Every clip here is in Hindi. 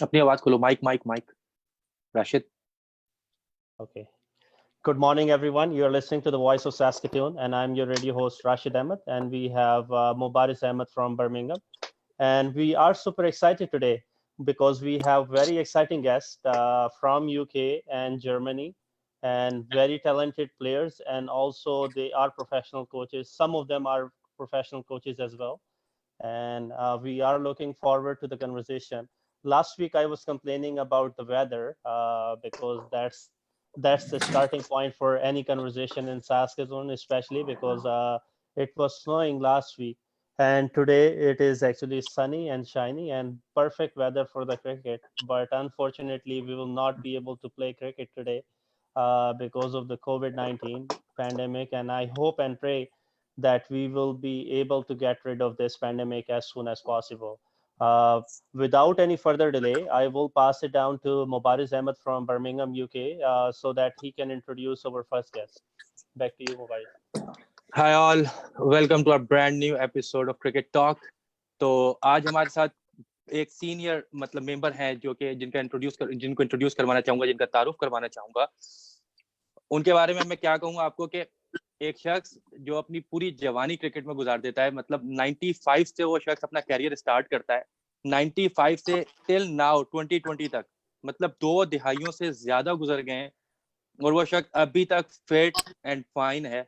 अपनी आवाज खोलो, mic mic mic. Rashid. Okay. Good morning, everyone. You're listening to the Voice of Saskatoon, and I'm your radio host, Rashid Ahmed, and we have Mubaris Ahmed from Birmingham. And we are super excited today because we have very exciting guests from UK and Germany, and very talented players, and also they are professional coaches. Some of them are professional coaches as well, and we are looking forward to the conversation. Last week I was complaining about the weather because that's the starting point for any conversation in Saskatoon, especially because it was snowing last week, and today it is actually sunny and shiny and perfect weather for the cricket. But unfortunately, we will not be able to play cricket today because of the COVID-19 pandemic, and I hope and pray that we will be able to get rid of this pandemic as soon as possible. Uh, Without any further delay, I will pass it down to Mubaris Ahmed from Birmingham, UK, so that he can introduce our first guest. Back to you, Mubaris. Hi all, welcome to our brand new episode of cricket talk. तो आज हमारे साथ एक सीनियर मतलब मेंबर हैं जो कि जिनको इंट्रोड्यूस करवाना चाहूंगा, जिनका तारुफ करवाना चाहूंगा। उनके बारे में मैं क्या कहूंगा आपको कि एक शख्स जो अपनी पूरी जवानी क्रिकेट में गुजार देता है, मतलब 95 से वो शख्स अपना कैरियर स्टार्ट करता है। 95 से टिल नाउ 2020 तक, मतलब 2 दिहाइयों से ज्यादा गुजर गए हैं और वो शख्स अभी तक फिट एंड फाइन है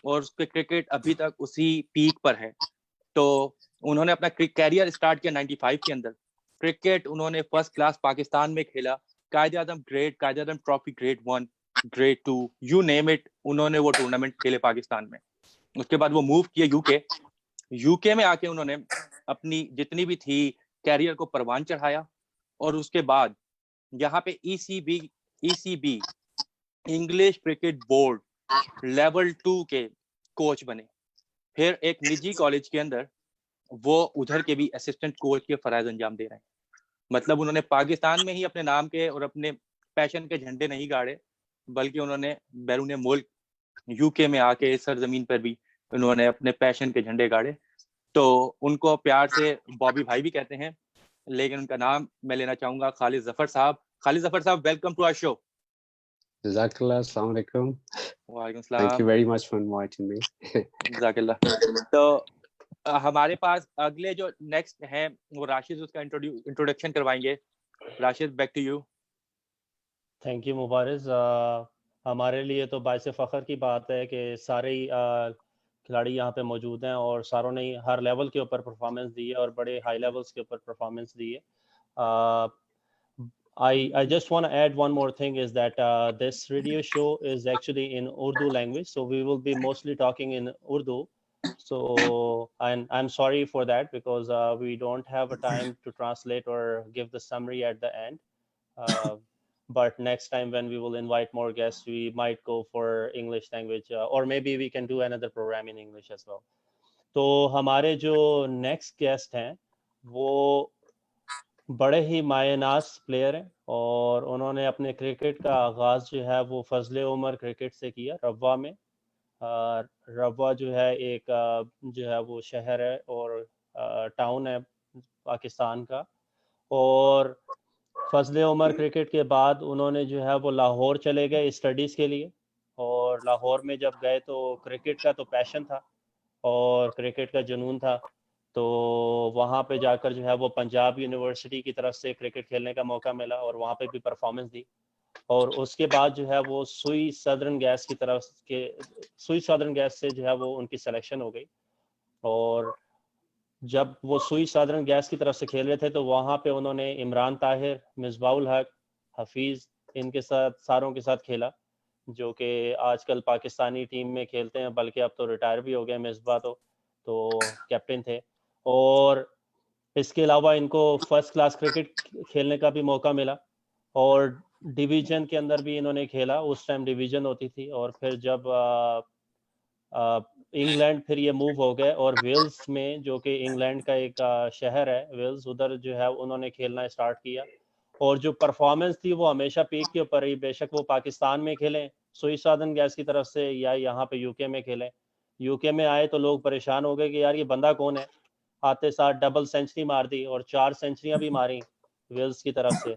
और उसके क्रिकेट अभी तक उसी पीक पर है। तो उन्होंने अपना कैरियर स्टार्ट किया 95 के अंदर। क्रिकेट उन्होंने फर्स्ट क्लास पाकिस्तान में खेला, Quaid-e-Azam trophy grade 1 grade 2 you name it, उन्होंने वो टूर्नामेंट खेले पाकिस्तान में। उसके बाद वो मूव किए यूके में आके उन्होंने अपनी जितनी भी थी कैरियर को परवान चढ़ाया और उसके बाद यहाँ पे ECB English cricket board level 2 के कोच बने। फिर एक निजी कॉलेज के अंदर वो उधर के भी असिस्टेंट कोच के फराइज अंजाम दे रहे हैं। मतलब उन्होंने पाकिस्तान में ही अपने नाम के और अपने पैशन के झंडे नहीं गाड़े, बल्कि उन्होंने बैरून मुल्क यूके में आके इस सरजमीन पर भी उन्होंने अपने पैशन के झंडे गाड़े। तो उनको प्यार से बॉबी भाई भी कहते हैं, लेकिन उनका नाम मैं लेना चाहूंगा खालिद जफर साहब। खालिद जफर साहब, welcome to our show. Jazakallah, Assalamu alaikum. वालेकुम Thank you सलाम। very much for inviting me. जज़ाकल्लाह। तो हमारे पास अगले जो नेक्स्ट हैं वो राशिद, उसका इंट्रोडक्शन करवाएंगे। Rashid, back to you. Thank you Mubaris. हमारे लिए तो बायसे फ़ख्र की बात है कि सारे ही खिलाड़ी यहाँ पे मौजूद हैं और सारों ने हर लेवल के ऊपर परफॉर्मेंस दी है और बड़े हाई लेवल्स के ऊपर परफॉर्मेंस दी है। I just want to add one more thing is that this radio show is actually in Urdu language, so we will be mostly talking in Urdu. So I'm sorry for that because we don't have a time to translate or give the summary at the end. Uh, but next time when we will invite more guests, we might go for English language, or maybe we can do another program in English as well. तो हमारे जो नेक्स्ट गेस्ट हैं वो बड़े ही मायनास प्लेयर हैं और उन्होंने अपने क्रिकेट का आगाज़ जो है वो फजले उमर क्रिकेट से किया रवा में। रवा जो है एक जो है वो शहर है और टाउन है पाकिस्तान का। और फजले उमर क्रिकेट के बाद उन्होंने जो है वो लाहौर चले गए स्टडीज़ के लिए, और लाहौर में जब गए तो क्रिकेट का तो पैशन था और क्रिकेट का जुनून था। तो वहाँ पे जाकर जो है वो पंजाब यूनिवर्सिटी की तरफ से क्रिकेट खेलने का मौका मिला और वहाँ पे भी परफॉर्मेंस दी। और उसके बाद जो है वो सुई सदर्न गैस से जो है वो उनकी सिलेक्शन हो गई। और जब वो सुई सदर्न गैस की तरफ से खेल रहे थे तो वहाँ पे उन्होंने इमरान ताहिर, मिसबाउल हक, हफीज़, इनके साथ सारों के साथ खेला, जो कि आजकल पाकिस्तानी टीम में खेलते हैं, बल्कि अब तो रिटायर भी हो गए मिसबा तो कैप्टन थे। और इसके अलावा इनको फर्स्ट क्लास क्रिकेट खेलने का भी मौका मिला और डिवीज़न के अंदर भी इन्होंने खेला। उस टाइम डिवीज़न होती थी और फिर जब इंग्लैंड फिर ये मूव हो गए और वेल्स में, जो कि इंग्लैंड का एक शहर है वेल्स, उधर जो है उन्होंने खेलना स्टार्ट किया। और जो परफॉर्मेंस थी वो हमेशा पीक के ऊपर रही, बेशक वो पाकिस्तान में खेलें सुई साधन गैस की तरफ से या यहाँ पे यूके में खेलें। यूके में आए तो लोग परेशान हो गए कि यार ये बंदा कौन है, आते साथ डबल सेंचुरी मार दी और 4 सेंचुरियां भी मारी। वेल्स की तरफ से।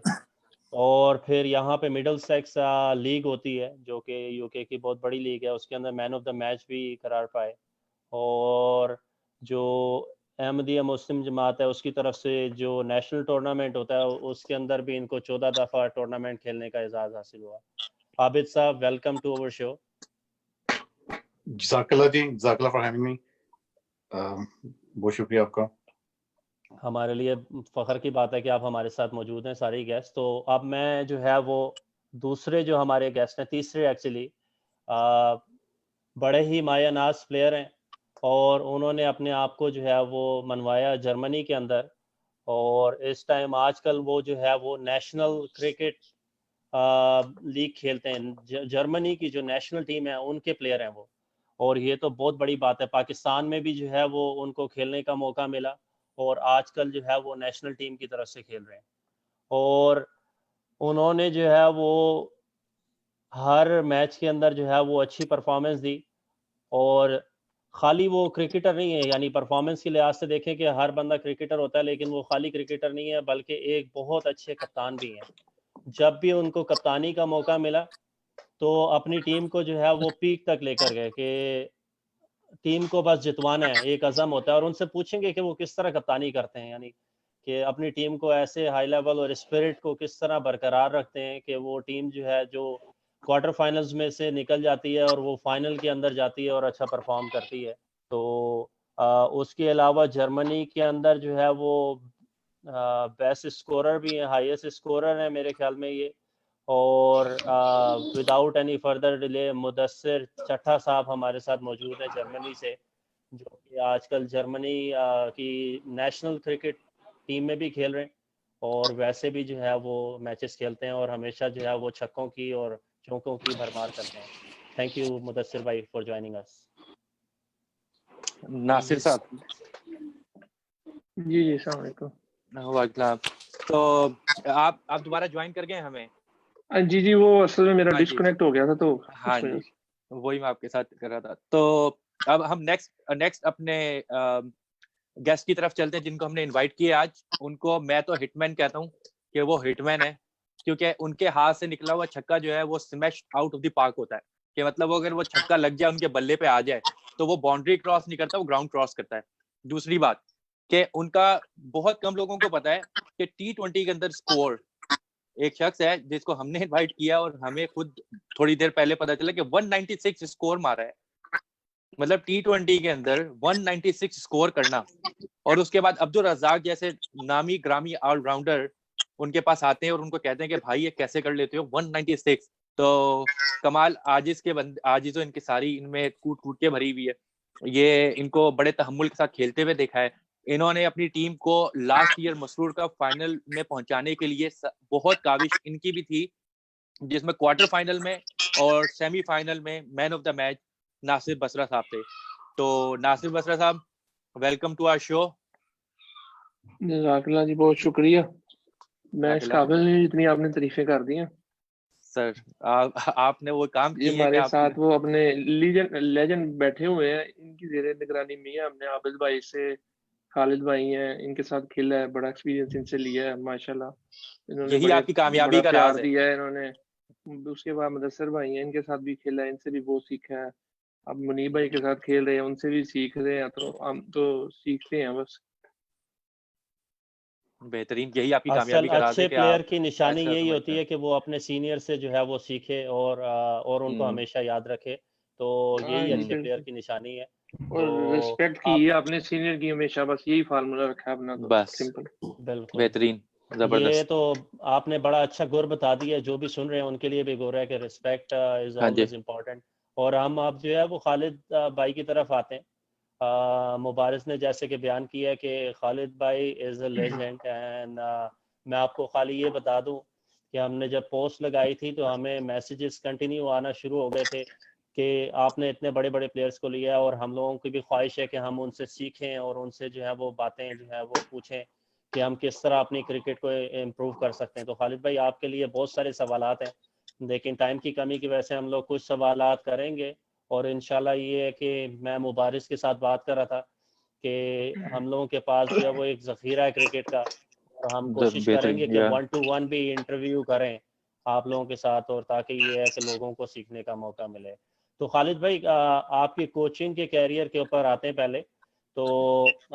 और फिर यहाँ पे मिडल सेक्स लीग होती है जो कि यूके की बहुत बड़ी लीग है, उसके अंदर मैन ऑफ द मैच भी करार पाए। और जो अहमदिया मुस्लिम जमात है उसकी तरफ से जो नेशनल टूर्नामेंट होता है उसके अंदर भी इनको 14 दफ़ा टूर्नामेंट खेलने का एजाज़ हासिल हुआ। आबिद साहब, वेलकम टू अवर शो। जज़ाकल्लाह जी, जज़ाकल्लाह फॉर हैविंग मी। बहुत शुक्रिया आपका। हमारे लिए फ़ख्र की बात है कि आप हमारे साथ मौजूद हैं सारे गेस्ट। तो अब मैं जो है वो दूसरे जो हमारे गेस्ट हैं, तीसरे एक्चुअली बड़े ही माया नाज प्लेयर हैं और उन्होंने अपने आप को जो है वो मनवाया जर्मनी के अंदर। और इस टाइम आजकल वो जो है वो नेशनल क्रिकेट लीग खेलते हैं। जर्मनी की जो नेशनल टीम है उनके प्लेयर हैं वो। और ये तो बहुत बड़ी बात है, पाकिस्तान में भी जो है वो उनको खेलने का मौका मिला और आजकल जो है वो नेशनल टीम की तरफ से खेल रहे हैं। और उन्होंने जो है वो हर मैच के अंदर जो है वो अच्छी परफॉर्मेंस दी। और खाली वो क्रिकेटर नहीं है, यानी परफॉर्मेंस के लिहाज से देखें कि हर बंदा क्रिकेटर होता है, लेकिन वो खाली क्रिकेटर नहीं है बल्कि एक बहुत अच्छे कप्तान भी हैं। जब भी उनको कप्तानी का मौका मिला तो अपनी टीम को जो है वो पीक तक लेकर गए कि टीम को बस जितवाना है, एक अज़म होता है। और उनसे पूछेंगे कि वो किस तरह कप्तानी करते हैं, यानी कि अपनी टीम को ऐसे हाई लेवल और स्पिरिट को किस तरह बरकरार रखते हैं कि वो टीम जो है जो क्वार्टर फाइनल्स में से निकल जाती है और वो फाइनल के अंदर जाती है और अच्छा परफॉर्म करती है। तो उसके अलावा जर्मनी के अंदर जो है वो बेस्ट स्कोरर भी है, हाईएस्ट स्कोरर है मेरे ख्याल में ये। और without any further delay Mudassir चट्टा साहब हमारे साथ मौजूद हैं जर्मनी से, जो कि आजकल जर्मनी की नेशनल क्रिकेट टीम में भी खेल रहे हैं और वैसे भी जो है वो मैचेस खेलते हैं और हमेशा जो है वो छक्कों की और चौकों की भरमार करते हैं। थैंक यू मुदस्सिर भाई फॉर ज्वाइनिंग अस। नासिर साहब। जी जी, अस्सलाम वालेकुम। वालेकुम। तो आप दोबारा ज्वाइन कर गए हमें? जी जी, वो असल में मेरा हाँ जी। डिस्कनेक्ट हो गया था तो हाँ उस वजह जी, से। वही मैं आपके साथ कर रहा था। तो अब हम नेक्स्ट अपने गेस्ट की तरफ चलते हैं जिनको हमने इनवाइट किया आज। उनको मैं तो हिटमैन कहता हूँ कि वो हिटमैन है, क्योंकि उनके हाथ से निकला हुआ छक्का जो है वो smash out of the park होता है। कि मतलब अगर वो छक्का लग जाए उनके बल्ले पे आ जाए तो वो बाउंड्री क्रॉस नहीं करता, वो ग्राउंड क्रॉस करता है। दूसरी बात कि उनका बहुत कम लोगों को पता है कि T20 के अंदर स्कोर एक शख्स है जिसको हमने इनवाइट किया और हमें खुद थोड़ी देर पहले पता चला कि 196 स्कोर मारा है। मतलब T20 के अंदर 196 स्कोर करना। और उसके बाद अब्दुल रज़ाक जैसे नामी ग्रामी ऑलराउंडर उनके पास आते हैं और उनको कहते हैं कि भाई ये कैसे कर लेते हो 196। तो कमाल आजिज़ो इनकी सारी इनमें कूट के भरी हुई है। ये इनको बड़े तहम्मुल के साथ खेलते हुए देखा है। इन्होंने अपनी टीम को last year Masroor cup final में पहुंचाने के लिए बहुत काविश इनकी भी थी, जिसमें क्वार्टर फाइनल में और सेमीफाइनल में man of the match Nasir Basra साहब थे। तो नासिर बसरा साहब, वेलकम टू आवर शो। जज़ाकल्लाह जी, बहुत शुक्रिया। मैं इस काबिल नहीं जितनी आपने तारीफें कर दी हैं सर। आपने वो काम ये किए हमारे कि साथ वो अपने लेजेंड बैठे हुए हैं, इनकी ज़ेरे निगरानी में है। हमने आबिद भाई से, खालिद भाई हैं, इनके साथ खेला है, बड़ा एक्सपीरियंस इनसे लिया है माशाल्लाह। इन्होंने यही आपकी कामयाबी बड़ा का प्यार राज है। दिया है इन्होंने। उसके बाद मुदस्सिर भाई हैं, इनके साथ भी खेला है, इनसे भी बहुत सीखा है। अब मुनीब भाई के साथ खेल रहे हैं, उनसे भी सीख रहे हैं। तो हम तो सीखते हैं बस। बेहतरीन, यही आपकी असल कामयाबी का राज अच्छे है कि प्लेयर आप की निशानी ऐसा यही समझते होती हैं। है कि वो अपने सीनियर से जो है वो सीखे और उनको हमेशा याद रखे। तो हाँ यही जी, अच्छे प्लेयर बिल्कुल। की निशानी है। और तो रिस्पेक्ट की आप है अपने सीनियर की हमेशा, बस यही फार्मूला रखा है अपना, तो बस सिंपल। बिल्कुल बेहतरीन, ये जबरदस्त। तो आपने बड़ा अच्छा गुर बता दिया, जो भी सुन रहे हैं उनके लिए भी गुर है कि रिस्पेक्ट इज हाँ जी। Always important. और हम अब जो है वो खालिद भाई की तरफ आते हैं। मुबारिस ने जैसे कि बयान किया कि खालिद भाई इज़ अ लेजेंड एंड मैं आपको खाली ये बता दूं कि हमने जब पोस्ट लगाई थी तो हमें मैसेजेस कंटिन्यू आना शुरू हो गए थे कि आपने इतने बड़े बड़े प्लेयर्स को लिया और हम लोगों की भी ख्वाहिश है कि हम उनसे सीखें और उनसे जो है वो बातें जो है वो पूछें कि हम किस तरह अपनी क्रिकेट को इम्प्रूव कर सकते हैं। तो खालिद भाई आपके लिए बहुत सारे सवालात हैं, लेकिन टाइम की कमी की वजह से हम लोग कुछ सवालात करेंगे। और इंशाल्लाह ये है कि मैं मुबारिस के साथ बात कर रहा था कि हम लोगों के पास जो है वो एक ज़ख़ीरा है क्रिकेट का और हम कोशिश बेहतर करेंगे कि या 1-to-1 भी इंटरव्यू करें आप लोगों के साथ, और ताकि ये है कि लोगों को सीखने का मौका मिले। तो खालिद भाई, आपकी कोचिंग के कैरियर के ऊपर आते हैं पहले। तो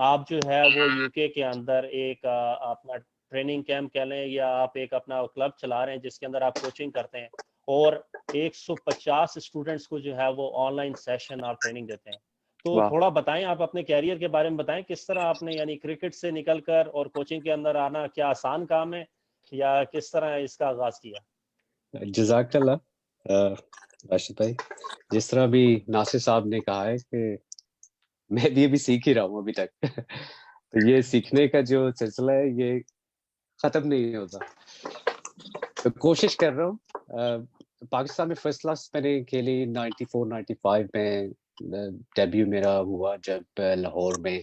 आप जो है वो यूके के अंदर एक अपना ट्रेनिंग कैंप कह लें, या आप एक अपना क्लब चला रहे हैं जिसके अंदर आप कोचिंग करते हैं, और 150 स्टूडेंट्स को जो है वो ऑनलाइन सेशन आप ट्रेनिंग देते हैं। तो वाह थोड़ा बताएं, आप अपने कैरियर के बारे में बताएं, किस तरह आपने यानी क्रिकेट से निकलकर और कोचिंग के अंदर आना क्या आसान काम है, या किस तरह इसका आगाज किया? जज़ाकल्लाह राशिद भाई, जिस तरह अभी नासिर साहब ने कहा है कि मैं भी अभी सीख ही रहा हूँ अभी तक। तो ये सीखने का जो सिलसिला है ये खत्म नहीं होता। तो कोशिश कर रहा हूँ। पाकिस्तान में फर्स्ट क्लास मैंने खेली 94-95 में। डेब्यू मेरा हुआ जब लाहौर में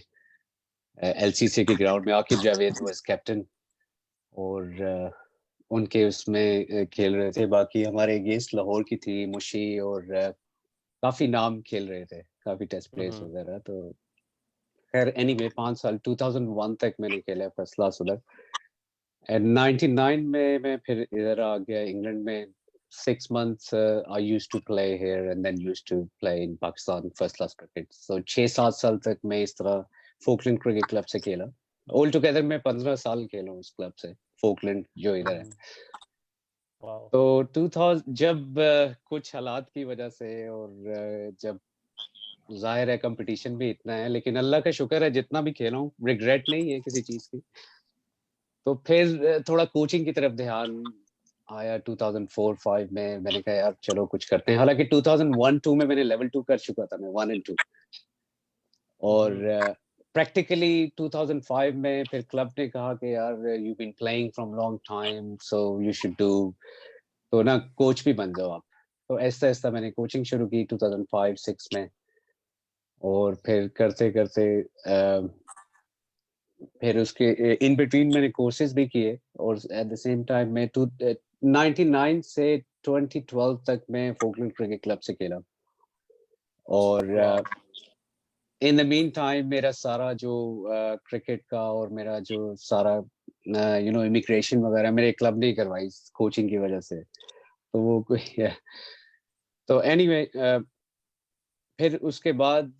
एलसीसी के ग्राउंड में आकिब जावेद वाज कैप्टन, और उनके उसमें खेल रहे थे। बाकी हमारे अगेंस्ट लाहौर की थी मुशी, और काफी नाम खेल रहे थे, काफी टेस्ट प्लेयर्स वगैरह। तो खैर एनीवे 5 साल 2001 तक मैंने खेला फर्स्ट क्लास उधर। एंड 99 में मैं फिर इधर आ गया इंग्लैंड में। 6 months I used to play here and then used to play in Pakistan first class cricket. So 6-7 साल तक मैं इस तरह फोकलैंड क्रिकेट क्लब से खेला। ऑल टुगेदर मैं 15 साल खेला हूँ उस क्लब से, फोकलैंड जो इधर है। वाओ। तो 2000 जब कुछ हालात की वजह से, और जब जाहिर है कंपटीशन भी इतना है, लेकिन अल्लाह का शुक्र है जितना भी खेला हूँ रिग्रेट नहीं है किसी चीज की। तो फिर थोड़ा कोचिंग की तरफ ध्यान आया 2004-5 में। मैंने कहा यार चलो कुछ करते हैं। हालांकि 2001-2 में मैंने लेवल 2 कर चुका था, मैं 1 and 2। और प्रैक्टिकली 2005 में फिर क्लब ने कहा कि यार you been playing from long time so you should do, तो ना कोच भी बन जाओ आप। तो ऐसा ऐसा मैंने कोचिंग शुरू की 2005-6 में। और फिर करते करते फिर उसके इन बिटवीन मैंने कोर्सेज भी किए, और एट द सेम टाइम मैं 99 से 2012 तक मैं फोकलैंड क्रिकेट क्लब से खेला। और इन द मीन टाइम मेरा सारा जो क्रिकेट का और मेरा जो सारा इमिग्रेशन वगैरह मेरे क्लब ने करवाई कोचिंग की वजह से। तो वो कोई तो एनीवे फिर उसके बाद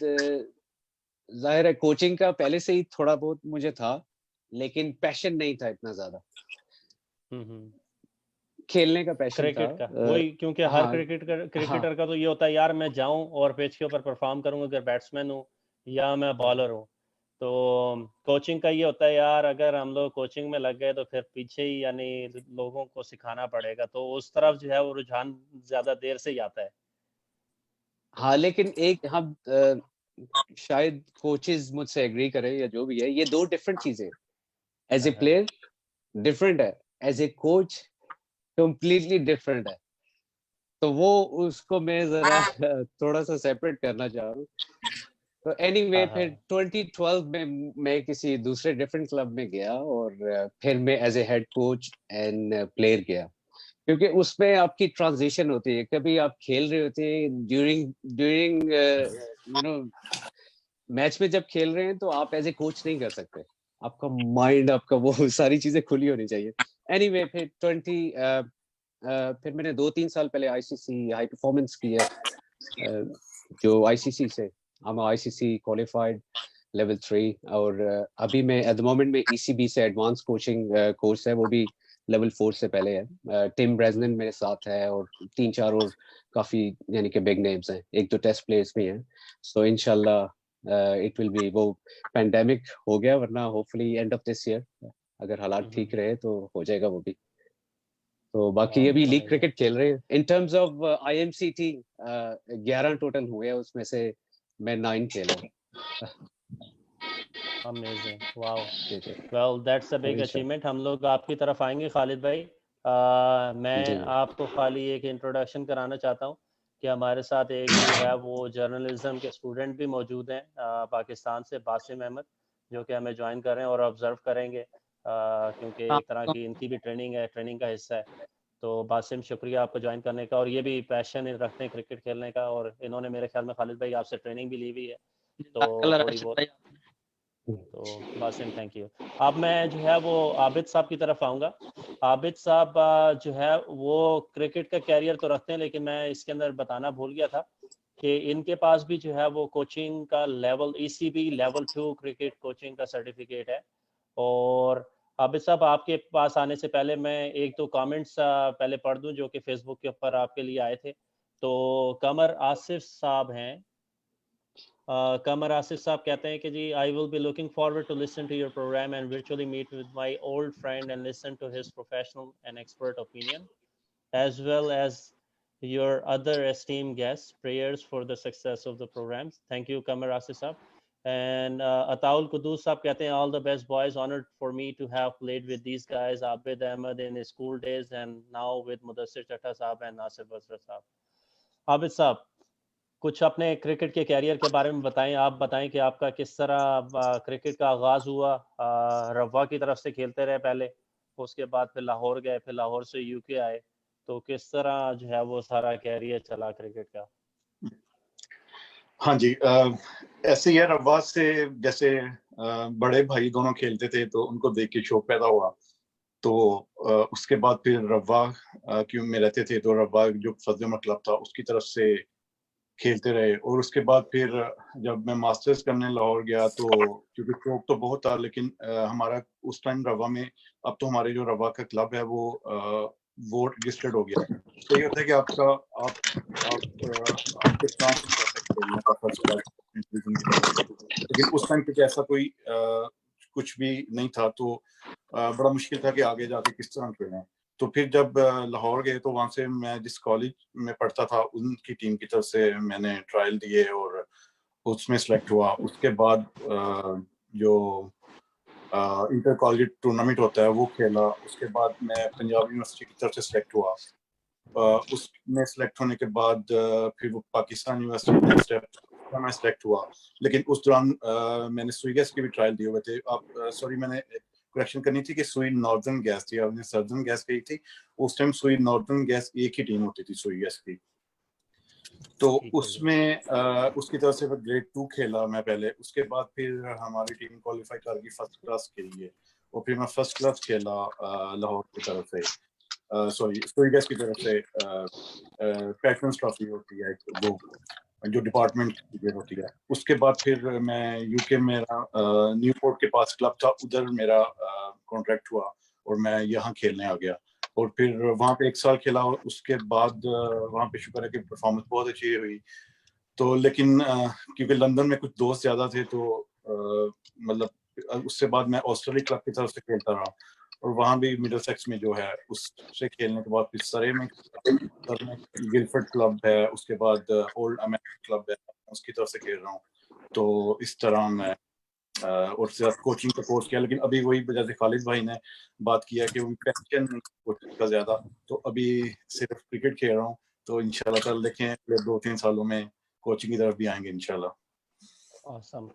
जाहिर है कोचिंग का पहले से ही थोड़ा बहुत मुझे था, लेकिन पैशन नहीं था इतना ज्यादा। खेलने का पैशन था क्रिकेट का वही, क्योंकि हर हाँ क्रिकेटर का तो ये होता है यार, मैं जाऊं और पिच के ऊपर परफॉर्म करूंगा, अगर बैट्समैन हूं या मैं बॉलर हूं। तो कोचिंग का ये होता है यार, अगर हम लोग कोचिंग में लग गए तो फिर पीछे ही यानी लोगों को सिखाना पड़ेगा, तो उस तरफ जो है वो रुझान ज्यादा देर से ही आता है। हाँ। लेकिन एक हम शायद कोचेस मुझसे एग्री करें या जो भी है, ये दो डिफरेंट चीजें। एज ए प्लेयर डिफरेंट है, as a coach completely different है। तो वो उसको मैं जरा थोड़ा सा सेपरेट करना चाह रहा हूँ। तो एनीवे फिर 2012 में मैं किसी दूसरे डिफरेंट क्लब में गया, और फिर मैं as a head coach and player गया। क्योंकि उसमें आपकी ट्रांजिशन होती है, कभी आप खेल रहे होते हैं ड्यूरिंग ड्यूरिंग मैच में जब खेल रहे हैं तो आप एज ए कोच नहीं कर सकते। आपका माइंड, आपका वो सारी चीजें खुली होनी चाहिए। एनीवे फिर फिर मैंने 2-3 साल पहले आईसीसी हाई परफॉर्मेंस किया, जो आईसीसी से हम आईसीसी क्वालिफाइड लेवल 3। और अभी मैं एट द मोमेंट में ईसीबी से एडवांस कोचिंग कोर्स है, वो भी लेवल 4 से पहले है। टिम ब्रेजनन मेरे साथ है, और 3-4 और काफी यानी कि बिग नेम्स हैं, 1-2 टेस्ट प्लेयर्स भी हैं। सो इंशाल्लाह इट विल बी, वो पैंडेमिक हो गया, वरना hopefully end of this year अगर हालात ठीक रहे तो हो जाएगा वो भी। तो बाकी अभी लीग क्रिकेट खेल रहे हैं। In terms of IMCT 11 total हुए, उसमें से मैं 9 खेला हूँ। Amazing, wow, well that's a big achievement. हम लोग आपकी तरफ आएंगे खालिद भाई। मैं आपको खाली एक इंट्रोडक्शन कराना चाहता हूँ कि हमारे साथ एक जो है वो जर्नलिज्म के स्टूडेंट भी मौजूद हैं पाकिस्तान से, बासिम अहमद, जो कि हमें ज्वाइन कर रहे हैं और ऑब्जर्व करेंगे, क्योंकि एक तरह की इनकी भी ट्रेनिंग है, ट्रेनिंग का हिस्सा है। तो बासिम, शुक्रिया आपको ज्वाइन करने का, और ये भी पैशन रखते हैं क्रिकेट खेलने का, और इन्होंने मेरे ख्याल में खालिद भाई आपसे ट्रेनिंग भी ली हुई है, तो थोड़ी बहुत तो बासिम थैंक यू। अब मैं जो है वो आबिद साहब की तरफ आऊँगा। आबिद साहब जो है वो क्रिकेट का कैरियर तो रखते हैं, लेकिन मैं इसके अंदर बताना भूल गया था कि इनके पास भी जो है वो कोचिंग का level ECB level 2 cricket coaching का सर्टिफिकेट है। और आबिद साहब आपके पास आने से पहले मैं एक दो कमेंट्स पहले पढ़ दूं जो कि फेसबुक के ऊपर आपके लिए आए थे। तो कमर आसिफ साहब हैं, कमर आसिफ साहब कहते हैं कि जी I will be looking forward to listen to your program and virtually meet with my old friend and listen to his professional and expert opinion as well as your other esteemed guests. Prayers for the success of the programs. Thank you, Kamar Asif Saab. And Ataul Kudus Saab कहते हैं all the best boys. Honored for me to have played with these guys, Abid Ahmed in his school days and now with Mudassir Chatta Saab and Nasir Basra Saab. Abid Saab, कुछ अपने क्रिकेट के कैरियर के बारे में बताएं। आप बताएं कि आपका किस तरह क्रिकेट का आगाज़ हुआ। रवा की तरफ से खेलते रहे पहले, उसके बाद फिर लाहौर गए, फिर लाहौर से UK आए, तो किस तरह जो है वो सारा कैरियर चला क्रिकेट का? हाँ जी, ऐसे ही है। रवा से जैसे बड़े भाई दोनों खेलते थे तो उनको देख के शौक पैदा हुआ। तो उसके बाद फिर रवा क्यों में रहते थे तो रवा जो फजल उमर क्लब था उसकी तरफ से खेलते रहे। और उसके बाद फिर जब मैं मास्टर्स करने लाहौर गया तो क्योंकि शौक तो बहुत था, लेकिन हमारा उस टाइम रवा में, अब तो हमारे जो रवा का क्लब है वो रजिस्टर्ड हो गया। तो ये होता है कि आपके चांस कर सकते हैं का फर्स्ट क्लास, लेकिन उस टाइम पे ऐसा कोई कुछ भी नहीं था। तो बड़ा मुश्किल था कि आगे जाके किस तरह खेलें। तो फिर जब लाहौर गए तो वहाँ से मैं जिस कॉलेज में पढ़ता था उनकी टीम की तरफ से मैंने ट्रायल दिए और उसमें सेलेक्ट हुआ। उसके बाद जो इंटर कॉलेज टूर्नामेंट होता है वो खेला। उसके बाद मैं पंजाब यूनिवर्सिटी की तरफ से सेलेक्ट हुआ। उसमें सेलेक्ट होने के बाद फिर वो पाकिस्तान यूनिवर्सिटी नेक्स्ट स्टेप में सेलेक्ट हुआ। लेकिन उस दौरान मैंने सुई गैस के भी ट्रायल दिए हुए थे। सॉरी, मैंने करेक्शन करनी थी कि सुई नॉर्दर्न गैस थी, आपने सर्दर्न गैस कही थी। उस टाइम सुई नॉर्दर्न गैस एक ही टीम होती थी सुई गैस की। तो उसमें उसकी तरफ से ग्रेड 2 खेला मैं पहले। उसके बाद फिर हमारी टीम क्वालिफाई कर गई फर्स्ट क्लास के लिए और फिर मैं फर्स्ट क्लास खेला लाहौर की तरफ से, सॉरी सुई गैस की तरफ से। पैटर्न्स ट्रॉफी होती है वो जो डिपार्टमेंट की होती है। उसके बाद फिर मैं UK मेरा न्यूपोर्ट के पास क्लब था, उधर मेरा कॉन्ट्रैक्ट हुआ और मैं यहाँ खेलने आ गया। और फिर वहाँ पे 1 साल खेला और उसके बाद वहाँ पे शुक्र है कि परफॉर्मेंस बहुत अच्छी हुई। तो लेकिन क्योंकि लंदन में कुछ दोस्त ज़्यादा थे तो मतलब उससे बाद मैं ऑस्ट्रेलिया क्लब की तरफ से खेलता रहा और वहाँ भी मिडलसेक्स में जो है उससे खेलने के बाद फिर सरे में गिलफर्ड क्लब है, उसके बाद ओल्ड अमेरिकन क्लब है, उसकी तरफ से खेल रहा हूँ। तो इस तरह मैं और कोचिंग का कोर्स किया। लेकिन अभी वही जैसे खालिद भाई ने बात किया कि उनका टेंशन नहीं कोचिंग का ज़्यादा, तो अभी सिर्फ क्रिकेट खेल रहा हूँ। तो इंशाल्लाह कल देखें अगले 2-3 सालों में कोचिंग की तरफ भी आएंगे इंशाल्लाह। Awesome.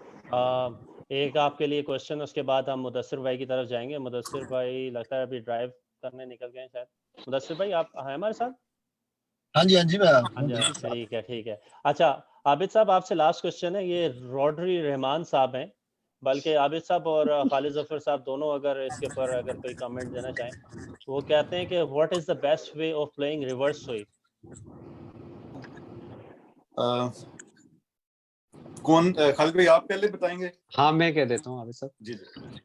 एक आपके लिए क्वेश्चन, उसके बाद हम मुदस्सिर भाई की तरफ जाएंगे। मुदस्सिर भाई लगता है अभी ड्राइव करने निकल गए हैं शायद। मुदस्सिर भाई आप हैं हमारे साथ? हाँ जी मैं ठीक है। अच्छा आबिद साहब, आपसे लास्ट क्वेश्चन है। ये रॉड्री रहमान साहब हैं, बल्कि आबिद साहब और खालिद जफर साहब दोनों अगर इसके ऊपर अगर कोई कमेंट देना चाहें। वो कहते हैं कि what is the best way of playing reverse sweep? कौन खालिद भाई आप पहले बताएंगे? हाँ मैं कह देता हूँ आबिद साहब। जी।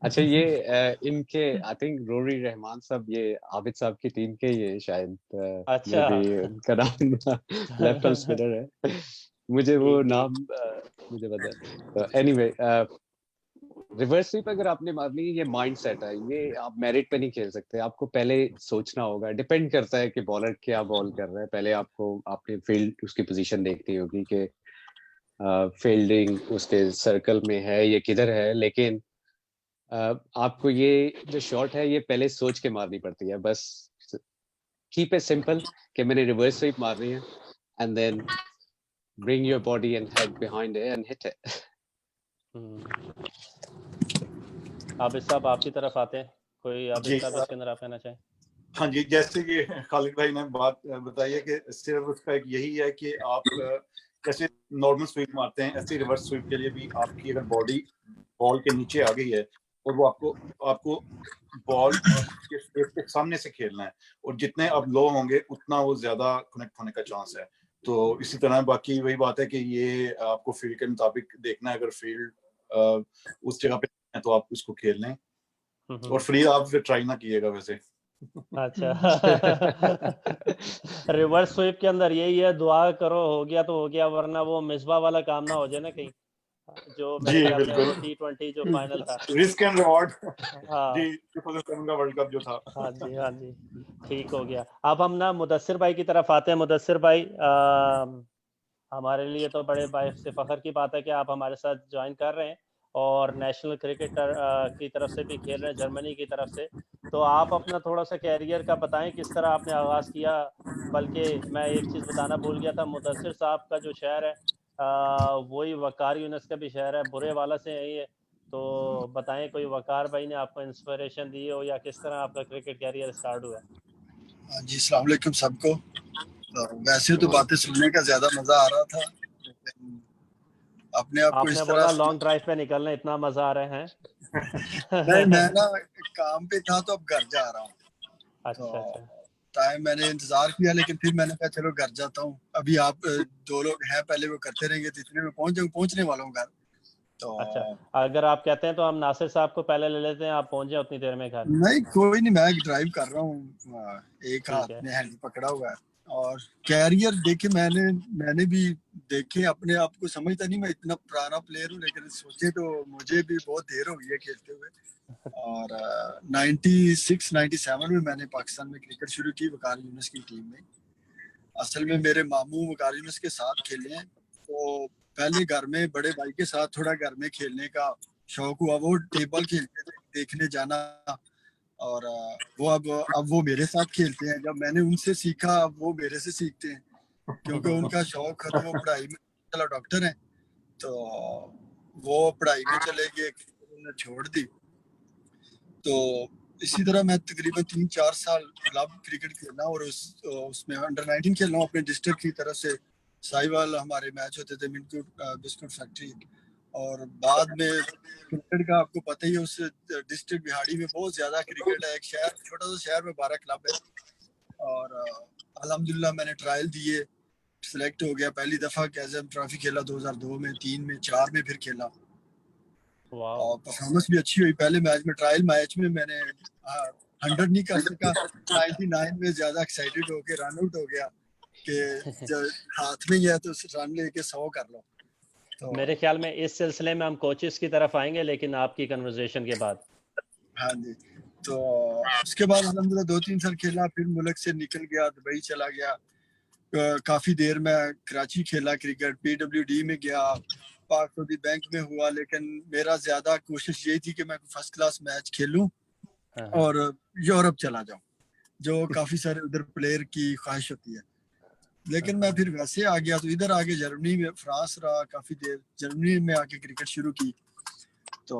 अच्छा ये इनके आई थिंक रोरी रहमान साहब ये आबिद साहब की टीम के ये शायद अच्छा उनका नाम लेफ्ट आर्म स्पिनर है। मुझे वो नाम मुझे पता है। तो एनीवे रिवर्स स्वीप अगर आपने मारनी है, ये माइंड सेट है। ये आप मेरिट पे नहीं खेल सकते, आपको पहले सोचना होगा। डिपेंड करता है कि बॉलर क्या बॉल कर रहा है। पहले आपको आपने फील्ड उसकी पोजीशन देखनी होगी कि फील्डिंग उसके सर्कल में है ये किधर है। लेकिन आपको ये जो शॉट है ये पहले सोच के मारनी पड़ती है। बस कीप इट सिंपल कि मैंने रिवर्स स्वीप मारनी है and then bring your body and head behind it and hit it. Abid साहब आपकी तरफ आते हैं। कोई आबिद साहब इसके अंदर आप कहना चाहें? हाँ जी, जैसे ये खालिद भाई ने बात बताई है कि सिर्फ उसका एक यही है कि आप जैसे नॉर्मल स्वीप मारते हैं ऐसे रिवर्स स्वीप के लिए भी आपकी अगर बॉडी बॉल के नीचे आ गई है और वो आपको बॉल के फेस के सामने से खेलना है, और जितने आप लो होंगे उतना वो ज्यादा कनेक्ट होने का चांस है। तो इसी तरह बाकी वही बात है कि ये आपको फील्ड के मुताबिक देखना है, अगर फील्ड उस जगह पे है तो आप उसको खेल लें, और फ्री आप फिर ट्राई ना कीजिएगा वैसे। अच्छा रिवर्स स्वीप के अंदर यही है, दुआ करो हो गया तो हो गया, वरना वो मिसबा वाला काम ना हो जाए ना कहीं, जो मेरे जी ख्याल में वो बिल्कुल, T20 जो फाइनल था। रिस्क एंड रिवॉर्ड हाँ जी 2007 का वर्ल्ड कप जो था। हाँ जी हाँ जी, ठीक हो गया। अब हम ना मुदस्सिर भाई की तरफ आते हैं। मुदस्सिर भाई, हमारे लिए तो बड़े बाइस से फख्र की बात है कि आप हमारे साथ ज्वाइन कर रहे हैं और नेशनल क्रिकेटर की तरफ से भी खेल रहे हैं, जर्मनी की तरफ से। तो आप अपना थोड़ा सा कैरियर का बताएं, किस तरह आपने आगाज़ किया। बल्कि मैं एक चीज़ बताना भूल गया था, मुदस्सिर साहब का जो शहर है वही वकार यूनिस का भी शहर है, बुरे वाला से है ये। तो बताएं, कोई वकार भाई ने आपको इंस्पिरेशन दी हो या किस तरह आपका क्रिकेट कैरियर स्टार्ट हुआ? जी अस्सलाम वालेकुम सबको। तो वैसे तो बातें सुनने का ज्यादा मजा आ रहा था, लेकिन अपने आप को आपने इस तरह बोला लॉन्ग ड्राइव पे निकलना, इतना मजा आ रहे नहीं, मैं हैं। ना काम पे था तो अब घर जा रहा हूँ। तो अच्छा अच्छा, टाइम मैंने इंतजार किया, लेकिन फिर मैंने कहा चलो घर जाता हूँ। अभी आप दो लोग हैं, पहले वो करते रहेंगे तो इतने में पहुंचने वाला हूँ घर। तो अच्छा अगर आप कहते हैं तो हम नासिर साहब को पहले ले लेते हैं, आप पहुंच जाए उतनी देर में घर। नहीं कोई नहीं, मैं ड्राइव कर रहा हूँ, एक ठीक हाथ है। में हैंडल पकड़ा हुआ है। और कैरियर देखे मैंने भी देखे, अपने आप को समझता नहीं मैं इतना पुराना प्लेयर हूँ, लेकिन सोचे तो मुझे भी बहुत देर हो गई है खेलते हुए। और 96-97 में मैंने पाकिस्तान में क्रिकेट शुरू की वकार यूनिस की टीम में। असल में मेरे मामू वकार यूनिस के साथ खेले हैं, तो पहले घर में बड़े भाई के साथ थोड़ा घर में खेलने का शौक हुआ। वो टेबल खेलते थे, देखने जाना। और वो अब वो मेरे साथ खेलते हैं। जब मैंने उनसे सीखा, अब वो मेरे से सीखते हैं, क्योंकि उनका शौक है। तो वो पढ़ाई में चला डॉक्टर है, तो वो पढ़ाई में चले गए, उन्होंने छोड़ दी। तो इसी तरह मैं तकरीबन 3-4 साल क्लब क्रिकेट खेला, और उसमें अंडर 19 खेल रहा हूँ अपने डिस्ट्रिक्ट की तरफ से। साहिवाल हमारे मैच होते थे, मिनकुट बिस्कुट फैक्ट्री। और बाद में क्रिकेट का आपको पता ही है, उस डिस्ट्रिक्ट बिहाड़ी में बहुत ज्यादा क्रिकेट है। एक शहर, छोटा सा शहर में 12 क्लब है। और अल्हम्दुलिल्लाह मैंने ट्रायल दिए, सिलेक्ट हो गया। पहली दफा कैज़म ट्रॉफी खेला 2002 में, 3 में, 4 में फिर खेला, और परफॉर्मेंस भी अच्छी हुई। पहले मैच में, ट्रायल मैच में मैंने 100 नहीं कर सका, 99 में ज्यादा एक्साइटेड होके रन आउट हो गया कि जब हाथ में ही है तो रन लेके 100 कर लो। तो मेरे ख्याल में इस सिलसिले में हम कोचेस की तरफ आएंगे, लेकिन आपकी कन्वर्सेशन के बाद। हाँ जी, तो उसके बाद अल्हम्दुलिल्लाह 2-3 साल खेला, फिर मुल्क से निकल गया, दुबई चला गया। काफी देर मैं कराची खेला क्रिकेट, PWD में गया, पाक सऊदी बैंक में हुआ। लेकिन मेरा ज्यादा कोशिश यही थी कि मैं फर्स्ट क्लास मैच खेलूं और यूरोप चला जाऊं, जो काफी सारे उधर प्लेयर की ख्वाहिश होती है। लेकिन मैं फिर वैसे आ गया, तो इधर आके जर्मनी में, फ्रांस रहा काफी देर, जर्मनी में आके क्रिकेट शुरू की। तो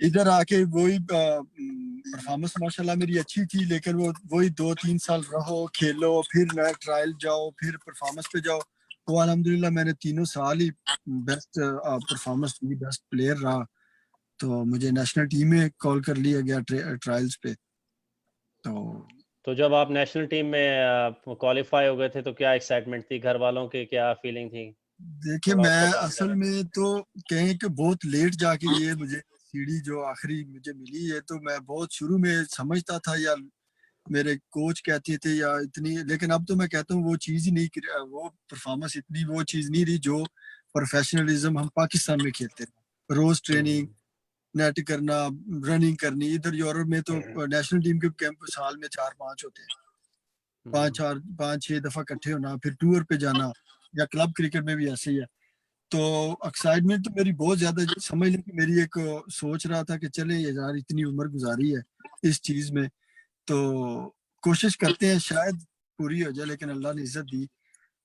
इधर आके वही परफॉर्मेंस माशाल्लाह मेरी अच्छी थी, लेकिन वो वही 2-3 साल रहो, खेलो, फिर नया ट्रायल जाओ, फिर परफॉर्मेंस पे जाओ। तो अल्हम्दुलिल्लाह मैंने तीनों साल ही बेस्ट परफॉर्मेंस की, बेस्ट प्लेयर रहा। तो मुझे नेशनल टीम में कॉल कर लिया गया ट्रायल्स पे। तो जब आप नेशनल टीम में क्वालिफाई हो गए थे, तो क्या एक्साइटमेंट थी, घर वालों की क्या फीलिंग थी? देखिए, थोड़ा उसको मैं बयान असल करें। में तो कहें कि बहुत लेट जाके ये मुझे सीढ़ी जो आखिरी मुझे मिली है, तो मैं बहुत शुरू में समझता था, या मेरे कोच कहते थे या इतनी, लेकिन अब तो मैं कहता हूँ वो चीज़ ही नहीं, वो परफॉर्मेंस इतनी वो चीज़ नहीं रही जो प्रोफेशनलिज्म हम पाकिस्तान में खेलते थे। रोज ट्रेनिंग, नेट करना, रनिंग करनी। इधर यूरोप में तो नेशनल टीम के कैंप साल में 4-5 होते हैं, 5-6 दफा इकट्ठे होना, फिर टूर पे जाना, या क्लब क्रिकेट में भी ऐसे ही है। तो एक्साइटमेंट तो मेरी बहुत ज्यादा, समझ लें कि मेरी एक सोच रहा था कि चले यार इतनी उम्र गुजारी है इस चीज में, तो कोशिश करते हैं शायद पूरी हो जाए। लेकिन अल्लाह ने इज्जत दी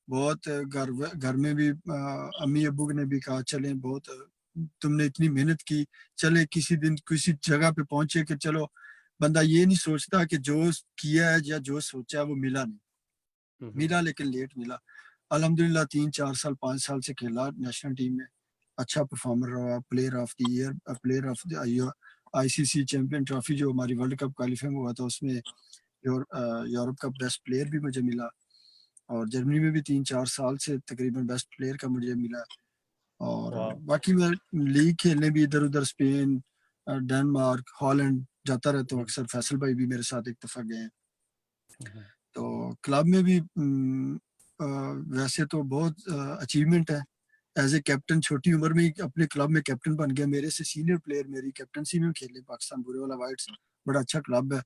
बहुत। घर में भी अम्मी अब्बू ने भी कहा चले, बहुत तुमने इतनी मेहनत की, चले किसी दिन किसी जगह पे पहुंचे। कि चलो, बंदा ये नहीं सोचता कि जो किया है या जो सोचा है वो मिला नहीं, मिला लेकिन लेट मिला। अल्हम्दुलिल्लाह 3-4 साल 5 साल से खेला नेशनल टीम में, अच्छा परफॉर्मर रहा, player of the year, player of the ICC champion trophy जो हमारी वर्ल्ड कप क्वालिफाई हुआ था उसमें यूरोप का बेस्ट प्लेयर भी मुझे मिला, और जर्मनी में भी 3-4 साल से तकरीबन बेस्ट प्लेयर का मुझे मिला। और बाकी मैं लीग खेलने भी इधर उधर स्पेन, डेनमार्क, हॉलैंड जाता रहता हूँ अक्सर। फैसल भाई भी मेरे साथ एक दफा गए हैं। तो क्लब में भी वैसे तो बहुत अचीवमेंट है। एज ए कैप्टन छोटी उम्र में ही अपने क्लब में कैप्टन बन गया। मेरे से सीनियर प्लेयर मेरी कैप्टनसी में खेले पाकिस्तान बुरेवाला वाइट्स, बड़ा अच्छा क्लब है।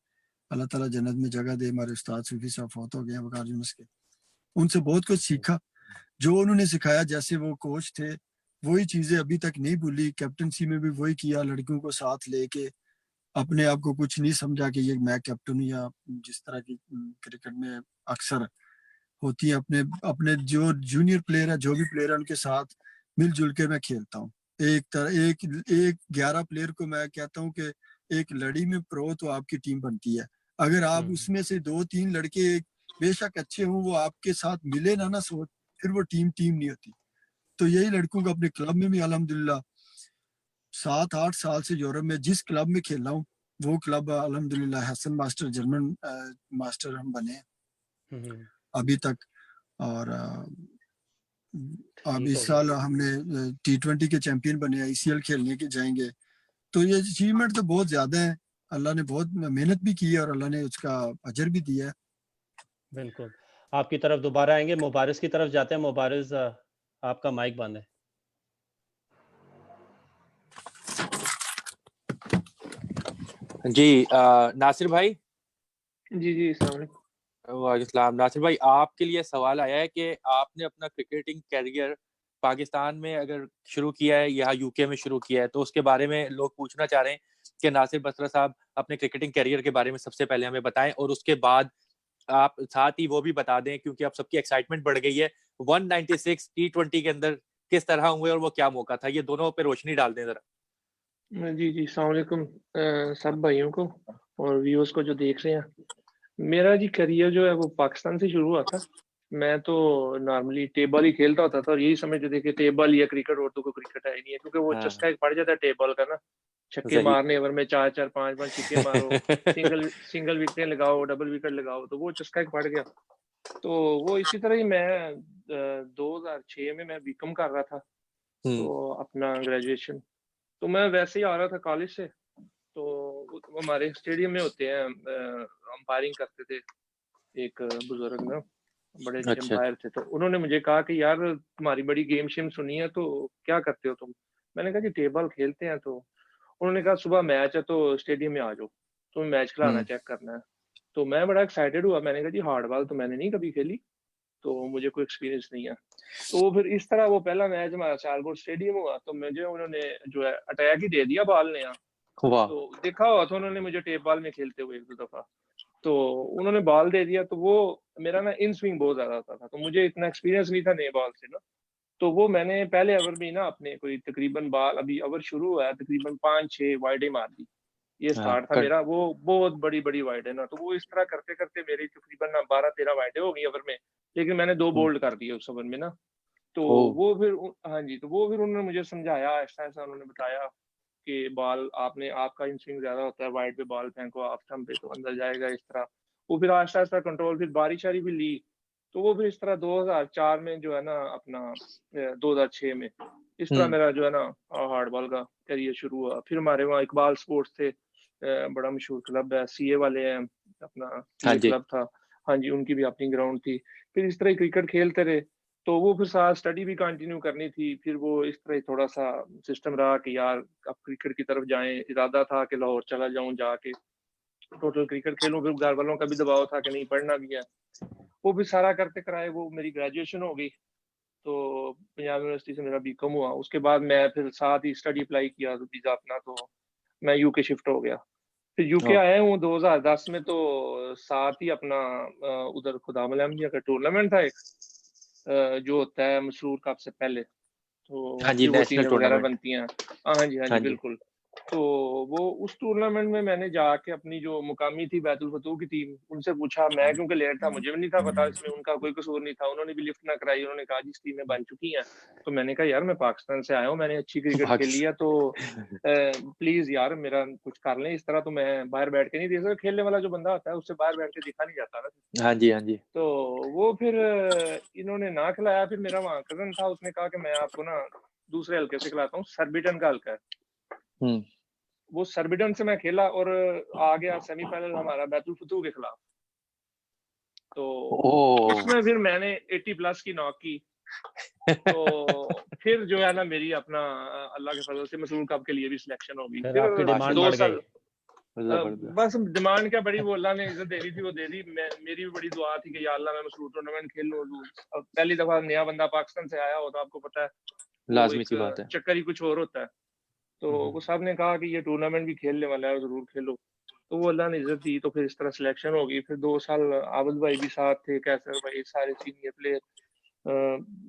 अल्लाह ताला जन्नत में जगह दे। हमारे उस्ताद सूफी साहब फौत हो गए हैं वकार यूनुस के, उनसे बहुत कुछ सीखा। जो उन्होंने सिखाया, जैसे वो कोच थे, वही चीजें अभी तक नहीं भूली। कैप्टनसी में भी वही किया, लड़कियों को साथ लेके, अपने आप को कुछ नहीं समझा कि ये मैं कैप्टन हूँ, या जिस तरह की क्रिकेट में अक्सर होती है। अपने अपने जो जूनियर प्लेयर है, जो भी प्लेयर है, उनके साथ मिलजुल के मैं खेलता हूँ। एक 11 प्लेयर को मैं कहता हूँ कि एक लड़ी में प्रो तो आपकी टीम बनती है। अगर आप उसमें से 2-3 लड़के बेशक अच्छे हों, वो आपके साथ मिले ना सोच, फिर वो टीम नहीं होती। तो यही लड़कों का अपने क्लब में भी अल्हम्दुलिल्लाह 7-8 साल से यूरोप में जिस क्लब में खेला हूँ, वो क्लब अल्हम्दुलिल्लाह हसन मास्टर जर्मन मास्टर हम बने अभी तक। और अब इस साल हमने T20 के चैंपियन बने, ICL खेलने के जाएंगे। तो ये अचीवमेंट तो बहुत ज्यादा है। अल्लाह ने बहुत मेहनत भी की है और अल्लाह ने उसका अजर भी दिया है। बिल्कुल। आपकी तरफ दोबारा आएंगे, मुबारिस की तरफ जाते हैं। मुबारिस, आपका माइक बंद है। जी नासिर भाई। जी अस्सलाम वालेकुम। वालेकुम। नासिर भाई, आपके लिए सवाल आया है कि आपने अपना क्रिकेटिंग कैरियर पाकिस्तान में अगर शुरू किया है या यूके में शुरू किया है, तो उसके बारे में लोग पूछना चाह रहे हैं कि नासिर बसरा साहब अपने क्रिकेटिंग कैरियर के बारे में सबसे पहले हमें बताएं, और उसके बाद आप साथ ही वो भी बता दें, क्योंकि अब सबकी एक्साइटमेंट बढ़ गई है, 196 T20 के अंदर किस तरह हुए और वो क्या मौका था, ये दोनों पे रोशनी डाल दें जरा। जी अस्सलाम वालेकुम सब भाइयों को और व्यूअर्स को जो देख रहे हैं। मेरा जी करियर जो है वो पाकिस्तान से शुरू हुआ था। मैं तो नॉर्मली टेबल ही खेलता होता था और यही समझते थे कि टेबल या क्रिकेट और तो कोई क्रिकेट है ही नहीं है, क्योंकि वो चस्का एक पड़ जाता है टेबल का ना। छक्के मारने ओवर में 4-4 5-5 छक्के मारो, सिंगल विकेट लगाओ, डबल विकेट लगाओ, तो वो चस्का एक पड़ गया। तो वो इसी तरह ही मैं 2006 में मैं बीकॉम कर रहा था, तो अपना ग्रेजुएशन। तो मैं वैसे ही आ रहा था कॉलेज से, तो हमारे स्टेडियम में होते हैं अंपायरिंग करते थे एक बुजुर्ग ना, बड़े अच्छे अंपायर थे। तो उन्होंने मुझे कहा कि यार तुम्हारी बड़ी गेम शेम सुनी है, तो क्या करते हो तुम? मैंने कहा जी टेबल खेलते हैं। तो उन्होंने कहा सुबह मैच है तो स्टेडियम में आ जाओ, तुम्हें मैच खिलाना चेक करना है। तो मैं बड़ा एक्साइटेड हुआ। मैंने कहा जी हार्ड बॉल तो मैंने नहीं कभी खेली, तो मुझे कोई एक्सपीरियंस नहीं है। तो फिर इस तरह वो पहला मैच हमारा सियालकोट स्टेडियम हुआ, तो मुझे उन्होंने जो है अटैक ही दे दिया बॉल ने। तो देखा हुआ था उन्होंने मुझे टेप बॉल में खेलते हुए 1-2 दफा, तो उन्होंने बॉल दे दिया। तो वो मेरा ना इन स्विंग बहुत ज्यादा होता था, तो मुझे इतना एक्सपीरियंस नहीं था नए बॉल से ना। तो वो मैंने पहले ओवर में ना अपने कोई तकरीबन बॉल, अभी ओवर शुरू हुआ है, तकरीबन 5-6 वाइडें मार दी। ये स्टार्ट था मेरा। वो बहुत बड़ी बड़ी वाइड है ना, तो वो इस तरह करते करते मेरी तकरीबन 12-13 वाइडें हो गई ओवर में, लेकिन मैंने 2 बोल्ड कर दिए उस ओवर में ना। तो वो फिर हाँ जी, तो वो फिर उन्होंने मुझे समझाया, ऐसा ऐसा उन्होंने बताया कि बॉल आपका इन स्विंग ज्यादा होता है, वाइड पे बॉल फेंको, आप स्टंप पे तो अंदर जाएगा इस तरह। वो फिर आहिस्ता आहिस्ता कंट्रोल, फिर बारिश भी ली। तो वो फिर इस तरह 2004 में जो है ना अपना 2006 में इस तरह मेरा जो है ना हार्ड बॉल का करियर शुरू हुआ। फिर हमारे वहाँ इकबाल स्पोर्ट्स थे, बड़ा मशहूर क्लब है, सीए वाले हैं, अपना सीए क्लब था। हाँ जी, उनकी भी अपनी ग्राउंड थी। फिर इस तरह क्रिकेट खेलते रहे। तो वो फिर साथ स्टडी भी कंटिन्यू करनी थी। फिर वो इस तरह थोड़ा सा सिस्टम रहा कि यार अब क्रिकेट की तरफ जाएं। इरादा था कि लाहौर चला जाऊं, जाके टोटल क्रिकेट खेलूं। फिर घर वालों का भी दबाव था कि नहीं पढ़ना भी है। वो भी सारा करते कराए वो मेरी ग्रेजुएशन हो गई। तो पंजाब यूनिवर्सिटी से मेरा बीकॉम हुआ। उसके बाद मैं फिर साथ ही स्टडी अप्लाई किया वीजा अपना, तो मैं यूके शिफ्ट हो गया। फिर यूके आया हूँ 2010 में। तो साथ ही अपना उधर खुदाम अहमदिया का टूर्नामेंट था एक, जो होता है मसरूर कप से पहले, तो वो टीमें वगैरह बनती हैं। हाँ जी बिल्कुल। तो वो उस टूर्नामेंट में मैंने जाके अपनी जो मुकामी थी बैतुल फतूह की टीम, उनसे पूछा, मैं क्योंकि लेट था, मुझे भी नहीं था पता, इसमें उनका कोई कसूर नहीं था, उन्होंने भी लिफ्ट ना कराई, उन्होंने कहा जिस टीमें बन चुकी हैं। तो मैंने कहा यार मैं पाकिस्तान से आया हूँ, मैंने अच्छी क्रिकेट खेली है, तो प्लीज यार मेरा कुछ कर लें, इस तरह तो मैं बाहर बैठ के नहीं देख सकता, खेलने वाला जो बंदा होता है उससे बाहर बैठ के देखा नहीं जाता ना। हाँ जी, हाँ जी। तो वो फिर इन्होंने ना खिलाया। फिर मेरा वहाँ कजन था, उसने कहा कि मैं आपको ना दूसरे हल्के से खिलाता हूँ, सरबिटन का हल्का है। हम्म। वो सरबिटन से मैं खेला और आ गया सेमीफाइनल हमारा बैतुल फतूह के खिलाफ। तो ओह उसमें फिर मैंने 80 प्लस की नॉक की। तो फिर जो है ना मेरी अपना अल्लाह के फजल से मसूल कप के लिए भी सिलेक्शन हो गई। फिर फिर आपकी डिमांड 2 बढ़ साल गई। जबरदस्त। बस डिमांड क्या बड़ी, वो अल्लाह ने इज्जत दे दी थी, वो दे दी। मेरी भी बड़ी दुआ थी कि या अल्लाह मैं मसूल टूर्नामेंट खेल लूं। अब पहली दफा नया बंदा पाकिस्तान से आया हो तो आपको पता है वो लाजमी सी एक बात है। चक्कर ही कुछ और होता है। तो वो साहब ने कहा कि ये टूर्नामेंट भी खेलने वाला है, जरूर खेलो। तो वो अल्लाह ने इज्जत दी, तो फिर इस तरह सिलेक्शन हो गई। फिर 2 साल आबिद भाई भी साथ थे, कैसर भाई, सारे सीनियर प्लेयर,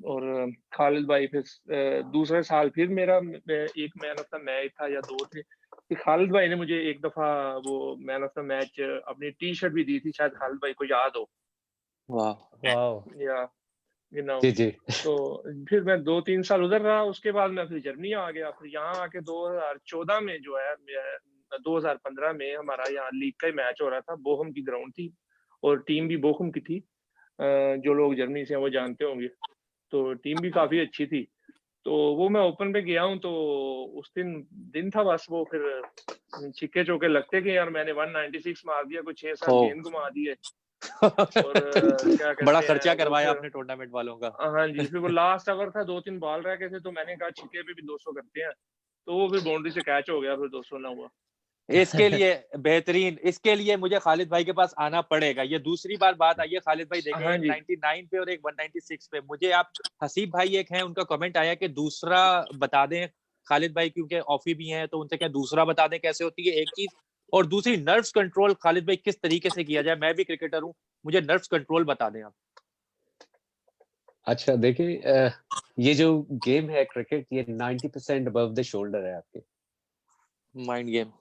और खालिद भाई। फिर दूसरे साल फिर मेरा एक मैन ऑफ द मैच था या 2 थे। फिर खालिद भाई ने मुझे एक दफा वो मैन ऑफ द मैच अपनी टी शर्ट भी दी थी, शायद खालिद भाई को याद हो वाह। वाह। या जी जी। तो फिर मैं 2-3 साल उधर रहा। उसके बाद मैं फिर जर्मनी आ गया। फिर यहाँ आके 2014 में जो है 2015 में हमारा यहाँ लीग का ही मैच हो रहा था, बोchum की ग्राउंड थी और टीम भी बोchum की थी। जो लोग जर्मनी से हैं वो जानते होंगे। तो टीम भी काफी अच्छी थी। तो वो मैं ओपन पे गया हूँ। तो उस दिन था बस, वो फिर छिक्के चौके लगते गए और मैंने 196 मार दिया, कुछ 6-7 गेंद घुमा दिए। और क्या बड़ा कहते खर्चा हैं वो करवाया फिर, आपने टूर्नामेंट वालों का। हाँ जी, फिर वो लास्ट ओवर था, 2-3 बॉल रह गए थे, तो मैंने कहा छिक्के पे भी 200 करते हैं। तो वो फिर बाउंड्री से कैच हो गया, फिर 200 ना हुआ। इसके लिए बेहतरीन, इसके लिए मुझे खालिद भाई के पास आना पड़ेगा। ये दूसरी बार बात आई है खालिद भाई, देखें हाँ एक जी। 99 पे और एक 196 पे। मुझे आप हसीब भाई एक हैं, उनका कमेंट आया कि दूसरा बता दें खालिद भाई, क्योंकि ऑफी भी हैं, तो उनसे क्या दूसरा बता दें कैसे होती है एक चीज, और दूसरी नर्व्स कंट्रोल खालिद भाई किस तरीके से किया जाए। मैं भी क्रिकेटर हूँ, मुझे नर्व्स कंट्रोल बता दें आप। अच्छा देखिए, ये जो गेम है क्रिकेट, ये 90% अबव द शोल्डर है आपके। Mind game.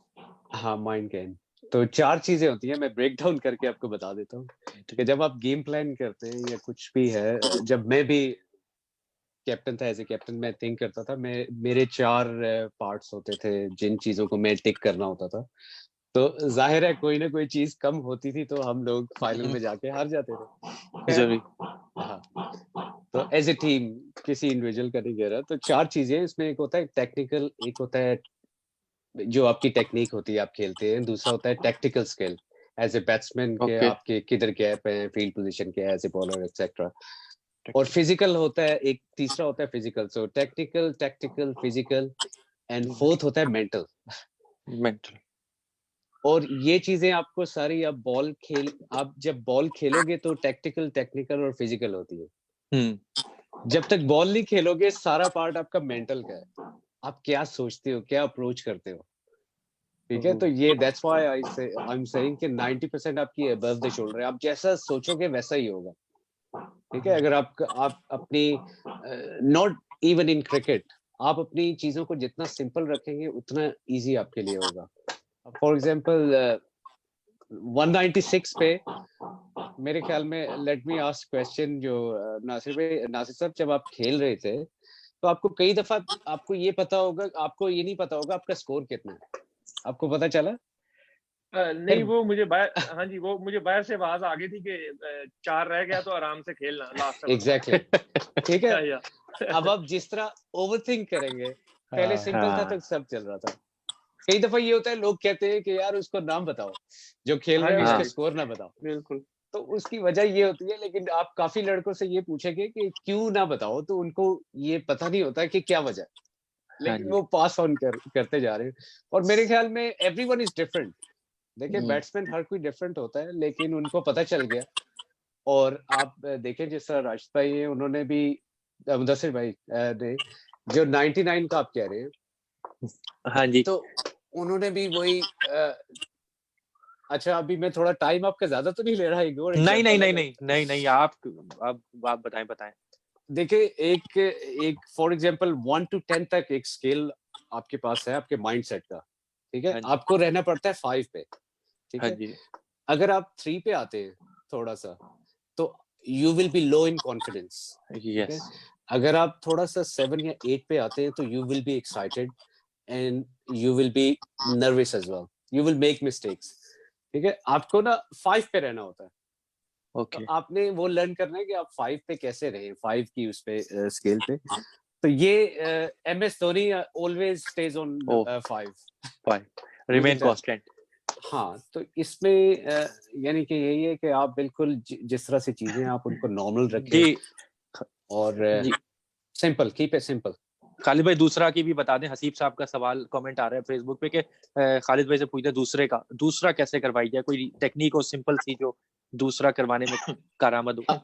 हाँ, माइंड गेम। तो 4 चीजें होती हैं, मैं ब्रेक डाउन करके आपको बता देता हूँ कि जब आप गेम प्लान करते हैं या कुछ भी है, जब मैं भी कैप्टन था, एज ए कैप्टन मैं थिंक करता था, मेरे 4 पार्ट्स होते थे जिन चीजों को मैं टिक करना होता था। तो जाहिर है कोई ना कोई चीज कम होती थी तो हम लोग फाइनल में जाके हार जाते थे। जरूरी। हाँ, तो एज ए टीम किसी इंडिविजुअल का नहीं कह रहा। तो 4 चीजें इसमें, एक होता है टेक्निकल, एक होता है जो आपकी टेक्निक होती है आप खेलते हैं, दूसरा होता है tactical skill as a batsman के ओके। आपके किधर गैप है, फील्ड पोजीशन क्या है एज ए बॉलर एक्सेट्रा। और फिजिकल होता है एक, तीसरा होता है physical. So technical, tactical, physical, and fourth होता है मेंटल। मेंटल। और ये चीजें आपको सारी, आप जब बॉल खेलोगे तो टैक्टिकल, टेक्निकल और फिजिकल होती है। जब तक बॉल नहीं खेलोगे सारा पार्ट आपका मेंटल का है। आप क्या सोचते हो, क्या अप्रोच करते हो, ठीक है। तो ये that's why I am saying कि 90% आपकी अबव द शोल्डर है। आप जैसा सोचोगे वैसा ही होगा, ठीक है। अगर आप अपनी, नॉट इवन इन क्रिकेट, आप अपनी चीजों को जितना सिंपल रखेंगे उतना इजी आपके लिए होगा। फॉर एग्जांपल 196 पे मेरे ख्याल में, लेट मी आस्क क्वेश्चन, जो नासिर साहब जब आप खेल रहे थे तो आपको कई दफा आपको ये पता होगा, आपको ये नहीं पता होगा आपका स्कोर कितना है, आपको पता चला? नहीं, वो मुझे बाहर, हाँ जी, वो मुझे बाहर से आवाज आ गई थी कि 4 रह गया तो आराम से खेलना लास्ट ओवर। एग्जैक्टली, ठीक है। या अब आप जिस तरह ओवरथिंक करेंगे, पहले हाँ, सिंपल था तो सब चल रहा था। कई दफा ये होता है, लोग कहते हैं कि यार उसको नाम बताओ, जो खेल हाँ रहा है जी, हाँ उसका जी, स्कोर ना बताओ। बिल्कुल। तो उसकी वजह ये होती है, लेकिन आप काफी लड़कों से ये पूछेंगे कि क्यों ना बताओ, तो उनको ये पता नहीं होता कि क्या वजह, हाँ लेकिन जी। वो पास ऑन करते जा रहे हैं। और मेरे ख्याल में एवरीवन इज डिफरेंट। देखिए बैट्समैन हर कोई डिफरेंट होता है, लेकिन उनको पता चल गया। और आप देखें जिस तरह राशिद भाई है, उन्होंने भी, मुदस्सिर भाई ने, जो 99 का आप कह रहे हैं, हाँ जी। तो उन्होंने भी वही, अच्छा अभी मैं थोड़ा टाइम आपका ज्यादा तो नहीं ले रहा, एक और नहीं नहीं एग्जांपल नहीं अगर, नहीं नहीं नहीं, आप बताएं बताएं। देखिए एक फॉर एग्जांपल 1 to 10 तक एक स्केल आपके पास है आपके माइंडसेट का, ठीक है, हाँ जी। आपको रहना पड़ता है 5 पे, ठीक हाँ है। जी। अगर आप 3 पे आते हैं थोड़ा सा, तो you will B low in confidence, ठीक है। यस। अगर आप थोड़ा सा 7 या 8 पे आते हैं, तो you will be excited and you will be nervous as well, you will make mistakes, ठीक है। आपको ना 5 पे रहना होता है, तो ओके। आपने वो लर्न करना है कि आप 5 पे कैसे रहें, 5 की उस पे स्केल पे। तो ये MS Dhoni always stage on Oh. 5। Fine, remain constant. हाँ, तो इसमें यानी कि यही है कि आप बिल्कुल जिस तरह से चीजें आप उनको नॉर्मल रखें जी और जी simple, keep it simple. Khalid भाई, दूसरा की भी बता दें। हसीब साहब का सवाल कमेंट आ रहा है फेसबुक पे कि खालिद भाई से पूछते दूसरा कैसे करवाई जाए, कोई टेक्निक हो सिंपल सी जो दूसरा करवाने में कारामद हो।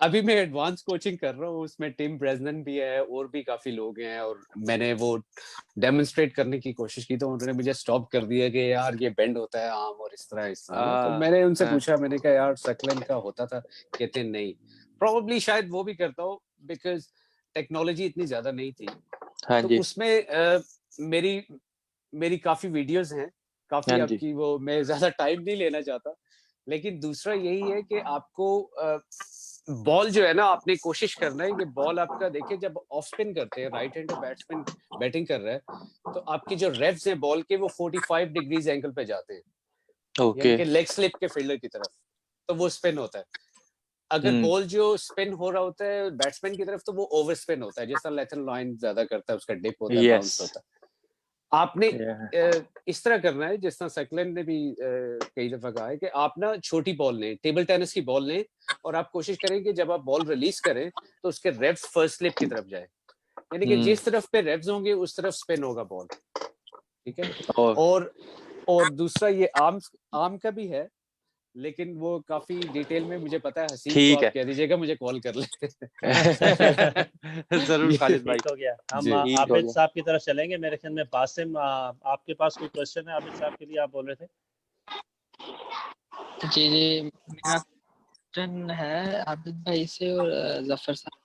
अभी मैं एडवांस कोचिंग कर रहा हूँ, उसमें टिम ब्रेजनन भी है और भी काफी लोग हैं, और मैंने वो डेमोन्स्ट्रेट करने की कोशिश की तो उन्होंने मुझे स्टॉप कर दिया कि यार ये बेंड होता है आर्म और इस तरह ना। तो मैंने उनसे पूछा, मैंने कहा यार सकलन का होता था, कहते नहीं। प्रोबेबली शायद वो भी करता हो बिकॉज टेक्नोलॉजी इतनी ज्यादा नहीं थी। हाँ तो जी। उसमें मेरी काफी वीडियोस हैं, काफी हाँ जी। आपकी वो, मैं ज्यादा टाइम नहीं लेना चाहता। लेकिन दूसरा यही है कि आपको बॉल जो है ना, आपने कोशिश करना है कि बॉल आपका, देखिए जब ऑफ स्पिन करते हैं, राइट हैंडर बैट्समैन बैटिंग कर रहा है, तो आपकी जो रेव्स हैं बॉल के, वो 45 डिग्रीज एंगल पे जाते हैं, यानी ओके। कि लेग स्लिप के फील्डर की तरफ, तो वो स्पिन होता है। अगर बॉल जो स्पिन हो रहा होता है बैट्समैन की तरफ, तो वो ओवर स्पिन होता है, जैसा लेथन लॉइन ज्यादा करता है, उसका डिप होता है, यस। बाउंस होता है। आपने इस तरह करना है, जिस तरह सकलन ने भी कई दफा कहा है कि आप ना छोटी बॉल लें, टेबल टेनिस की बॉल लें, और आप कोशिश करें कि जब आप बॉल रिलीज करें तो उसके रेव्स फर्स्ट स्लिप की तरफ जाए, यानी कि जिस तरफ पे रेव्स होंगे उस तरफ स्पिन होगा बॉल, ठीक है। और दूसरा ये आर्म का भी है, लेकिन वो काफी डिटेल में मुझे पता है। हसीब को ठीक आप है। कह दीजिएगा मुझे कॉल कर ले। जरूर खालिद भाई। ठीक हो गया। हम जी। ठीक हो आबिद गया। साहब की तरफ चलेंगे। मेरे ख्याल में बासिम, आपके पास कोई क्वेश्चन है आबिद साहब के लिए, आप बोल रहे थे। जी जी, मेरा क्वेश्चन है आबिद भाई से और जफर साहब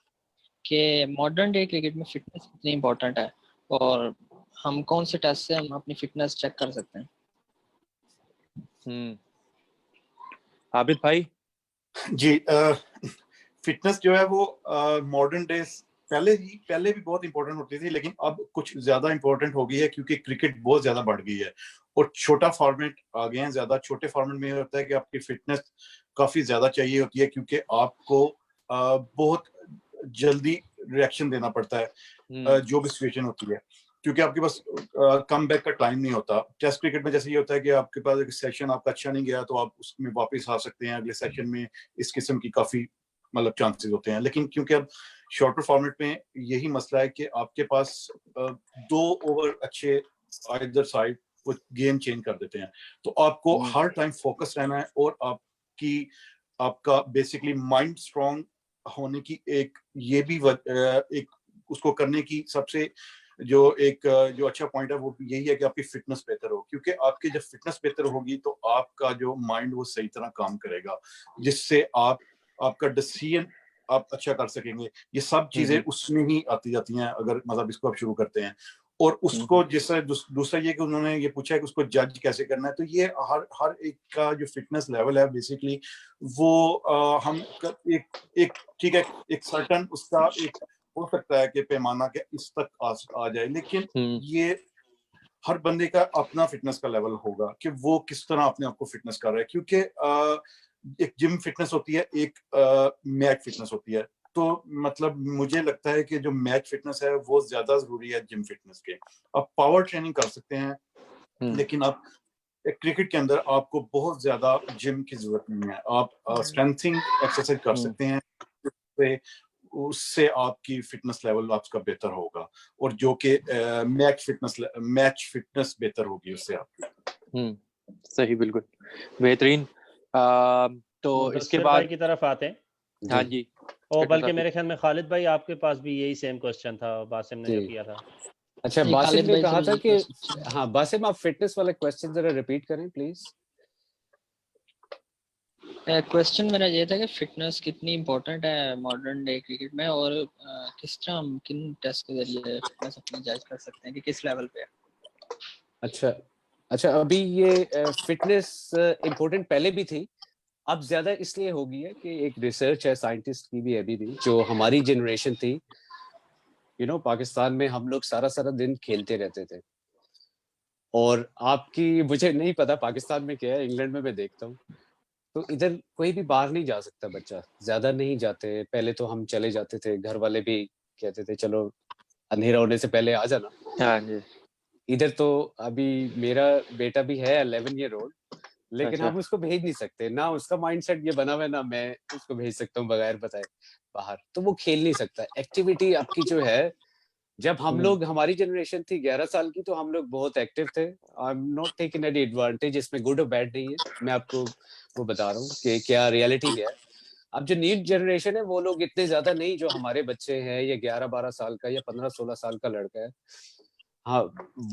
के, मॉडर्न डे क्रिकेट में फिटनेस कितनी इम्पोर्टेंट है, और हम कौन से टेस्ट से हम अपनी फिटनेस चेक कर सकते हैं। आबिद भाई। जी, फिटनेस जो है वो मॉडर्न डेज पहले भी बहुत इंपॉर्टेंट होती थी, लेकिन अब कुछ ज्यादा इंपॉर्टेंट हो गई है क्योंकि क्रिकेट बहुत ज्यादा बढ़ गई है और छोटा फॉर्मेट आ गए हैं। ज्यादा छोटे फॉर्मेट में होता है कि आपकी फिटनेस काफी ज्यादा चाहिए होती है क्योंकि आपको बहुत जल्दी रिएक्शन देना पड़ता है जो भी सिचुएशन होती है, क्योंकि आपके पास कम बैक का टाइम नहीं होता। टेस्ट क्रिकेट में जैसे ये होता है कि आपके पास एक सेशन आपका अच्छा नहीं गया तो आप उसमें वापस आ सकते हैं अगले सेशन में, इस किस्म की काफी मतलब चांसेस होते हैं। लेकिन क्योंकि अब शॉर्टर फॉर्मेट में यही मसला है कि आपके पास 2 ओवर अच्छे इधर साइड वो गेम चेंज कर देते हैं, तो आपको हर टाइम फोकस रहना है और आपका बेसिकली माइंड स्ट्रांग होने की एक ये भी एक उसको करने की सबसे जो अच्छा पॉइंट है वो यही है कि आपकी फिटनेस बेहतर हो, क्योंकि आपकी जब फिटनेस बेहतर होगी तो आपका जो माइंड वो सही तरह काम करेगा, जिससे आपका डिसीजन आप अच्छा कर सकेंगे। ये सब चीजें उसमें ही आती जाती हैं अगर मतलब इसको आप शुरू करते हैं। और उसको जैसे दूसरा ये कि उन्होंने ये पूछा है कि उसको जज कैसे करना है, तो ये हर एक का जो फिटनेस लेवल है बेसिकली वो हम एक ठीक है एक सर्टन उसका एक हो सकता है कि पैमाना के इस तक आ जाए, लेकिन ये हर बंदे का अपना फिटनेस का लेवल होगा कि वो किस तरह अपने आप को फिटनेस कर रहा है, क्योंकि एक जिम फिटनेस होती है, एक मैच फिटनेस होती है। तो मतलब मुझे लगता है कि जो मैच फिटनेस है वो ज्यादा जरूरी है जिम फिटनेस के। आप पावर ट्रेनिंग कर सकते हैं, लेकिन आप क्रिकेट के अंदर आपको बहुत ज्यादा जिम की जरूरत नहीं है। आप स्ट्रेंथिंग एक्सरसाइज कर सकते हैं, उससे आपकी फिटनेस लेवल आपका बेहतर होगा और जो कि मैच फिटनेस बेहतर होगी उससे आपकी। सही, बिल्कुल बेहतरीन। तो इसके बाद भाई की तरफ आते हैं। हाँ जी। और बल्कि मेरे ख्याल में खालिद भाई आपके पास भी यही सेम क्वेश्चन था बासिम ने जो किया था। अच्छा, बासिम ने कहा था कि हाँ बासिम आप फिटनेस वाले क्वेश्चन जरा रिपीट करें प्लीज। क्वेश्चन मेरा ये था कि फिटनेस कितनी इम्पोर्टेंट है मॉडर्न डे क्रिकेट में, और किस तरह हम किन टेस्ट के जरिए फिटनेस अपनी जज कर सकते हैं कि किस लेवल पे है। अच्छा, अच्छा, अभी ये फिटनेस इम्पोर्टेंट पहले भी थी, अब ज्यादा इसलिए हो गई है कि एक रिसर्च है साइंटिस्ट की भी अभी भी, जो हमारी जनरेशन थी, पाकिस्तान में हम लोग सारा सारा दिन खेलते रहते थे। और आपकी मुझे नहीं पता पाकिस्तान में क्या है, इंग्लैंड में मैं देखता हूँ तो इधर कोई भी बाहर नहीं जा सकता, बच्चा ज्यादा नहीं जाते। पहले तो हम चले जाते थे, घर वाले भी कहते थे चलो अंधेरा होने से पहले आ जाना। हाँ जी। इधर तो अभी मेरा बेटा भी है 11 ईयर ओल्ड, लेकिन अच्छा। हम उसको भेज नहीं सकते ना, उसका माइंडसेट ये बना हुआ है ना मैं उसको भेज सकता हूँ बगैर बताए बाहर, तो वो खेल नहीं सकता। एक्टिविटी आपकी जो है, जब हम लोग, हमारी जनरेशन थी 11 साल की, तो हम लोग बहुत एक्टिव थे। I am not taking any advantage, इसमें गुड और बैड नहीं है, मैं आपको वो बता रहा हूँ कि क्या रियलिटी क्या है। अब जो न्यू जनरेशन है वो लोग इतने ज्यादा नहीं, जो हमारे बच्चे हैं, ये 11-12 साल का या 15-16 साल का लड़का है, हाँ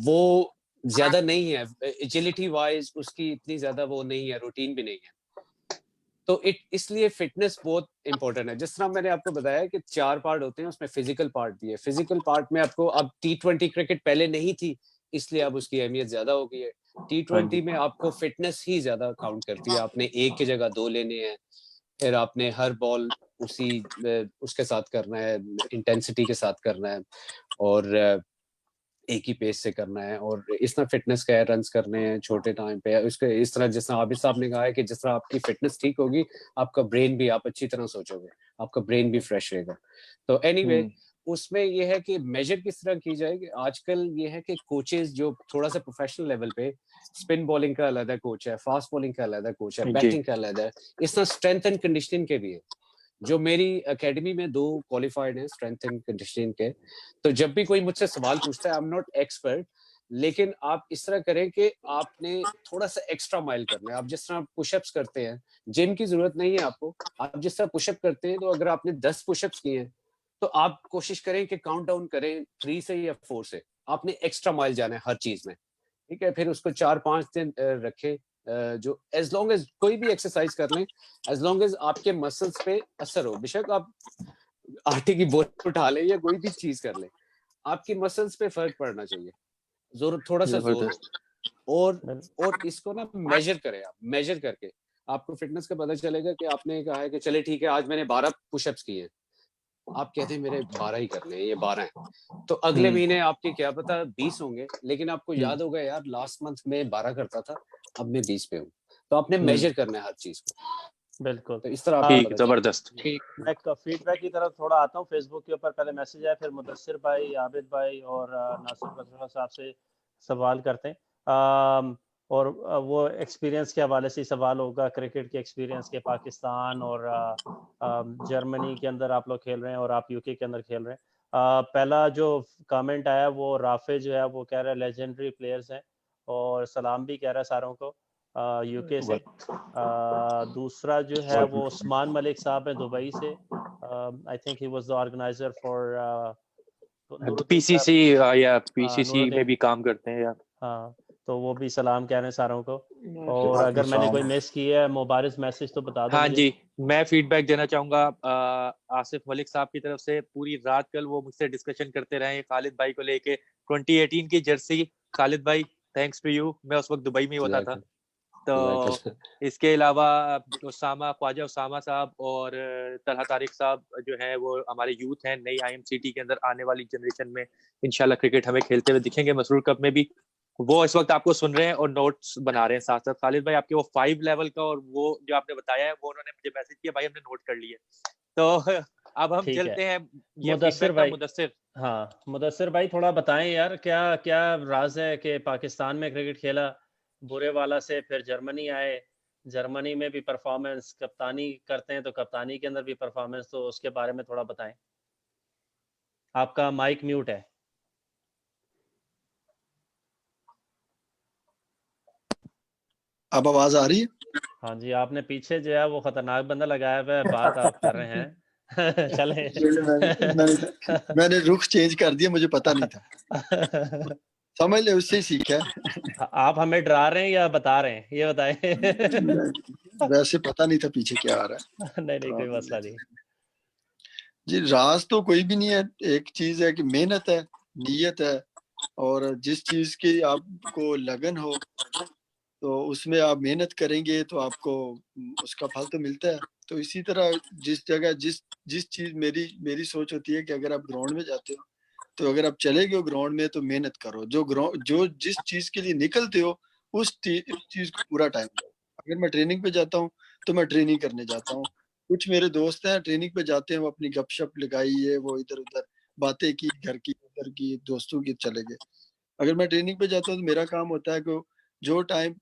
वो ज्यादा नहीं है एजिलिटी वाइज, उसकी इतनी ज्यादा वो नहीं है, रूटीन भी नहीं है। तो इसलिए फिटनेस बहुत इंपॉर्टेंट है। जिस तरह मैंने आपको बताया कि 4 पार्ट होते हैं, उसमें फिजिकल पार्ट भी है। फिजिकल पार्ट में आपको, अब T20 क्रिकेट पहले नहीं थी, इसलिए अब उसकी अहमियत ज्यादा हो गई है। T20 में आपको फिटनेस ही ज्यादा काउंट करती है। आपने एक की जगह 2 लेने हैं, फिर आपने हर बॉल उसके साथ करना है, इंटेंसिटी के साथ करना है, और एक ही पेस से करना है, और इस तरह फिटनेस का रन्स करने हैं छोटे टाइम पे। उसके इस तरह, जिस तरह आबिद साहब ने कहा है कि जिस तरह आपकी फिटनेस ठीक होगी, आपका ब्रेन भी, आप अच्छी तरह सोचोगे, आपका ब्रेन भी फ्रेश रहेगा। तो एनीवे, उसमें ये है कि मेजर किस तरह की जाएगी। आजकल ये है कि कोचेस जो थोड़ा सा प्रोफेशनल लेवल पे, स्पिन बॉलिंग का अलग कोच है, फास्ट बॉलिंग का अलग कोच है, बैटिंग का अलग है, इस तरह स्ट्रेंथ एंड कंडीशनिंग के भी है। जो मेरी एकेडमी में 2 क्वालिफाइड हैं स्ट्रेंथ एंड कंडीशनिंग के, तो जब भी कोई मुझसे सवाल पूछता है, आई एम नॉट एक्सपर्ट, लेकिन आप इस तरह करें कि आपने थोड़ा सा एक्स्ट्रा माइल करना है। आप जिस तरह पुशअप्स करते हैं, जिम की जरूरत नहीं है आपको, आप जिस तरह पुशअप करते हैं, तो अगर आपने 10 पुशअप्स किए हैं, तो आप कोशिश करें कि काउंट डाउन करें 3 से या 4 से। आपने एक्स्ट्रा माइल जाना है हर चीज में, ठीक है। फिर उसको 4-5 दिन रखें, जो एज लॉन्ग एज कोई भी एक्सरसाइज कर लें, एज लॉन्ग एज आपके मसल्स पे असर हो। बेशक आप आटे की बोरी उठा लें या कोई भी चीज कर लें, आपकी मसल्स पे फर्क पड़ना चाहिए, जोर, थोड़ा सा जोर हो। और इसको ना मेजर करें, आप मेजर करके आपको फिटनेस का पता चलेगा कि आपने कहा है कि चले ठीक है, आज मैंने 12 पुशअप्स किए, आप कहते हैं मेरे 12 ही करने हैं, ये 12 हैं, तो अगले महीने आपके क्या पता 20 होंगे, लेकिन आपको याद होगा यार लास्ट मंथ में 12 करता था, अब मैं 20 पे हूँ। तो आपने मेजर करना है हर चीज को। बिल्कुल, तो इस तरह ठीक, जबरदस्त। ठीक। मैं फीडबैक की तरफ थोड़ा आता हूँ। फेसबुक के ऊपर पहले मैसेज आया, फिर मुदस्सिर भाई, आबिद भाई और नासिर बसरा साहब से सवाल करते हैं। और वो एक्सपीरियंस के हवाले से सवाल होगा, क्रिकेट के एक्सपीरियंस के, पाकिस्तान और जर्मनी के अंदर आप लोग खेल रहे हैं और आप यूके के अंदर खेल रहे हैं। पहला जो कमेंट आया वो राफे जो है वो कह रहा है लेजेंडरी प्लेयर्स हैं, और सलाम भी कह रहा है सारों को यूके से। दूसरा जो है वो उस्मान मलिक साहब है दुबई से। I think he was the organiser for PCC या पीसीसी में नूरुद्दीन, भी काम करते हैं या हाँ, तो वो भी सलाम कह रहे हैं सारों को। और अगर मैंने कोई मिस की है मुबारिक मैसेज तो बता दो हाँ मुझे। जी, मैं फीडबैक देना चाहूंगा आसिफ मलिक साहब की तरफ से। पूरी रात कल वो मुझसे डिस्कशन करते रहे खालिद भाई को लेके 2018 की जर्सी। खालिद भाई, थैंक्स टू यू, मैं उस वक्त दुबई में ही होता था। तो इसके अलावा उसामा, ख्वाजा उसामा साहब और तलहा तारिक साहब जो है वो हमारे यूथ हैं, नई आईएमसीटी के अंदर आने वाली जनरेशन में इंशाल्लाह क्रिकेट हमें खेलते हुए दिखेंगे मसरूर कप में भी। वो इस वक्त आपको सुन रहे हैं और नोट्स बना रहे हैं साथ साथ। खालिद भाई, आपके वो 5 लेवल का और वो जो आपने बताया है, वो उन्होंने मुझे मैसेज किया, भाई हमने नोट कर लिया। तो अब हम चलते हैं ये मुदस्सिर फीडबैक का। भाई, मुदस्सिर, हाँ मुदस्सिर भाई थोड़ा बताएं यार, क्या क्या राज है कि पाकिस्तान में क्रिकेट खेला बुरे वाला से, फिर जर्मनी आए, जर्मनी में भी परफॉर्मेंस, कप्तानी करते हैं तो कप्तानी के अंदर भी परफॉर्मेंस, तो उसके बारे में थोड़ा बताएं। आपका माइक म्यूट है। अब आवाज आ रही है? हाँ जी, आपने पीछे जो है वो खतरनाक बंदा लगाया हुआ है, बात आप कर रहे हैं। चले। मैंने रुख चेंज कर दिया, मुझे पता नहीं था। समझ ले, उससे ही सीखा है। आप हमें डरा रहे हैं या बता रहे हैं, ये बताएं। वैसे पता नहीं था पीछे क्या आ रहा है। नहीं नहीं, कोई मसला नहीं जी, राज तो कोई भी नहीं है। एक चीज है कि मेहनत है, नीयत है, और जिस चीज़ की आपको लगन हो तो उसमें आप मेहनत करेंगे तो आपको उसका फल तो मिलता है। तो इसी तरह जिस जगह जिस जिस चीज़ मेरी मेरी सोच होती है कि अगर आप ग्राउंड में जाते हो, तो अगर आप चले गए हो ग्राउंड में तो मेहनत करो। जो जिस चीज़ के लिए निकलते हो उस चीज़ को पूरा टाइम दो। अगर मैं ट्रेनिंग पे जाता हूँ, तो मैं ट्रेनिंग करने जाता हूँ। कुछ मेरे दोस्त हैं ट्रेनिंग पे जाते हैं, वो अपनी गपशप लगाई है, वो इधर-उधर बातें की, घर की, उधर की, दोस्तों की, चले गए। अगर मैं ट्रेनिंग पे जाता हूँ तो मेरा काम होता है कि जो टाइम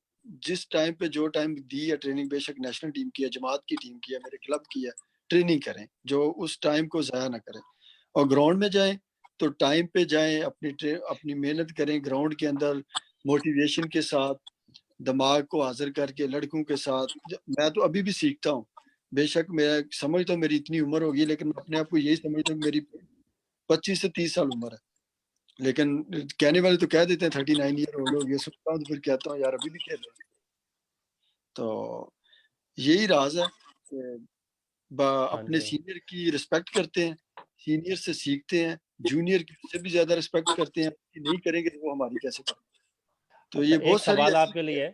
जिस टाइम पे जो टाइम दी है ट्रेनिंग, बेशक नेशनल टीम की है, जमात की टीम की है, मेरे क्लब की है, ट्रेनिंग करें, जो उस टाइम को ज़ाया ना करें। और ग्राउंड में जाएँ तो टाइम पे जाएँ, अपनी मेहनत करें ग्राउंड के अंदर मोटिवेशन के साथ, दिमाग को हाज़िर करके लड़कों के साथ। मैं तो अभी भी सीखता हूँ। बेशक मैं समझता हूँ मेरी इतनी उम्र हो गई, लेकिन मैं अपने आप को यही समझता हूँ कि मेरी 25 से 30 साल उम्र है। लेकिन कहने वाले तो कह देते हैं 39 ईयर ओल्ड हो गए, सुनता हूँ तो फिर कहता हूँ यार अभी भी खेल रहे हैं। तो यही राज है कि हाँ अपने जी। सीनियर की रिस्पेक्ट करते हैं, सीनियर से सीखते हैं, जूनियर की उससे भी ज्यादा रिस्पेक्ट करते हैं, कि नहीं करेंगे तो वो हमारी कैसे करेंगे। तो अच्छा, ये एक बहुत सारी सवाल ऐसी आपके लिए,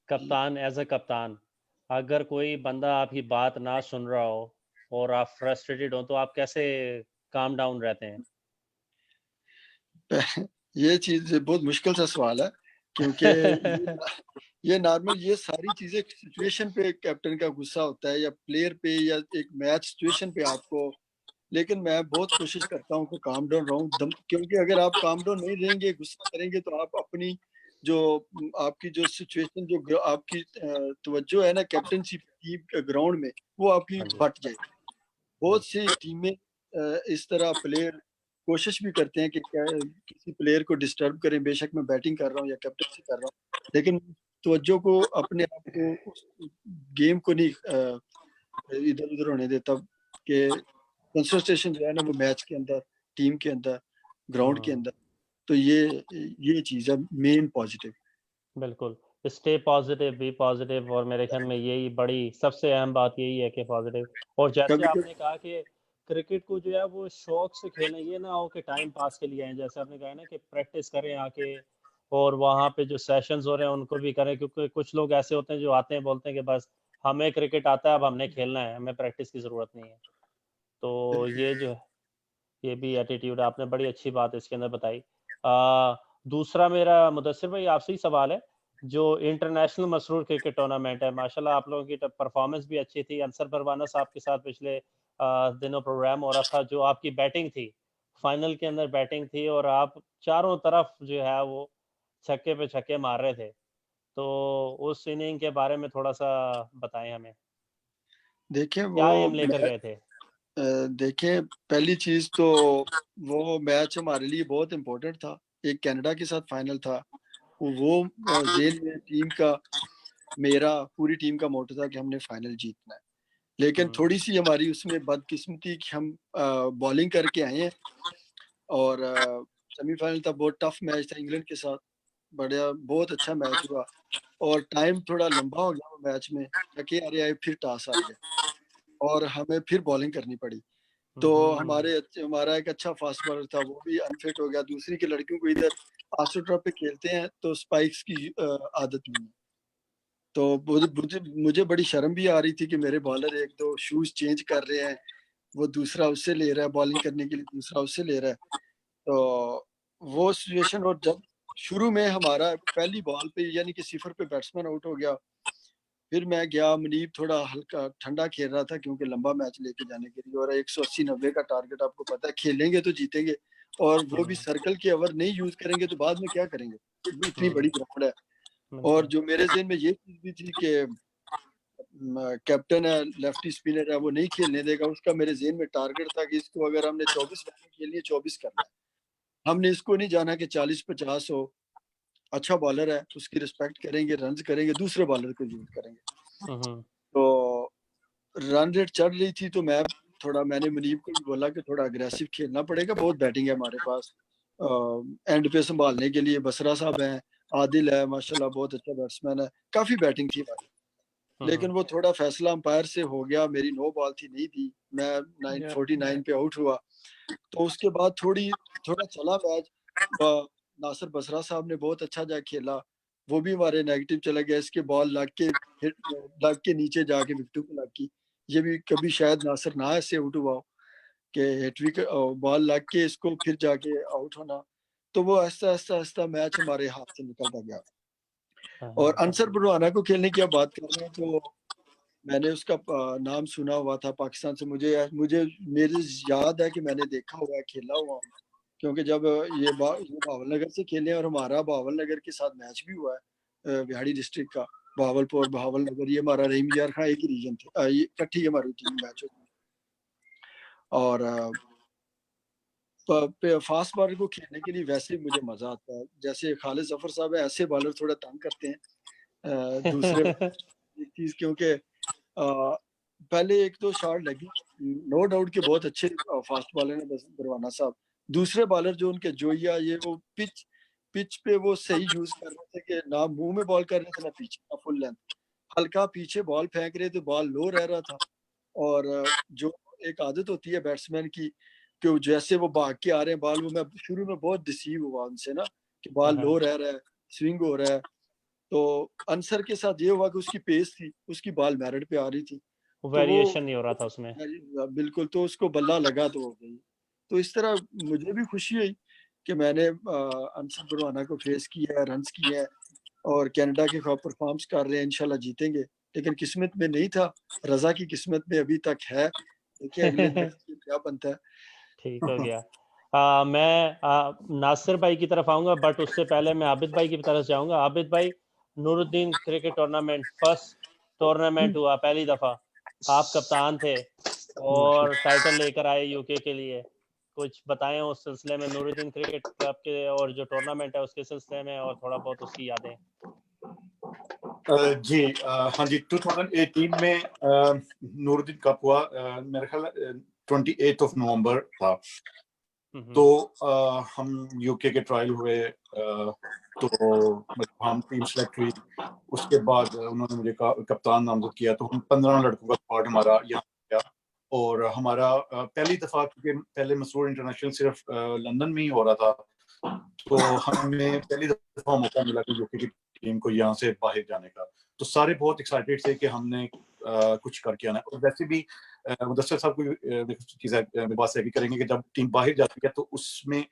कप्तान, एज अ कप्तान, अगर कोई बंदा आपकी बात ना सुन रहा हो और आप फ्रस्ट्रेटेड हो, तो आप कैसे काम डाउन रहते हैं? ये चीज बहुत मुश्किल सा सवाल है, क्योंकि ये नॉर्मल, ये सारी चीजें सिचुएशन पे कैप्टन का गुस्सा होता है, या प्लेयर पे, या एक मैच सिचुएशन पे आपको। लेकिन मैं बहुत कोशिश करता हूँ कि काम डाउन रहूं, क्योंकि अगर आप काम डाउन नहीं रहेंगे, गुस्सा करेंगे, तो आप अपनी जो आपकी जो सिचुएशन, आपकी तवज्जो है ना कैप्टनसी टीम ग्राउंड में, वो आपकी हाँ जी। बट जाएगी। बहुत सी टीमें इस तरह प्लेयर कोशिश भी करते हैं कि किसी प्लेयर को डिस्टर्ब करें, बेशक मैं बैटिंग कर रहा हूँ या कैप्टनसी कर रहा हूँ, लेकिन तवज्जो को, अपने आप को उस गेम को नहीं इधर-उधर होने देता, कि कंसंट्रेशन जो है ना वो मैच के अंदर, टीम के अंदर, ग्राउंड के अंदर। तो ये चीज़ है मेन पॉजिटिव। बिल्कुल, स्टे पॉज़िटिव, बी पॉज़िटिव, और मेरे ख़्याल में यही बड़ी सबसे अहम बात यही है कि पॉज़िटिव। और जैसे कभी आपने कहा कि क्रिकेट को जो है वो शौक से खेलें, ये ना हो कि टाइम पास के लिए आएँ। जैसे आपने कहा है ना कि प्रैक्टिस करें आके, और वहाँ पे जो सेशंस हो रहे हैं उनको भी करें, क्योंकि कुछ लोग ऐसे होते हैं जो आते हैं, बोलते हैं कि बस हमें क्रिकेट आता है, अब हमने खेलना है, हमें प्रैक्टिस की ज़रूरत नहीं है। तो ये जो है, ये भी एटीट्यूड आपने बड़ी अच्छी बात इसके अंदर बताई। दूसरा मेरा मुदस्सिर भाई आपसे ही सवाल है, जो इंटरनेशनल मसरूर क्रिकेट टूर्नामेंट है, माशाल्लाह आप लोगों की परफॉर्मेंस भी अच्छी थी। अंसर परवाना साहब के साथ पिछले दिनों प्रोग्राम हो रहा था, जो आपकी बैटिंग थी, फाइनल के अंदर बैटिंग थी, और आप चारों तरफ जो है वो छक्के पे छक्के मार रहे थे। तो उस इनिंग के बारे में थोड़ा-सा बताएँ हमें? देखें क्या वो एम लेकर गए थे? देखें, पहली चीज़ तो वो मैच हमारे लिए बहुत इम्पोर्टेंट था। एक कनाडा के साथ फाइनल था। वो ज़ेल में टीम का, मेरा पूरी टीम का मोटो था कि हमने फाइनल जीतना है। लेकिन हुँ, थोड़ी-सी हमारी उसमें बदकिस्मती कि हम बॉलिंग करके आए हैं, और सेमीफाइनल था, बहुत टफ मैच था इंग्लैंड के साथ। बढ़िया, बहुत अच्छा मैच हुआ, और टाइम थोड़ा लंबा हो गया वो मैच में, थके हारे आए, फिर टॉस हार गए, और हमें फिर बॉलिंग करनी पड़ी। हुँ, तो हुँ, हमारा एक अच्छा फास्ट बॉलर था, वो भी अनफिट हो गया। दूसरी के लड़कियों को इधर आस्ट्रोटर्फ पे खेलते हैं, तो स्पाइक्स की आदत नहीं है। तो मुझे मुझे मुझे बड़ी शर्म भी आ रही थी कि मेरे बॉलर 1-2 शूज़ चेंज कर रहे हैं, वो दूसरा उससे ले रहा है बॉलिंग करने के लिए, दूसरा उससे ले रहा है। तो वो सिचुएशन, और जब शुरू में हमारा पहली बॉल पे यानी कि सिफर पे बैट्समैन आउट हो गया, फिर मैं गया, मुनीब थोड़ा हल्का ठंडा खेल रहा था, क्योंकि लंबा मैच लेके जाने के लिए, और 180-90 का टारगेट आपको पता है, खेलेंगे तो जीतेंगे, और वो भी हुँ, सर्कल के ओवर नहीं यूज़ करेंगे तो बाद में क्या करेंगे? इतनी हुँ, बड़ी ग्राउंड है। और बिल्कुल। जो मेरे ज़हन में ये चीज़ भी थी कि कैप्टन है, लेफ्टी स्पिनर है, वो नहीं खेलने देगा। उसका मेरे ज़हन में टारगेट था कि इसको अगर हमने 24 रन खेलनी है, 24 करना है। हमने इसको नहीं जाना कि 40-50 हो। अच्छा बॉलर है, उसकी रिस्पेक्ट करेंगे, रन्स करेंगे, दूसरे बॉलर को यूज़ करेंगे। हुँ, हुँ, तो रन रेट चढ़ रही थी, तो मैंने मुनीब को भी बोला कि थोड़ा अग्रेसिव खेलना पड़ेगा, बहुत बैटिंग है हमारे पास। एंड पे सँभालने के लिए बसरा साहब हैं, आदिल है, माशाल्लाह बहुत अच्छा बैट्समैन है, काफ़ी बैटिंग थी हमारी। हुँ, लेकिन हुँ, वो थोड़ा फैसला अंपायर से हो गया, मेरी नो बॉल थी, नहीं दी, मैं या 49 पे आउट हुआ। तो उसके बाद थोड़ा चला मैच, नासिर बसरा साहब ने बहुत अच्छा जा खेला, वो भी हमारे नेगेटिव चला गया, इसके बॉल लग के नीचे जाके विकेटों को लग गई। ये भी कभी शायद नासिर ना ऐसे आउट हुआ हो कि हेटविक बॉल लग के इसको फिर जाके आउट होना। तो वो आहिस्ता मैच हमारे हाथ से निकलता गया। और अंसर बुरहाना को खेलने की आप बात कर रहे हैं, तो मैंने उसका नाम सुना हुआ था पाकिस्तान से। मुझे मेरे याद है कि मैंने देखा हुआ है, खेला हुआ, क्योंकि जब ये भावल नगर से खेले और हमारा भावल नगर के साथ मैच भी हुआ है, बिहाड़ी डिस्ट्रिक्ट का भावलपुर भावल नगर, ये हमारा रहीम यार खां एक ही रीजन थे, ये इकट्ठी हमारी टीम मैच होती। और फास्ट बॉलर को खेलने के लिए वैसे मुझे मजा आता है। जैसे खालिद जफर साहब है, ऐसे बॉलर थोड़ा तंग करते हैं दूसरे चीज, क्योंकि पहले एक दो शॉट लगी, नो डाउट के बहुत अच्छे फास्ट बॉलर हैं बरवाना साहब। दूसरे बॉलर जो उनके जोया, ये वो पिच पे वो सही यूज कर रहे थे कि ना मुंह में बॉल कर रहे थे ना पीछे ना फुल लेंथ, हल्का पीछे बॉल फेंक रहे थे, बॉल लो रह रहा था। और जो एक आदत होती है बैट्समैन की कि जैसे वो भाग के आ रहे हैं बॉल, वो मैं शुरू में बहुत डिसीव हुआ उनसे ना कि बॉल लो रह रहा है, स्विंग हो रहा है। तो अंसर के साथ ये हुआ कि उसकी पेस थी, उसकी बॉल मैरिट पे आ रही थी, तो वेरिएशन नहीं हो रहा था उसमें। बिल्कुल, तो उसको बल्ला लगा तो हो गई। तो इस तरह मुझे भी खुशी हुई कि मैंने अंसर बुरहाना को फेस किया है, रन्स किए हैं, और कनाडा के खिलाफ परफॉर्म्स कर रहे हैं, इंशाल्लाह जीतेंगे। लेकिन किस्मत में नहीं था, रजा की किस्मत में अभी तक है। देखिए अगले मैच क्या बनता है। ठीक हो गया। मैं नासिर भाई की तरफ आऊंगा, बट उससे पहले मैं आबिद भाई की तरफ जाऊंगा। आबिद भाई, Nooruddin cricket tournament first tournament हुआ, पहली दफा आप कप्तान थे और टाइटल लेकर आए यूके के लिए। कुछ बताएं उस सिलसिले में, नूरुद्दीन क्रिकेट क्लब के और जो टूर्नामेंट है उसके सिलसिले में, और थोड़ा बहुत उसकी यादें। जी हाँ जी, 2018 में नूरुद्दीन कप हुआ, मेरे ख्याल 28 नवंबर था। तो हम यूके के ट्रायल हुए, तो हम टीम सेलेक्ट हुई। उसके बाद उन्होंने मुझे कप्तान नामजद किया, तो हम 15 लड़कों का स्क्वाड हमारा यहाँ गया। और हमारा पहली दफा, क्योंकि पहले मसूर इंटरनेशनल सिर्फ लंदन में ही हो रहा था, तो हमें पहली दफा मौका मिला कि यूके की टीम को यहाँ से बाहर जाने का। तो सारे बहुत एक्साइटेड थे कि हमने कुछ करके आना है। और वैसे भी मुदस्सिर साहब को चीज़ बात से भी करेंगे कि जब टीम बाहर जाती है तो उसमें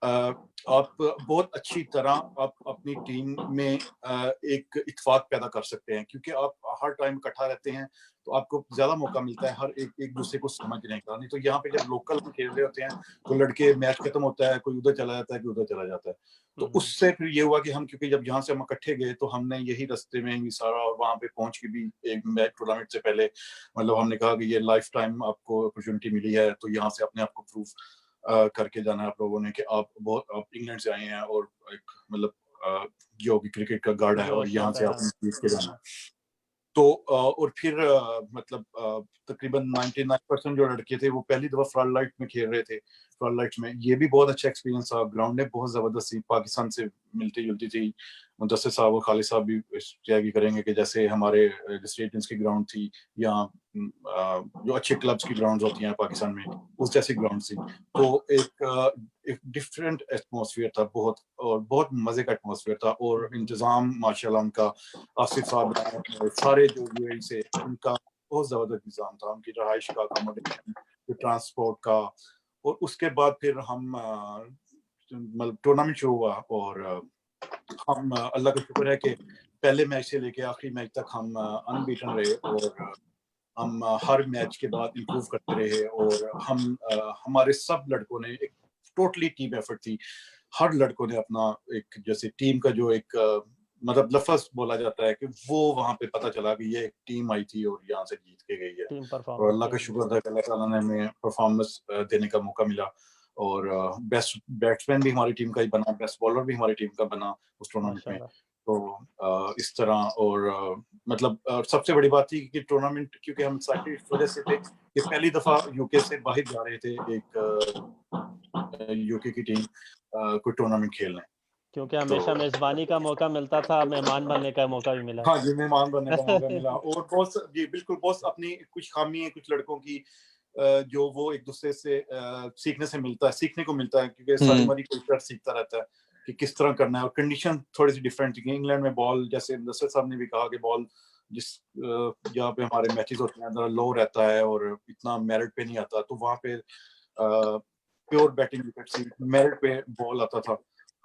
आप बहुत अच्छी तरह आप अपनी टीम में एक इत्तेफाक पैदा कर सकते हैं, क्योंकि आप हर टाइम इकट्ठा रहते हैं, तो आपको ज्यादा मौका मिलता है हर एक दूसरे को समझने का। नहीं तो यहाँ पे जब लोकल खेल रहे होते हैं तो लड़के मैच खत्म होता है, कोई उधर चला जाता है, कोई उधर चला जाता है। तो उससे फिर ये हुआ कि हम, क्योंकि जब यहाँ से हम इकट्ठे गए तो हमने यही रास्ते में ही सारा, और वहां पे पहुंच के भी एक मैच टूर्नामेंट से पहले मतलब हमने कहा कि ये लाइफ टाइम आपको अपॉर्चुनिटी मिली है, तो यहाँ से अपने आप को प्रूफ करके जाना है आप लोगों ने कि आप इंग्लैंड से आए हैं और एक मतलब जो भी क्रिकेट का गार्ड है, और यहाँ से आपने जीत के जाना है। तो और फिर मतलब तकरीबन 99% जो लड़के थे वो पहली दफा फ्लड लाइट में खेल रहे थे। फ्लड लाइट में ये भी बहुत अच्छा एक्सपीरियंस था। ग्राउंड ने बहुत जबरदस्त थी, पाकिस्तान से मिलती जुलती थी। मुदस्सिर साहब और खालिद साहब भी शेयर भी करेंगे कि जैसे हमारे स्टेडियम्स की ग्राउंड थी, यहाँ जो अच्छे क्लब्स की ग्राउंड होती हैं पाकिस्तान में, उस जैसी ग्राउंड थी। तो एक डिफरेंट एटमॉस्फेयर था, बहुत, और बहुत मजे का एटमॉस्फेयर था। और इंतजाम माशाल्लाह उनका, आसिफ साहब सारे जो यूएई से, उनका बहुत जबरदस्त इंतजाम था, उनकी रहाइश का, अकोमोडेशन, ट्रांसपोर्ट का। और उसके बाद फिर हम मतलब टूर्नामेंट शुरू हुआ, और हम अल्लाह का शुक्र है कि पहले मैच से लेके आखिरी मैच तक हम अनबीटन रहे, और हम हर मैच के बाद इम्प्रूव करते रहे। और हम हमारे सब लड़कों ने, एक टोटली टीम एफर्ट थी, हर लड़कों ने अपना एक, जैसे टीम का जो एक मतलब लफ्ज बोला जाता है कि वो वहां पे पता चला कि ये एक टीम आई थी और यहाँ से जीत के गई है। और अल्लाह का शुक्र था कि अल्लाह ताला ने हमें परफॉर्मेंस देने का मौका मिला। और बेस्ट बैट्समैन भी हमारी टीम का ही बना, बेस्ट बॉलर भी हमारी टीम का बना उस टूर्नामेंट में। तो इस तरह, और मतलब सबसे बड़ी बात थी कि टूर्नामेंट, क्योंकि हम एक्साइटेड इस वजह से थे कि पहली दफा यूके से बाहर जा रहे थे एक यूके की टीम कोई टूर्नामेंट खेलने, क्योंकि हमेशा मेजबानी का मौका मिलता था, मेहमान बनने का मौका भी मिला। हाँ जी, मेहमान बनने का मौका मिला। और बहुत जी बिल्कुल, बहुत अपनी कुछ खामी है कुछ लड़कों की, जो वो एक दूसरे से सीखने को मिलता है, क्योंकि सारी उम्र कोई सीखता रहता है कि किस तरह करना है, और कंडीशन थोड़ी सी डिफरेंट थी। इंग्लैंड में बॉल, जैसे नसर साहब ने भी कहा कि बॉल जिस जहाँ पे हमारे मैचेस होते हैं ज़रा लो रहता है और इतना मेरिट पे नहीं आता, तो वहाँ पे प्योर बैटिंग विकेट से मेरिट पे बॉल आता था,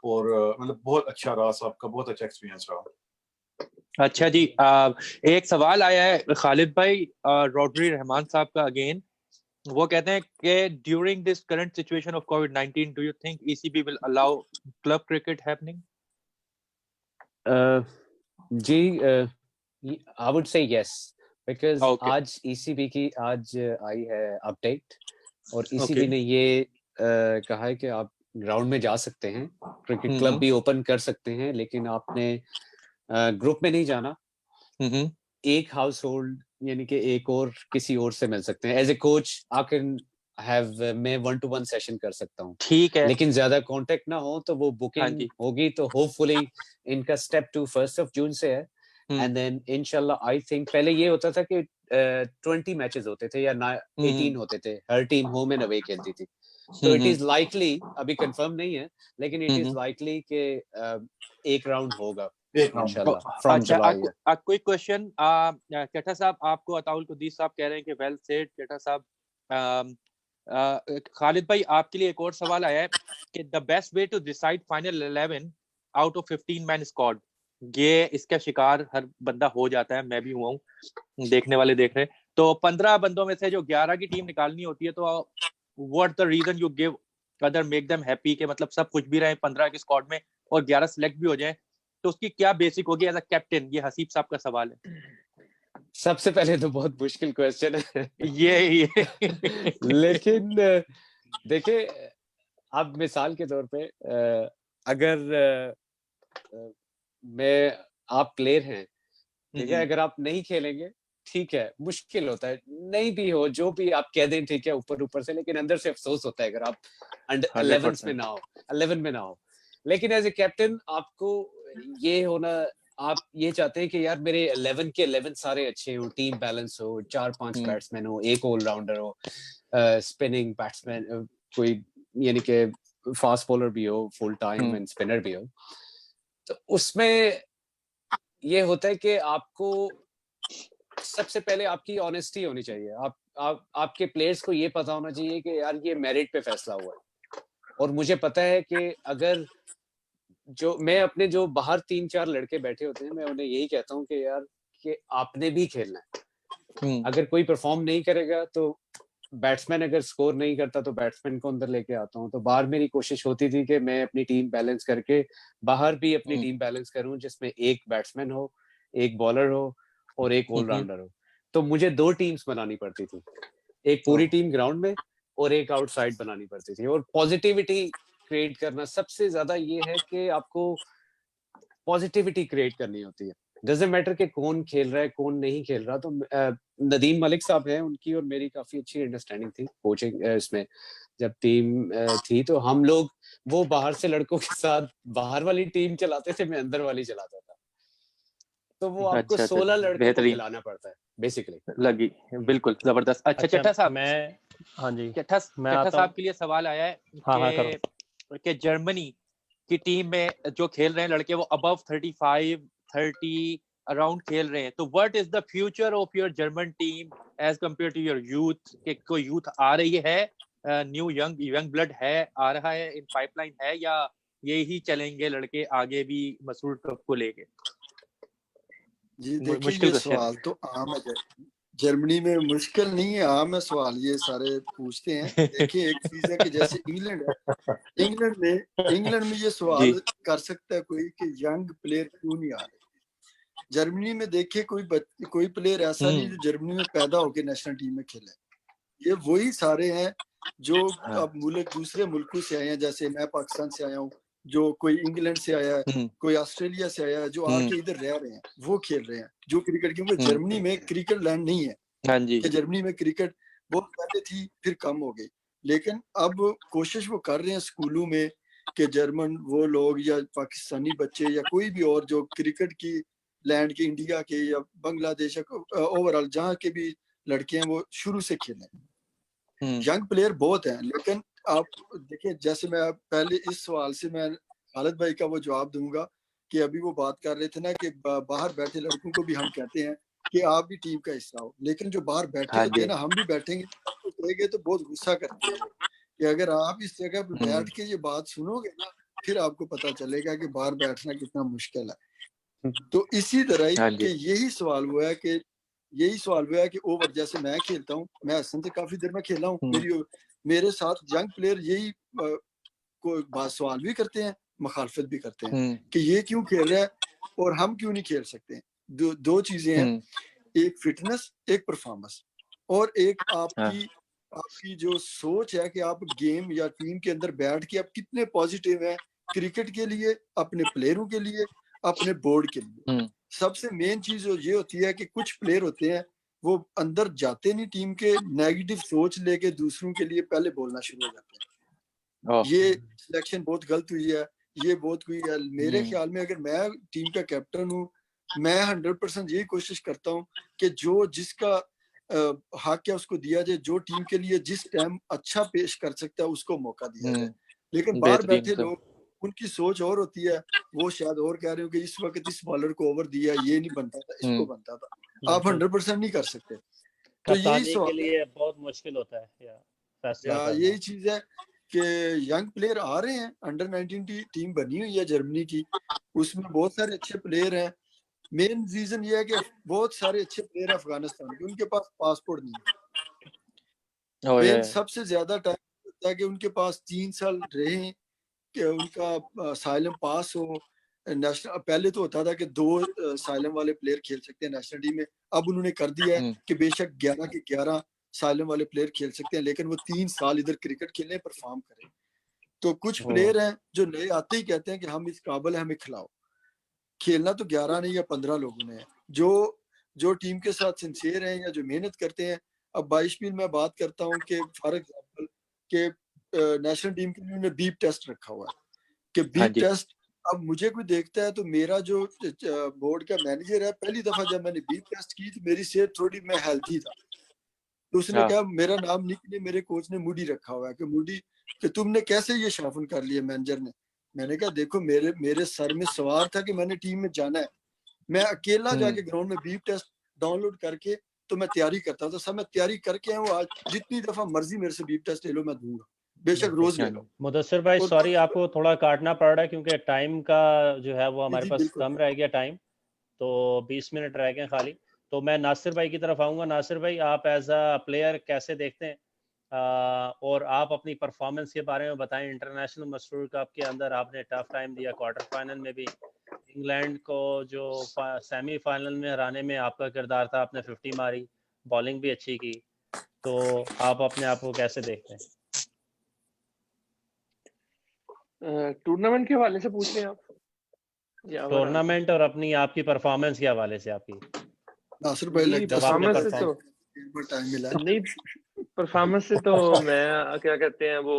और मतलब बहुत अच्छा रहा साहब का, बहुत अच्छा एक्सपीरियंस रहा। अच्छा जी, एक सवाल आया है खालिद भाई रॉड्री रहमान साहब का अगेन। वो कहते हैं कि during this current situation of कोविड-19 do you think ECB will allow club cricket happening? जी, I would say yes, because Okay. आज ईसीबी की आज आई है अपडेट, और Okay. ईसीबी ने ये कहा है कि आप ग्राउंड में जा सकते हैं, क्रिकेट क्लब भी ओपन कर सकते हैं, लेकिन आपने ग्रुप में नहीं जाना। एक हाउस होल्ड यानी कि एक और किसी और से मिल सकते हैं। As a coach I can have, मैं 1-to-1 सेशन कर सकता हूँ, ठीक है, लेकिन ज्यादा कांटेक्ट ना हो तो वो हाँ बुकिंग जी। होगी। तो होपफुली इनका स्टेप 2 1 जून से है, एंड देन इंशाल्लाह आई थिंक पहले ये होता था कि 20 मैचेस होते थे या 18 होते थे, हर टीम होम एंड अवे खेलती थी। तो इट इज लाइकली, अभी कंफर्म नहीं है, लेकिन इट इज लाइकली कि एक राउंड होगा इंशाल्लाह फ्रॉम अच्छा, जुलाई। क्विक क्वेश्चन, चट्टा साहब, आपको अताउल कुद्दीस साहब कह रहे हैं कि वेल सेड चट्टा साहब। खालिद भाई, आपके लिए एक और सवाल आया है कि the best way to decide final 11 out of 15 man squad. ये इसका शिकार हर बंदा हो जाता है, मैं भी हुआ हूँ, देखने वाले देख रहे हैं। तो 15 बंदों में से जो 11 की टीम निकालनी होती है, तो what the reason you give other make them happy, कि मतलब सब कुछ भी रहे 15 के स्क्वाड में और 11 सिलेक्ट भी हो जाए, तो उसकी क्या बेसिक होगी एज अ कैप्टन? ये हसीब साहब का सवाल है। सबसे पहले तो बहुत मुश्किल क्वेश्चन है ये लेकिन देखिए, अब मिसाल के तौर पे अगर मैं, आप प्लेयर हैं, ठीक है, अगर आप नहीं खेलेंगे, ठीक है, मुश्किल होता है, नहीं भी हो, जो भी आप कह दें, ठीक है, ऊपर ऊपर से, लेकिन अंदर से अफसोस होता है अगर आप 11 में ना हो, 11 में ना हो। लेकिन एज ए कैप्टन आपको ये होना, आप ये चाहते हैं कि यार मेरे 11 के 11 सारे अच्छे हो, टीम बैलेंस हो, 4-5 बैट्समैन हो, एक ऑलराउंडर हो, स्पिनिंग बैट्समैन कोई, यानी कि फास्ट बॉलर भी हो, फुल टाइम एंड स्पिनर भी हो। तो उसमें ये होता है कि आपको सबसे पहले आपकी ऑनेस्टी होनी चाहिए। आपके प्लेयर्स को ये पता होना चाहिए कि यार ये मेरिट पे फैसला हुआ है, और मुझे पता है कि अगर जो मैं अपने जो बाहर 3-4 लड़के बैठे होते हैं, मैं उन्हें यही कहता हूँ कि यार कि आपने भी खेलना है। अगर कोई परफॉर्म नहीं करेगा तो बैट्समैन अगर स्कोर नहीं करता तो बैट्समैन को अंदर लेके आता हूँ। तो बाहर मेरी कोशिश होती थी कि मैं अपनी टीम बैलेंस करके बाहर भी अपनी टीम बैलेंस करूं, जिसमें एक बैट्समैन हो, एक बॉलर हो और एक ऑलराउंडर हो। तो मुझे 2 टीम्स बनानी पड़ती थी, एक पूरी टीम ग्राउंड में और एक आउटसाइड बनानी पड़ती थी। और पॉजिटिविटी क्रिएट करना सबसे ज्यादा ये है कि आपको पॉजिटिविटी क्रिएट करनी होती है। डजंट मैटर कि कौन खेल रहा है कौन नहीं खेल रहा। तो नदीम मलिक साहब हैं, उनकी और मेरी काफी अच्छी अंडरस्टैंडिंग थी कोचिंग इसमें, जब टीम थी तो हम लोग वो बाहर से लड़कों के साथ बाहर वाली टीम चलाते थे, मैं अंदर वाली चलाता था। तो वो आपको 16 लड़कों को खिलाना पड़ता है बेसिकली। लगी, बिल्कुल जबरदस्त। अच्छा चट्टा साहब, हाँ जी, चट्टा साहब के लिए सवाल आया है कि जर्मनी की टीम में जो खेल रहे हैं लड़के, वो अबव 35 30 अराउंड खेल रहे हैं। तो what is the future of your German team as compare to your youth? के कोई यूथ आ रही है, न्यू यंग ब्लड है, आ रहा है, इन पाइपलाइन है, या यही चलेंगे लड़के आगे भी मसूद कप को लेके? जी देखिए, ये सवाल तो आम है, जर्मनी में मुश्किल नहीं है, आम है सवाल, ये सारे पूछते हैं। देखिए, एक चीज है कि जैसे इंग्लैंड है, इंग्लैंड में ये सवाल कर सकता है कोई कि यंग प्लेयर क्यों नहीं आ रहे। जर्मनी में देखिए, कोई प्लेयर ऐसा नहीं जो जर्मनी में पैदा होकर नेशनल टीम में खेले। ये वही सारे हैं जो अब दूसरे मुल्कों से आए हैं, जैसे मैं पाकिस्तान से आया हूँ, जो कोई इंग्लैंड से आया है, कोई ऑस्ट्रेलिया से आया है, जो आके इधर रह रहे हैं, वो खेल रहे हैं जो क्रिकेट। क्योंकि जर्मनी में क्रिकेट लैंड नहीं है। हाँ जी, कि जर्मनी में क्रिकेट बहुत पहले थी, फिर कम हो गई, लेकिन अब कोशिश वो कर रहे हैं स्कूलों में कि जर्मन वो लोग या पाकिस्तानी बच्चे या कोई भी और जो क्रिकेट की लैंड के, इंडिया के या बांग्लादेश, ओवरऑल जहाँ के भी लड़के हैं, वो शुरू से खेलें। यंग प्लेयर बहुत हैं, लेकिन आप देखिए, जैसे मैं पहले इस सवाल से मैं खालिद भाई का वो जवाब दूंगा कि अभी वो बात कर रहे थे ना कि बाहर बैठे लड़कों को भी हम कहते हैं कि आप भी टीम का हिस्सा हो, लेकिन जो बाहर बैठे हाँ होते हैं जी। ना, हम भी बैठेंगे तो कहेंगे तो बहुत गुस्सा करते हैं कि अगर आप इस जगह पे बैठ के ये बात सुनोगे ना, फिर आपको पता चलेगा कि बाहर बैठना कितना मुश्किल है। तो इसी तरह ही हाँ कि जी। यही सवाल हुआ है कि ओवर जैसे मैं खेलता हूँ, मैं हसन से काफी देर में खेला हूँ, मेरे साथ यंग प्लेयर यही कोई बात सवाल भी करते हैं, मुखालफत भी करते हैं कि ये क्यों खेल रहा है और हम क्यों नहीं खेल सकते। दो चीजें हैं, एक फिटनेस, एक परफॉर्मेंस, और एक आपकी जो सोच है कि आप गेम या टीम के अंदर बैठ के आप कितने पॉजिटिव हैं क्रिकेट के लिए, अपने प्लेयरों के लिए, अपने बोर्ड के लिए। सबसे मेन चीज ये होती है कि कुछ प्लेयर होते हैं वो अंदर जाते नहीं टीम के, नेगेटिव सोच लेके दूसरों के लिए पहले बोलना शुरू हो जाते हैं। ये सिलेक्शन बहुत गलत हुई है, ये बहुत हुई है। मेरे ख्याल में अगर मैं टीम का कैप्टन हूँ, मैं 100% यही कोशिश करता हूँ कि जो जिसका हक है उसको दिया जाए, जो टीम के लिए जिस टाइम अच्छा पेश कर सकता है उसको मौका दिया जाए। लेकिन बाहर बैठे लोग, उनकी सोच और होती है, वो शायद और कह रहे हो कि इस वक्त इस बॉलर को ओवर दिया, ये नहीं बनता था, इसको बनता था। आप 100% नहीं कर सकते। तो यही कप्तानी के लिए बहुत मुश्किल होता है फैसला करना। यही चीज है कि यंग प्लेयर आ रहे हैं, अंडर 19 टीम बनी हुई है जर्मनी की, उसमें बहुत सारे अच्छे प्लेयर हैं। मेन रीजन ये है कि बहुत सारे अच्छे प्लेयर हैं अफगानिस्तान के, उनके पास पासपोर्ट नहीं है। मेन सबसे ज्यादा टाइम होता है कि उनके पास 3 साल रहे कि उनका साइलम पास हो। नेशनल पहले तो होता था कि 2 साइलम वाले प्लेयर खेल सकते हैं नेशनल टीम में, अब उन्होंने कर दिया है कि बेशक 11 के 11 साइलम वाले प्लेयर खेल सकते हैं, लेकिन वो 3 साल इधर क्रिकेट खेलें, परफॉर्म करें। तो कुछ प्लेयर हैं जो नए आते ही कहते हैं कि हम इस काबिल है, हमें खिलाओ। खेलना तो 11 नहीं या 15 लोगों ने है, जो टीम के साथ सिंसियर हैं या जो मेहनत करते हैं। अब 22 में मैं बात करता हूँ कि फॉर एग्जाम्पल के नेशनल टीम के लिए उन्होंने बीप टेस्ट रखा हुआ है कि बीप टेस्ट, अब मुझे कोई देखता है तो मेरा जो बोर्ड का मैनेजर है, पहली दफा जब मैंने बीप टेस्ट की तो मेरी सेहत थोड़ी, मैं हेल्थी था, तो उसने कहा, मेरा नाम निक ने मेरे कोच ने मूडी रखा हुआ है कि मूडी कि तुमने कैसे ये शाफन कर लिया मैनेजर ने। मैंने कहा देखो मेरे सर में सवार था कि मैंने टीम में जाना है, मैं अकेला जाके ग्राउंड में बीप टेस्ट डाउनलोड करके तो मैं तैयारी करता था। सब मैं तैयारी करके हूँ, आज जितनी दफा मर्जी मेरे से बीप टेस्ट ले लो, मैं दूंगा, बेशक रोज ले लो। मुदस्सिर भाई सॉरी आपको थोड़ा काटना पड़ रहा है क्योंकि टाइम का जो है वो हमारे पास कम रह गया टाइम, तो 20 मिनट रह गए खाली। तो मैं नासिर भाई की तरफ आऊँगा। नासिर भाई, आप एज अ प्लेयर कैसे देखते हैं और आप अपनी परफॉर्मेंस के बारे में बताएं। इंटरनेशनल मसरूर कप के अंदर आपने टफ टाइम दिया, क्वार्टर फाइनल में भी इंग्लैंड को जो सेमीफाइनल में हराने में आपका किरदार था, आपने 50 मारी, बॉलिंग भी अच्छी की, तो आप अपने आप को कैसे देखते हैं? टूर्नामेंट के हवाले से पूछ रहे हैं आप? टूर्नामेंट और अपनी आपकी परफॉर्मेंस के हवाले से आपकी। नासिर भाई लगता है परफॉर्मेंस से तो टाइम मिला नहीं, परफॉर्मेंस से तो मैं क्या कहते हैं वो,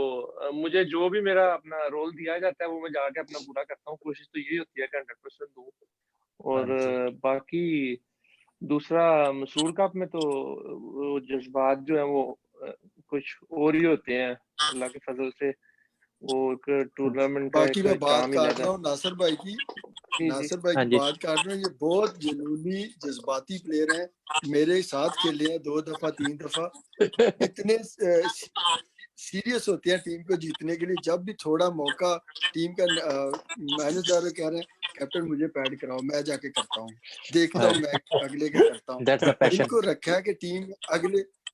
मुझे जो भी मेरा अपना रोल दिया जाता है वो मैं जाके अपना पूरा करता हूँ। कोशिश तो यही होती है कि 100% दूँ। और बाकी दूसरा मसरूर कप में तो वो जज्बात जो है वो कुछ और ही होते हैं, अल्लाह के फजल से वो एक टूर्नामेंट का बाकी मैं एक बात जाम ही काट लगा। रहा हूँ नासिर भाई की, नासिर भाई की बात काट रहा हूँ। ये बहुत जुनूनी जज्बाती प्लेयर हैं, मेरे साथ खेले हैं 2 दफा 3 दफा, इतने सीरियस होते हैं टीम को जीतने के लिए। जब भी थोड़ा मौका टीम का मैनेजर कह रहे हैं कैप्टन मुझे पैड कराओ, मैं जाके करता हूँ, देखता हूँ मैं अगले के करता हूँ। इनको रखा है कि टीम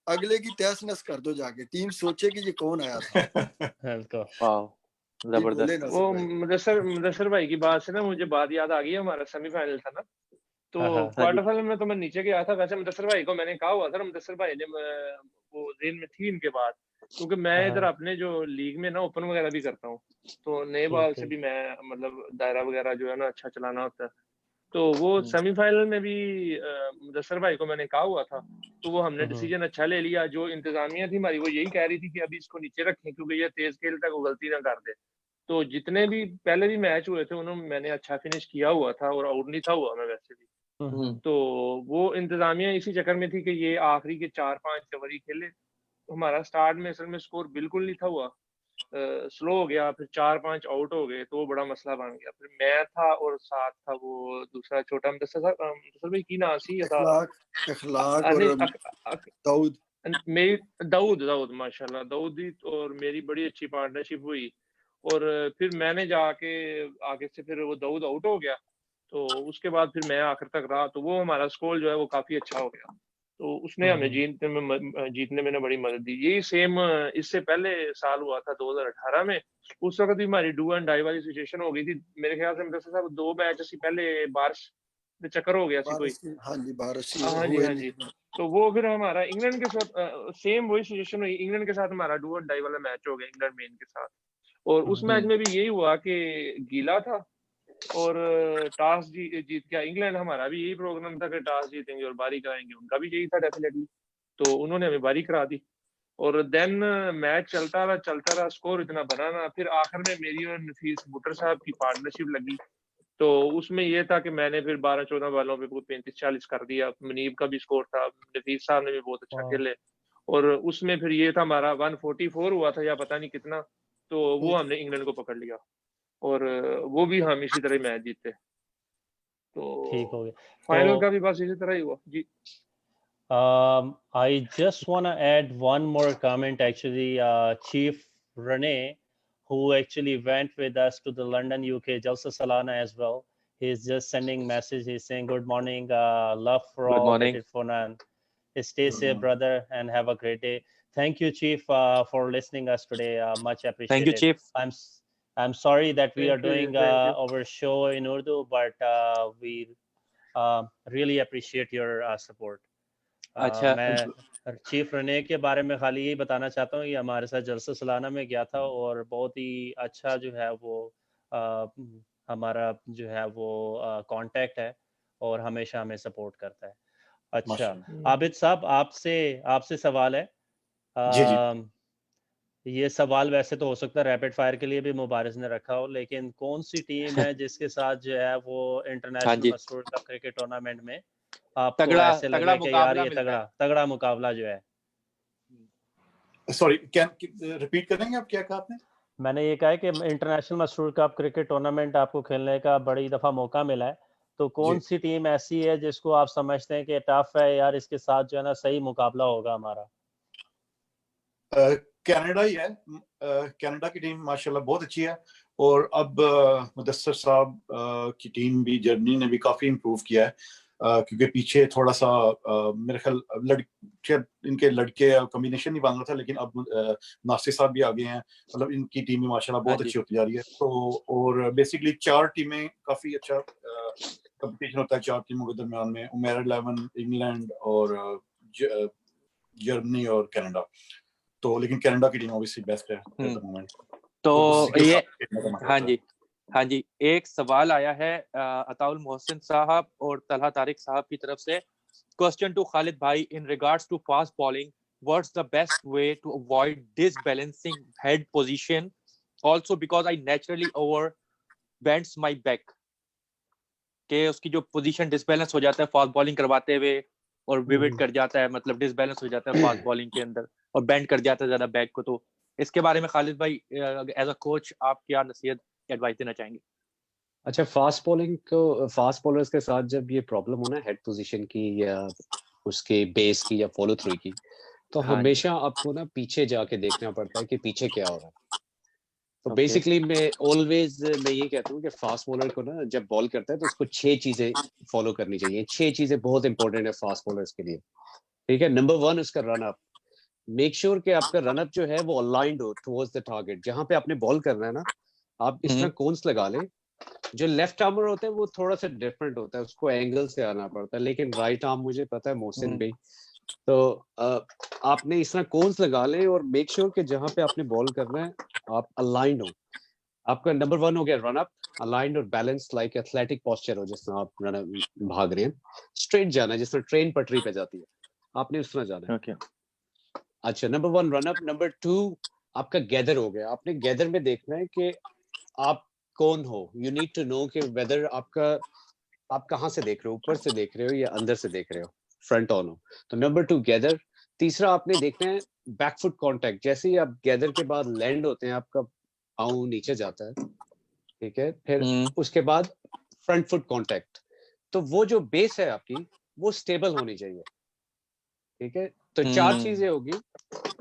अगले की तहस नस कर दो, जाके टीम सोचे कि ये कौन आया था। जबरदस्त। वो मुदस्सिर भाई की बात से ना मुझे बात याद आ गई, हमारा सेमीफाइनल था ना, तो क्वार्टर फाइनल में तो मैं नीचे गया था। वैसे मुदस्सिर भाई को मैंने कहा हुआ था, मुदस्सिर भाई ने वो जेल में थी इनके बाद, क्योंकि मैं इधर अपने जो लीग में ना ओपन वगैरह भी करता हूँ, तो नए बॉल से भी मैं मतलब दायरा वगैरह जो है ना अच्छा चलाना होता है। तो वो सेमीफाइनल में भी मुदस्सिर भाई को मैंने कहा हुआ था, तो वो हमने डिसीजन अच्छा ले लिया। जो इंतजामिया थी हमारी वो यही कह रही थी कि अभी इसको नीचे रखें क्योंकि ये तेज खेलता है, वो गलती ना कर दे। तो जितने भी पहले भी मैच हुए थे उन्होंने मैंने अच्छा फिनिश किया हुआ था और आउट नहीं था हुआ मैं वैसे भी। तो वो इंतजामिया इसी चक्कर में थी कि ये आखिरी के 4-5 ओवर ही खेले। हमारा स्टार्ट में असल में स्कोर बिल्कुल नहीं था हुआ, स्लो हो गया, फिर 4-5 आउट हो गए, तो वो बड़ा मसला बन गया। फिर मैं था और साथ था वो दूसरा छोटा मुदस्सिर भाई की नाम सी इखलाक और नहीं दाऊद मेरी दाऊद माशाल्लाह, दाऊद ही, और मेरी बड़ी अच्छी पार्टनरशिप हुई। और फिर मैंने जाके आगे से फिर वो दाऊद आउट हो गया, तो उसके बाद फिर मैं आखिर तक रहा, तो वो हमारा स्कोर जो है वो काफी अच्छा हो गया, तो उसने हमें जीतने में ना बड़ी मदद दी। यही सेम इससे पहले साल हुआ था 2018 में। उस वक्त भी हमारी डू एंड डाई वाली सिचुएशन हो गई थी। मेरे ख्याल से मुदस्सिर साहब 2 मैच ਅਸੀਂ पहले बारिश ਦੇ ਚੱਕਰ हो गया सी कोई। बारिश हाँ जी। तो वो फिर हमारा इंग्लैंड के साथ सेम वही सिचुएशन हुई, इंग्लैंड के साथ हमारा डू एंड डाई वाला मैच हो गया इंग्लैंड मेन के साथ। और उस मैच में भी यही हुआ कि गीला था और टॉस जीत गया इंग्लैंड। हमारा भी यही प्रोग्राम था कि टॉस जीतेंगे और बारी कराएंगे, उनका भी यही था डेफिनेटली, तो उन्होंने हमें बारी करा दी। और देन मैच चलता रहा, स्कोर इतना बना ना। फिर आखिर में मेरी और नफीस भुट्टर साहब की पार्टनरशिप लगी, तो उसमें ये था कि मैंने फिर 12-14 बालों पे 35-40 कर दिया। मुनीब का भी स्कोर था, नफीस साहब ने भी बहुत अच्छा खेले, और उसमें फिर ये था हमारा 144 हुआ था या पता नहीं कितना, तो वो हमने इंग्लैंड को पकड़ लिया और वो भी हम इसी तरह मैच जीते। तो ठीक हो गया। फाइनल का भी बस इसी तरह ही हुआ जी। I just want to add one more comment. Actually, Chief Rene, who actually went with us to the London, UK, Jalsa Salana as well. He's just sending message. He's saying, "Good morning, love for Good all, morning. hated for none. Stay safe, brother, and have a great day." Thank you, Chief, for listening us today. Much appreciated. Thank you, Chief. I'm sorry that we are Thank you, doing thank you. our show in Urdu, but we really appreciate your support. अच्छा मैं चीफ रने के बारे में खाली यही बताना चाहता हूँ, ये हमारे साथ जलसा सालाना में गया था और बहुत ही अच्छा जो है वो हमारा जो है वो कांटेक्ट है और हमेशा हमें सपोर्ट करता है। अच्छा माशाल्लाह। आबिद साहब, आपसे सवाल है। जी जी। ये सवाल वैसे तो हो सकता है रैपिड फायर के लिए भी मुबारिस ने रखा हो, लेकिन कौन सी टीम है जिसके साथ जो है वो हाँ इंटरनेशनल जी, मसरूर कप क्रिकेट टूर्नामेंट में आपको तगड़ा ऐसे तगड़ा लगे कि यार मुकाबला ये मिलता है। तगड़ा मुकाबला जो है? सॉरी, कैन रिपीट करेंगे आप, क्या कहा आपने? मैंने ये कहा है कि international Masroor cup cricket tournament आपको खेलने का बड़ी दफा मौका मिला है, तो कौन जी। सी टीम ऐसी है जिसको आप समझते हैं कि टफ है यार, इसके साथ जो है ना सही मुकाबला होगा हमारा? कनाडा ही है। कनाडा की टीम माशाल्लाह बहुत अच्छी है, और अब मुदस्सिर साहब की टीम भी, जर्मनी ने भी काफी इम्प्रूव किया है, क्योंकि पीछे थोड़ा सा मेरे ख्याल इनके लड़के कॉम्बिनेशन नहीं बन रहा था, लेकिन अब नासिर साहब भी आ गए हैं, मतलब इनकी टीम भी माशाल्लाह बहुत अच्छी होती जा रही है। तो और बेसिकली 4 टीमें, काफी अच्छा कंपटीशन होता है 4 टीमों के दरमियान में, उमेर 11, इंग्लैंड और जर्मनी और कनाडा। तो लेकिन कनाडा की टीम ऑब्वियसली बेस्ट है एट द मोमेंट। तो ये हाँ जी। जी, हाँ जी, एक सवाल आया है अताउल मोहसिन साहब और तलहा तारिक साहब की तरफ से। क्वेश्चन टू खालिद भाई, in regards to fast bowling, what's the best way to avoid disbalancing head position, also because I naturally over bends my back, कि उसकी जो पोजीशन डिसबैलेंस हो जाता है फास्ट बॉलिंग करवाते हुए और विविड कर जाता है, मतलब डिसबैलेंस हो जाता है फास्ट बॉलिंग के अंदर और बेंड कर जाता है ज्यादा बैक को। तो इसके बारे में खालिद भाई एज अ कोच आप क्या नसीहत एडवाइस देना चाहेंगे? अच्छा, फास्ट बॉलर्स के साथ जब ये प्रॉब्लम हो ना हेड पोजीशन की या उसके बेस की या फॉलो थ्रू की, तो हाँ जी। हमेशा आपको ना पीछे जाके देखना पड़ता है कि पीछे क्या हो रहा है। तो Okay. बेसिकली मैं ये कहता हूँ कि फास्ट बॉलर को ना जब बॉल करता है तो उसको 6 चीजें फॉलो करनी चाहिए। 6 चीजें बहुत इंपॉर्टेंट है फास्ट बॉलर्स के लिए, ठीक है। नंबर 1 उसका रन अप। मेक श्योर कि आपका रन अप जो है वो अलाइंड हो टुवर्ड्स द टारगेट। जहां पे आपने बॉल करना है ना, आप इस तरह कोन्स लगा लें। जो लेफ्ट आर्मर होते हैं वो थोड़ा सा डिफरेंट होता है, उसको एंगल से आना पड़ता है, लेकिन राइट आर्म मुझे पता है मोहसिन भाई, तो आपने इस तरह कोन्स लगा ले और मेक श्योर कि जहां पे आपने बॉल करना है आप अलाइंड हो। आपका नंबर 1 हो गया रन अप, अलाइंड और बैलेंस, लाइक एथलेटिक पोस्चर हो, जिस तरह आप भाग रहे हैं, स्ट्रेट जाना है जिस तरह ट्रेन पटरी पे जाती है, आपने उस तरह जाना है। Okay. अच्छा, नंबर 1 रन अप। नंबर 2 आपका गैदर हो गया। आपने गैदर में देखना है कि आप कौन हो। यू नीड टू नो कि वेदर आप कहाँ से देख रहे हो, ऊपर से देख रहे हो या अंदर से देख रहे हो, फ्रंट ऑन हो। तो नंबर 2 गैदर। तीसरा आपने देखना है बैकफुट कांटेक्ट, जैसे ही आप गैदर के बाद लैंड होते हैं, आपका पाँव नीचे जाता है, ठीक है, फिर उसके बाद फ्रंट फुट कांटेक्ट, तो वो जो बेस है आपकी वो स्टेबल होनी चाहिए, ठीक है। तो चार चीजें होगी,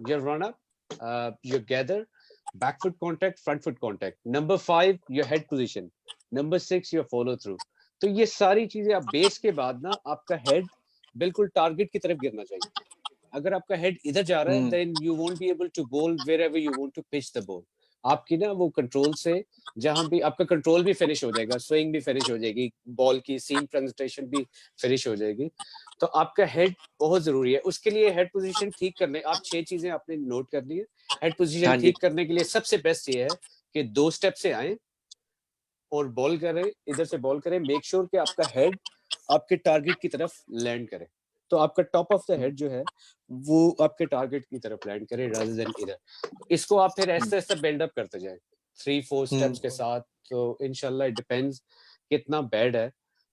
your run up, your gather, back foot contact, front foot contact, number 5 your head position, number 6 your follow through. तो ये सारी चीजें आप बेस के बाद ना, आपका हेड बिल्कुल टारगेट की तरफ गिरना चाहिए। अगर आपका हेड इधर जा रहा है, then you won't be able to bowl wherever you want to pitch the ball. आपकी ना वो कंट्रोल से, जहां भी आपका कंट्रोल भी फिनिश हो जाएगा, स्विंग भी फिनिश हो जाएगी, बॉल की सीम प्रेजेंटेशन भी फिनिश हो जाएगी। तो आपका हेड बहुत जरूरी है। उसके लिए हेड पोजीशन ठीक करने, आप 6 चीजें आपने नोट करनी है। हेड पोजीशन ठीक करने के लिए सबसे बेस्ट ये है कि 2 स्टेप से आए और बॉल करें, इधर से बॉल करें, मेक श्योर कि आपका हेड आपके टारगेट की तरफ लैंड करे। तो आपका टॉप ऑफ द हेड जो है वो आपके टारगेट की तरफ लैंड करे रादर देन इधर। इसको आप फिर ऐसे ऐसे बिल्डअप करते जाए 3-4 स्टेप्स के साथ। तो इंशाल्लाह, इट डिपेंड्स कितना बैड है,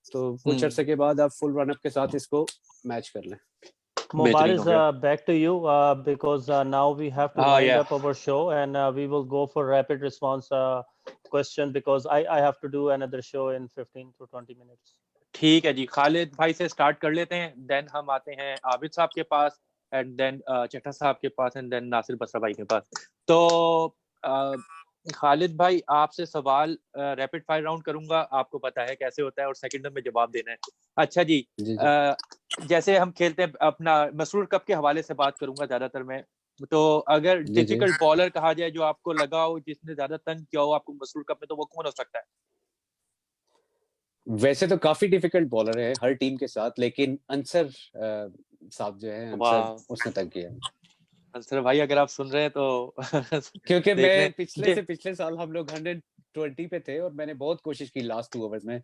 तो कुछ अरसे के बाद आप फुल रन अप के साथ इसको मैच कर लें। Mubarak, back to you, because now we have to wind up our show, and we will go for rapid response question, because I have to do another show in 15 to 20 minutes. ठीक है जी, खालिद भाई से स्टार्ट कर लेते हैं, देन हम आते हैं आबिद साहब के पास, एंड देन चट्टा साहब के पास, एंड देन नासिर बसरा भाई के पास। तो खालिद भाई, आपसे सवाल रैपिड फायर राउंड करूंगा, आपको पता है कैसे होता है, और सेकंड में जवाब देना है। अच्छा जी, जैसे हम खेलते हैं, अपना मसरूर कप के हवाले से बात करूंगा ज्यादातर मैं। तो अगर डिफिकल्ट बॉलर कहा जाए जो आपको लगा हो, जिसने ज्यादा तंग किया हो आपको मसरूर कप में, तो वो कौन हो सकता है? वैसे तो काफी डिफिकल्ट बॉलर है हर टीम के साथ, लेकिन अंसर साहब जो है, अंसर उसने तंग किया। अंसर भाई, अगर आप सुन रहे हैं तो क्योंकि मैं पिछले साल हम लोग 120 पे थे और मैंने बहुत कोशिश की लास्ट 2 ओवर्स में।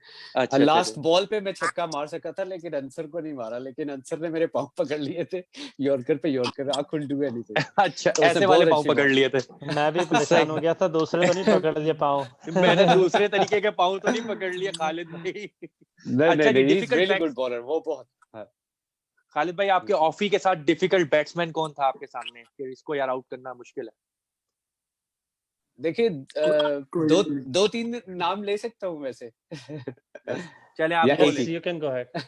लास्ट बॉल पे मैं छक्का मार सका था, लेकिन अंसर को नहीं मारा, लेकिन अंसर ने मेरे पांव पकड़ लिए थे, यॉर्कर पे yorker, I couldn't do anything. अच्छा, तो ऐसे वाले पांव पकड़ लिए थे। मैं भी परेशान हो गया था, दूसरे तो नहीं पकड़ लिए पांव। मैंने दूसरे तरीके के पांव तो नहीं पकड़ लिए खालिद भाई। नहीं, he is really good bowler, वो बहुत। खालिद भाई, आपके ऑफी के साथ डिफिकल्ट बैट्समैन कौन था आपके सामने कि इसको यार आउट करना मुश्किल है? देखिए, 2-3 नाम ले सकता हूँ वैसे। चले आप बोले। You can go ahead.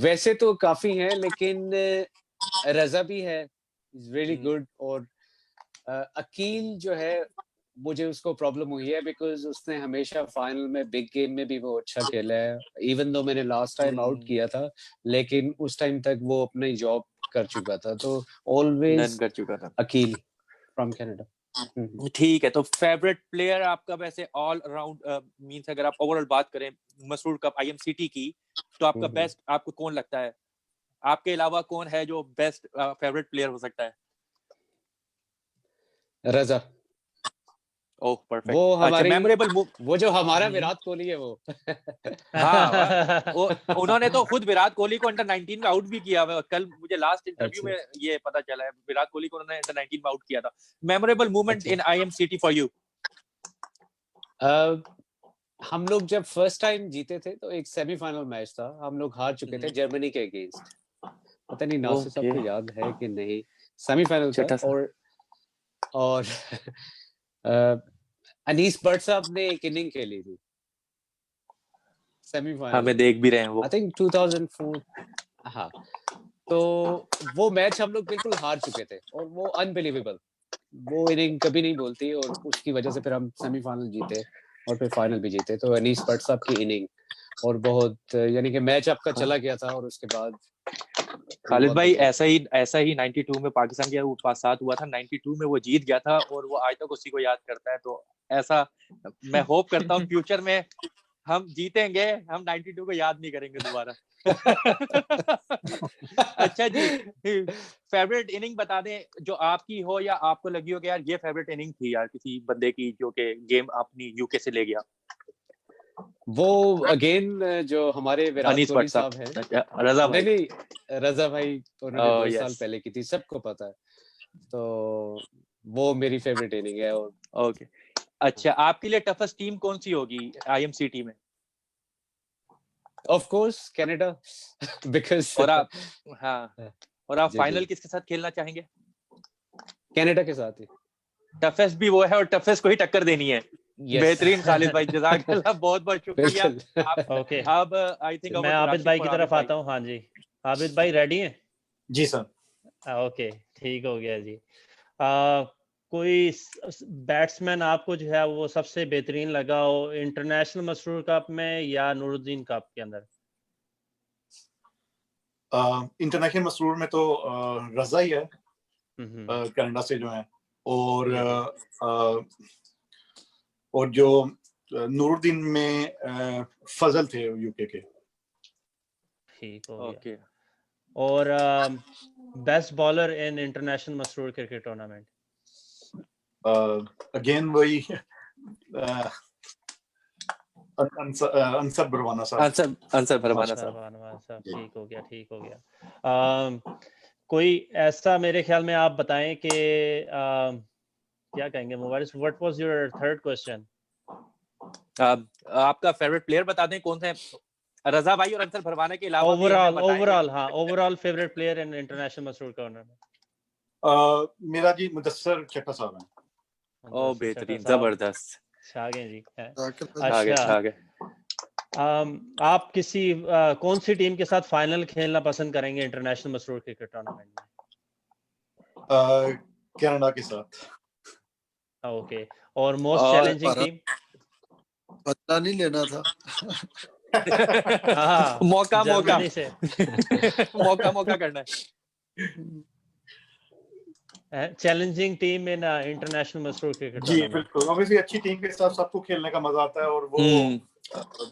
वैसे तो काफी हैं, लेकिन रजा भी है, इज रियली गुड, और अकील जो है, मुझे उसको प्रॉब्लम हुई है बिकॉज उसने हमेशा फाइनल में, बिग गेम में भी वो अच्छा खेला है। इवन दो मैंने लास्ट टाइम आउट किया था, लेकिन उस टाइम तक वो अपनी जॉब कर चुका था, तो ऑलवेज कर चुका था। Aqeel from Canada. ठीक है, तो फेवरेट प्लेयर आपका वैसे ऑल अराउंड मींस अगर आप ओवरऑल बात करें मसरूर कप आईएमसीटी की, तो आपका बेस्ट आपको कौन लगता है? आपके अलावा कौन है जो बेस्ट फेवरेट प्लेयर हो सकता है? रजा। ओह परफेक्ट। वो हमारी मेमोरेबल वो जो हमारा विराट कोहली है वो। हाँ, उन्होंने तो खुद विराट कोहली को अंडर 19 में आउट भी किया हुआ। कल मुझे लास्ट इंटरव्यू में ये पता चला है, विराट कोहली को उन्होंने अंडर 19 में आउट किया था। Memorable moment in IMCT for you? हम लोग जब फर्स्ट टाइम जीते थे तो एक सेमीफाइनल मैच था, हम लोग हार चुके थे जर्मनी के अगेंस्ट। पता नहीं नासिर साहब को याद है कि नहीं, सेमीफाइनल था, और अनीस बट साहब ने एक इनिंग खेली थी सेमीफाइनल। हमें देख भी रहे हैं वो, आई थिंक 2004। हाँ, तो वो मैच हम लोग बिल्कुल हार चुके थे, और वो अनबिलीवेबल, वो इनिंग कभी नहीं बोलती, और उसकी वजह से फिर हम सेमीफाइनल जीते और फिर फाइनल भी जीते। तो अनीस बट साहब की इनिंग, और बहुत, यानी कि मैच आपका चला गया था, और उसके बाद खालिद भाई ऐसा ही 92 में पाकिस्तान के पास साथ हुआ था। 92 में वो जीत गया था, और वो आज तक उसी को याद करता है। तो ऐसा मैं होप करता हूँ फ्यूचर में हम जीतेंगे, हम 92 को याद नहीं करेंगे दोबारा। अच्छा जी, फेवरेट इनिंग बता दें जो आपकी हो, या आपको लगी हो कि यार ये फेवरेट इनिंग थी यार किसी बंदे की, जो कि गेम अपनी यूके से ले गया। वो अगेन जो हमारे विराट कोहली साहब हैं, रजा भाई, नहीं रजा भाई, उन्होंने 2 साल पहले की थी, सबको पता है, तो वो मेरी फेवरेट इनिंग है। और ओके, अच्छा, आपके लिए टफेस्ट टीम कौन सी होगी आईएमसीटी में? ऑफ कोर्स कनाडा, बिकॉज़ और आप फाइनल किसके साथ खेलना चाहेंगे? कनाडा के साथ ही। टफेस्ट भी वो है और टफेस्ट को ही टक्कर देनी है। Yes. बेहतरीन खालिद भाई, जज़ाकल्लाह, बहुत बहुत शुक्रिया। बिल्कुल। ओके, अब आई थिंक मैं आबिद भाई की तरफ आता हूँ। हाँ जी, आबिद भाई रेडी हैं? जी सर। ओके, ठीक हो गया जी। कोई बैट्समैन आपको जो है वो सबसे बेहतरीन लगा हो इंटरनेशनल मसरूर कप में या नूरुद्दीन कप के अंदर? इंटरनेशनल मसरूर में तो रजा ही है, कनाडा से जो है, और जो नूरुद्दीन में फजल थे यूके के। ठीक हो गया। ओके, और बेस्ट बॉलर इन international Masroor cricket tournament? Again वही अंसर बरवाना साहब। आंसर भरवाना अच्छा, साहब। साहब, ठीक हो गया, ठीक हो गया। कोई ऐसा मेरे ख्याल में आप बताएं कि क्या कहेंगे Mubaris, what was your third question? आपका फेवरेट प्लेयर बता दें कौन सा है, रजा भाई और अंसर भरवाना के अलावा भी हमें बताएं। ओवरऑल, हाँ, overall favourite player in international Masroor tournament? मेरा जी मुदस्सर चट्टा साहब है। ओ बेहतरीन, जबरदस्त, छा गए जी। छा गए। आप किसी कौन सी टीम के साथ फाइनल खेलना पसंद करेंगे इंटरनेशनल मसरूर क्रिकेट टूर्नामेंट में? कनाडा के साथ। ओके, और मोस्ट चैलेंजिंग टीम? बदला नहीं लेना था। मौका जर्मनी से मौका करना है। Challenging team in international Masroor cricket जी टूर्नामेंट? बिल्कुल, ऑब्वियसली अच्छी टीम के साथ सबको खेलने का मजा आता है, और वो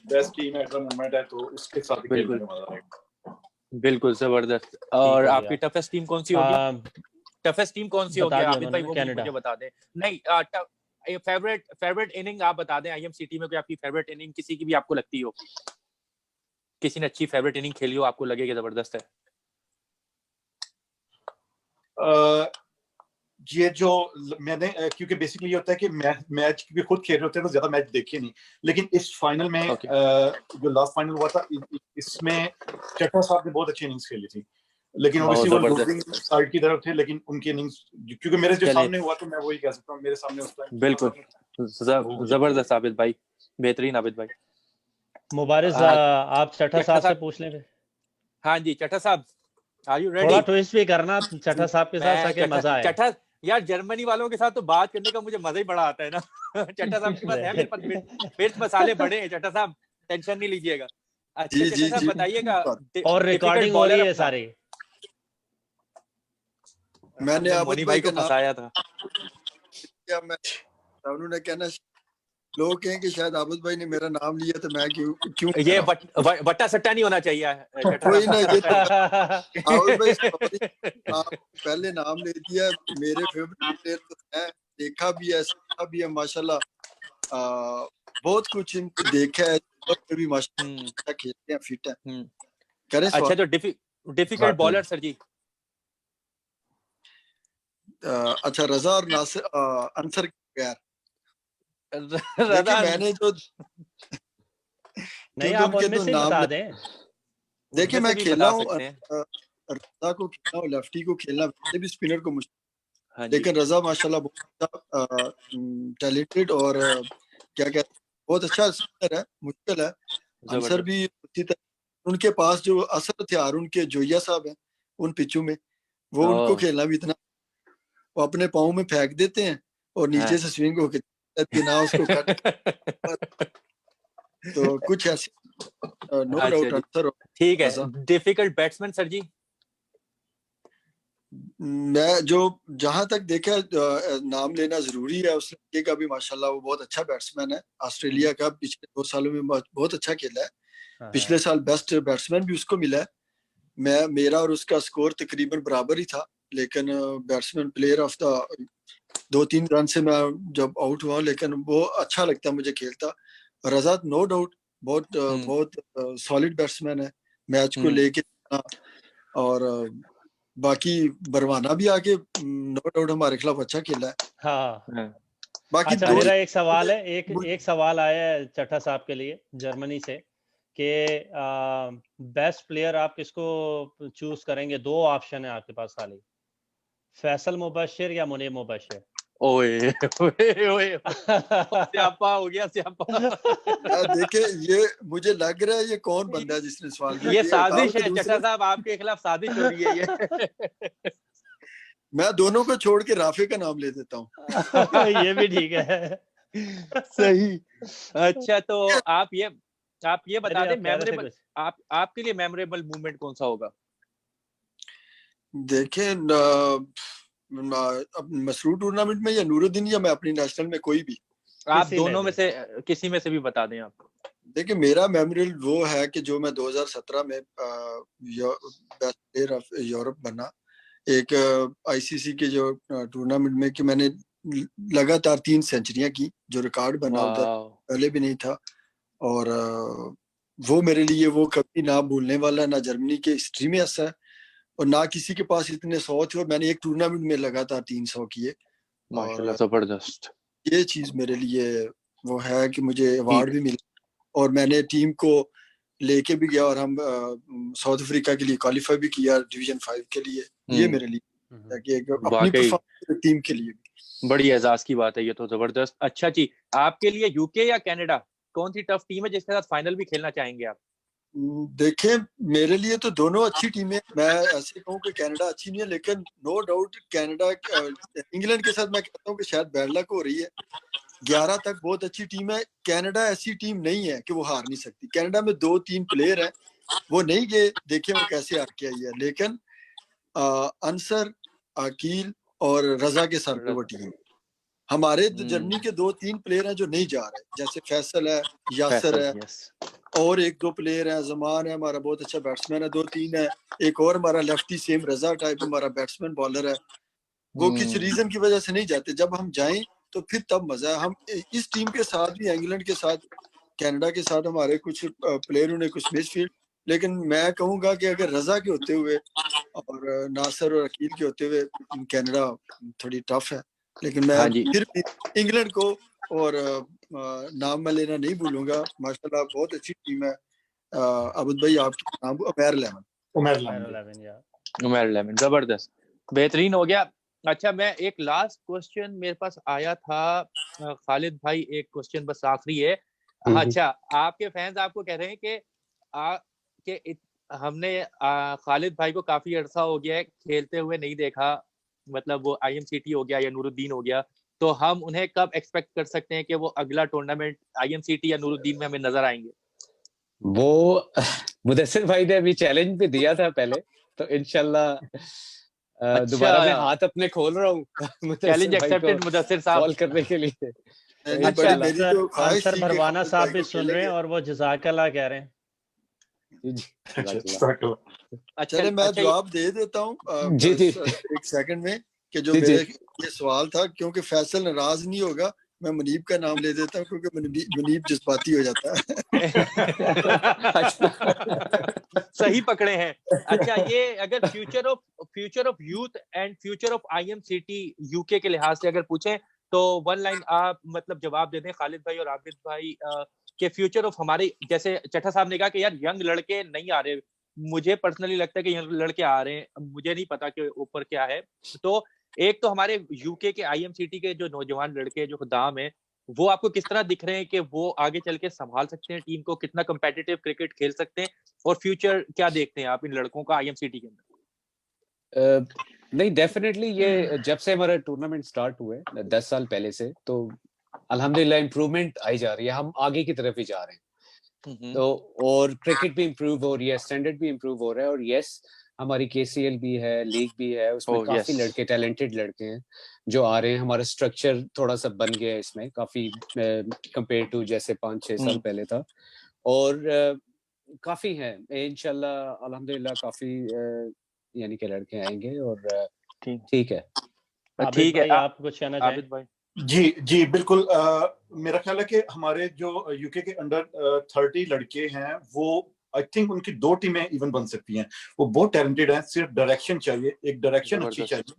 best team at the moment है, तो उसके साथ ही खेलने का मजा आएगा। बिल्कुल जबरदस्त। और आपकी टफेस्ट टीम कौन सी होगी? टफेस्ट टीम कौन सी होगी आबिद भाई, वो मुझे बता दें। नहीं, फेवरेट इनिंग आप बता दें आईएमसीटी में, कोई आपकी फेवरेट इनिंग किसी की भी आपको लगती हो, किसी ने अच्छी फेवरेट इनिंग खेली हो, आपको लगे कि जबरदस्त है। ये जो मैंने, क्योंकि बेसिकली ये होता है कि मैच क्योंकि खुद खेल रहे होते हैं तो ज्यादा मैच देखे नहीं, लेकिन इस फाइनल में जो लास्ट फाइनल हुआ था इसमें चट्टा साहब ने बहुत अच्छी इनिंग्स खेली थी, लेकिन ऑब्वियसली वो लूजिंग साइड की तरफ थे, लेकिन उनकी इनिंग्स क्योंकि मेरे जो सामने हुआ तो मैं वही कह सकता हूँ, मेरे सामने उस टाइम। बिल्कुल जबरदस्त आबिद भाई, बेहतरीन आबिद भाई। मुबारिस, आप चट्टा साहब से पूछ लें। हाँ जी, चट्टा साहब, आर यू रेडी? थोड़ा ट्विस्ट भी करना चट्टा साहब के साथ ताकि मजा आए। चट्टा यार, जर्मनी वालों के साथ तो बात करने का मुझे मजा ही बड़ा आता है ना। चट्टा साहब के पास है मेरे पास मिर्च मसाले बड़े हैं, चट्टा साहब टेंशन नहीं लीजिएगा। अच्छा चट्टा साहब बताइएगा, और रिकॉर्डिंग हो रही है सारी। मैंने आबिद भाई को फंसाया था क्या, मैं उन्होंने कहना, लोग कहें कि शायद आबिद भाई ने मेरा नाम लिया तो मैं क्यों ये बट्टा सट्टा नहीं होना चाहिए। कोई ना, ये तो आबिद भाई आप पहले नाम ले दिया। मेरे फेवरेट प्लेयर तो है, देखा भी है, सीखा भी है माशाल्लाह, बहुत कुछ देखा है, भी माशाल्लाह खेलते हैं, फिट है। करें अच्छा, जो डिफिकल्ट बॉलर सर जी? अच्छा, रजा और नासिर, अंसर गैर। देखिए मैंने जो नहीं, आप उनमें से बता दें। देखिए मैं खेला हूँ, रजा को खेला हूँ, लेफ्टी को खेलना, वैसे भी स्पिनर को मुश्किल, लेकिन रजा माशाल्लाह बहुत टैलेंटेड और क्या कहते हैं, बहुत अच्छा स्पिनर है, मुश्किल है। अंसर भी उसी तरह, उनके पास जो असल हथियार उनके जोया साहब हैं उन पिचों में, वो उनको खेलना भी इतना, वो अपने पाँव में फेंक देते हैं और नीचे से स्विंग होके ना उसको कट तो कुछ ऐसे नो डाउट आंसर। ठीक है, डिफिकल्ट बैट्समैन सर जी? मैं जो जहां तक देखा, नाम लेना जरूरी है, उस लड़के का भी माशाल्लाह वो बहुत अच्छा बैट्समैन है, ऑस्ट्रेलिया का, पिछले 2 सालों में बहुत अच्छा खेला है। पिछले साल बेस्ट बैट्समैन भी उसको मिला है। मेरा और उसका स्कोर तकरीबन बराबर ही था, लेकिन batsman player of the 2-3 run से मैं जब आउट हुआ, लेकिन वो अच्छा लगता मुझे खेलता। रजा नो डाउट बहुत सॉलिड बैट्समैन है, मैच को लेके, और बाकी बरवाना भी आके नो डाउट हमारे खिलाफ अच्छा खेला है। हाँ, बाकी अच्छा, मेरा एक सवाल है, एक सवाल आया है चट्टा साहब के लिए जर्मनी से कि बेस्ट प्लेयर आप किसको चूज करेंगे? 2 ऑप्शन है आपके पास खाली, फैसल मुबशिर या मुनीर मुबशिर? ओए ओए ओए स्यापा हो गया स्यापा। देखिए ये मुझे लग रहा है ये कौन बंदा है जिसने सवाल किया। ये साजिश कहावत है दूसरे- चट्टा साहब, आपके खिलाफ साजिश हो रही है ये। मैं दोनों को छोड़ के राफे का नाम ले देता हूँ। ये भी ठीक है। सही। अच्छा तो आप ये बता अरे, दें, आप कह रहे थे मेमोरेबल कुछ? आपके लिए मेमोरेबल मूवमेंट कौन सा होगा? देखें अब मसरूर टूर्नामेंट में या नूरुद्दीन या मैं अपनी नेशनल में कोई भी? आप किसी में दोनों में भी। से किसी में से भी बता दें आप। देखिए मेरा मेमोरियल वो है कि जो मैं 2017 में बेस्ट प्लेयर ऑफ यूरोप बना एक आईसीसी के जो टूर्नामेंट में, कि मैंने लगातार 3 सेंचुरियां की, जो रिकॉर्ड बना उधर वाह पहले भी नहीं था। और वो मेरे लिए वो कभी ना भूलने वाला, ना जर्मनी के हिस्ट्री में ऐसा है और ना किसी के पास इतने 100 थे, और मैंने एक टूर्नामेंट में लगातार 300 किए। माशाल्लाह और जबरदस्त। ये चीज मेरे लिए वो है कि मुझे अवार्ड भी मिला और मैंने टीम को लेके भी गया और हम साउथ अफ्रीका के लिए क्वालिफाई भी किया डिवीजन 5 के लिए। ये मेरे लिए कि एक अपनी वाकई परफॉर्मेंस टीम के लिए भी। बड़ी एजाज की बात है ये तो, जबरदस्त। अच्छा जी, आपके लिए यूके या कनाडा, कौन सी टफ टीम है जिसके साथ फाइनल भी खेलना चाहेंगे आप? देखें मेरे लिए तो दोनों अच्छी टीमें, मैं ऐसे कहूँ कि कनाडा अच्छी नहीं है, लेकिन नो डाउट कनाडा इंग्लैंड के साथ मैं कहता हूँ कि शायद बैड लक हो रही है। 11 तक बहुत अच्छी टीम है। कनाडा ऐसी टीम नहीं है कि वो हार नहीं सकती। कनाडा में 2-3 प्लेयर हैं, वो नहीं गए, देखे वो कैसे हार के आई है, लेकिन अंसर, अकील और रजा के सर पे वो टीम। हमारे जर्मनी के 2-3 प्लेयर हैं जो नहीं जा रहे, जैसे फैसल है, यासर है, और 1-2 प्लेयर है, जमान है हमारा बहुत अच्छा बैट्समैन है, 2-3 है, एक और हमारा लेफ्टी सेम रजा टाइप हमारा बैट्समैन बॉलर है। वो किस रीजन की वजह से नहीं जाते, जब हम जाएं तो फिर तब मजा है। हम इस टीम के साथ भी, इंग्लैंड के साथ, कनाडा के साथ हमारे कुछ प्लेयरों ने कुछ मिसफील्ड, लेकिन मैं कहूंगा कि अगर रजा के होते हुए और नासिर और अकील के होते हुए कनाडा थोड़ी टफ है, लेकिन मैं हाँ जी। फिर भी इंग्लैंड को और नाम मैं लेना नहीं भूलूंगा, माशाल्लाह बहुत अच्छी टीम है। अबुद भाई आपके नाम उमर लेमन। उमर लेमन जबरदस्त, बेहतरीन हो गया। अच्छा मैं एक लास्ट क्वेश्चन मेरे पास आया था, खालिद भाई एक क्वेश्चन बस आखिरी है। अच्छा आपके फैंस आपको कह रहे हैं कि हमने खालिद भाई को काफी अरसा हो गया है खेलते हुए नहीं देखा, मतलब वो आईएमसीटी हो गया या नूरुद्दीन हो गया, तो हम उन्हें कब एक्सपेक्ट कर सकते हैं कि वो अगला टूर्नामेंट आईएमसीटी या नूरुद्दीन में हमें नजर आएंगे? वो मुदस्सिर भाई ने अभी चैलेंज भी दिया था पहले, तो इंशाल्लाह दोबारा मैं हाथ अपने खोल रहा हूँ चैलेंज एक्सेप्टेड मुदस्सिर साहब कॉल करने के लिए। आंसर भरवाना साहब भी सुन रहे हैं और वो जज़ाकल्लाह कह रहे हैं। चले मैं जवाब दे देता हूँ जी जी एक सेकंड में कि जो मेरे ये सवाल था, क्योंकि फैसल नाराज नहीं होगा, मैं मुनीब का नाम ले देता हूँ क्योंकि मुनीब जज्बाती हो जाता है। सही पकड़े हैं। अच्छा ये अगर future of youth and future of IMCT UK के लिहाज से अगर पूछें तो वन लाइन आप मतलब जवाब दे दें खालिद भाई और आबिद भाई के फ्यूचर ऑफ हमारे, जैसे चट्टा साहब ने कहा कि यार यंग लड़के नहीं आ रहे, मुझे पर्सनली लगता है कि यंग लड़के आ रहे हैं, मुझे नहीं पता कि ऊपर क्या है। तो एक तो हमारे यूके के आईएमसीटी के जो नौजवान लड़के जो खुदाम है वो आपको किस तरह दिख रहे हैं कि वो आगे चल के संभाल सकते हैं टीम को, कितना कंपेटिटिव क्रिकेट खेल सकते हैं, और फ्यूचर क्या देखते हैं आप इन लड़कों का आईएमसीटी के अंदर? नहीं डेफिनेटली ये जब से हमारा टूर्नामेंट स्टार्ट हुए 10 साल पहले से, तो अल्हम्दुलिल्लाह इम्प्रूवमेंट आई जा रही है, हम आगे की तरफ ही जा रहे हैं। तो और क्रिकेट भी इम्प्रूव हो रही है, स्टैंडर्ड भी इम्प्रूव हो रहा है, और यस हमारी केसीएल भी है, लीग भी है, उसमें काफी लड़के टैलेंटेड लड़के हैं जो आ रहे हैं। हमारा स्ट्रक्चर थोड़ा सा बन गया है इसमें काफी कंपेयर टू जैसे 5-6 साल पहले था, और काफी है इंशाल्लाह अल्हम्दुलिल्लाह काफी यानी कि लड़के आएंगे और ठीक है। ठीक है आप कुछ कहना चाहें? आबिद भाई। जी बिल्कुल। मेरा ख्याल है कि हमारे जो यूके के अंडर 30 लड़के हैं वो आई थिंक उनकी 2 टीमें इवन बन सकती हैं। वो बहुत टैलेंटेड हैं, सिर्फ डायरेक्शन चाहिए, एक डायरेक्शन अच्छी चाहिए,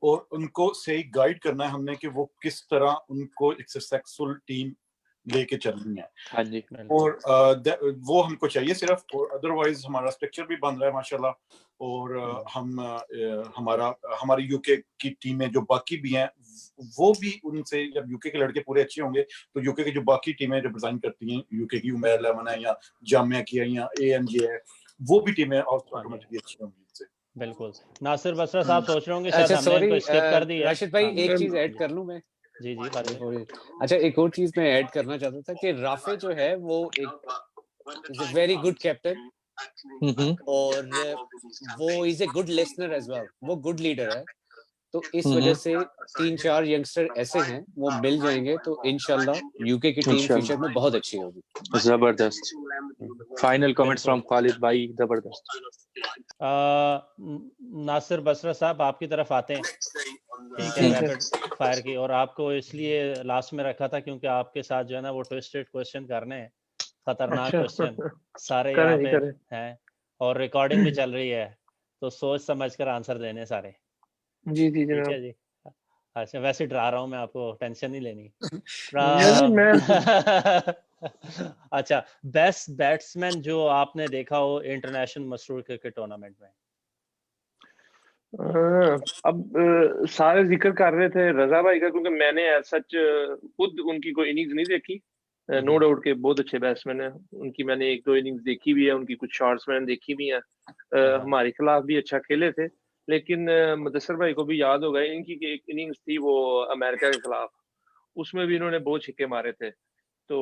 और उनको सही गाइड करना है हमने कि वो किस तरह उनको एक सक्सेसफुल टीम लेके चलनी है। हाँ जी। और वो हमको चाहिए सिर्फ, और अदरवाइज हमारा स्ट्रक्चर भी बन रहा है माशाल्लाह। और हमारी यूके की टीमें जो बाकी भी हैं, वो भी उनसे, जब यूके के लड़के पूरे अच्छे होंगे तो यूके की जो बाकी टीमें रिप्रेजेंट करती हैं, यूके की उमैर 11 है या जामिया की है या AMJ है, वो भी टीमें ऑटोमेटिकली अच्छी होंगी इनसे। बिल्कुल। नासिर बसरा साहब सोच रहे होंगे शायद अच्छा हमने सॉरी इनको स्किप कर दी है। राशिद भाई, हाँ, एक चीज ऐड कर लूं मैं। जी जी बात अच्छा, एक और चीज मैं ऐड करना चाहता था कि राफे जो है वो एक is a very good captain, और वो is a good listener as well, वो गुड लीडर है। तो इस वजह से 3-4 यंगस्टर ऐसे हैं, वो मिल जाएंगे तो इंशाल्लाह यूके की टीम फ्यूचर में बहुत अच्छी होगी। जबरदस्त। फाइनल कमेंट्स फ्रॉम खालिद भाई, जबरदस्त। नासिर बसरा साहब आपकी तरफ आते हैं, ठीक है, रैपिड फायर की, और आपको इसलिए लास्ट में रखा था क्योंकि आपके साथ जो है ना वो ट्विस्टेड क्वेश्चन करने हैं, खतरनाक क्वेश्चन सारे यहाँ पे हैं, और रिकॉर्डिंग भी चल रही है, तो सोच समझ कर आंसर देने सारे। जी जी ठीक जनाब। है जी। अच्छा, वैसे डरा रहा हूँ मैं आपको, टेंशन नहीं लेनी। अच्छा, बेस्ट बैट्समैन जो आपने देखा हो इंटरनेशनल मसरूर क्रिकेट टूर्नामेंट में? अब सारे जिक्र कर रहे थे रजा भाई का, क्योंकि मैंने सच खुद उनकी कोई इनिंग्स नहीं देखी। नो डाउट के बहुत अच्छे बैट्समैन हैं, उनकी मैंने 1-2 इनिंग्स देखी भी है, उनकी कुछ शॉट्स मैंने देखी भी है। हमारे खिलाफ भी अच्छा खेले थे, लेकिन मुदस्सिर भाई को भी याद होगा इनकी एक इनिंग्स थी वो अमेरिका के खिलाफ, उसमें भी इन्होंने बहुत छिक्के मारे थे। तो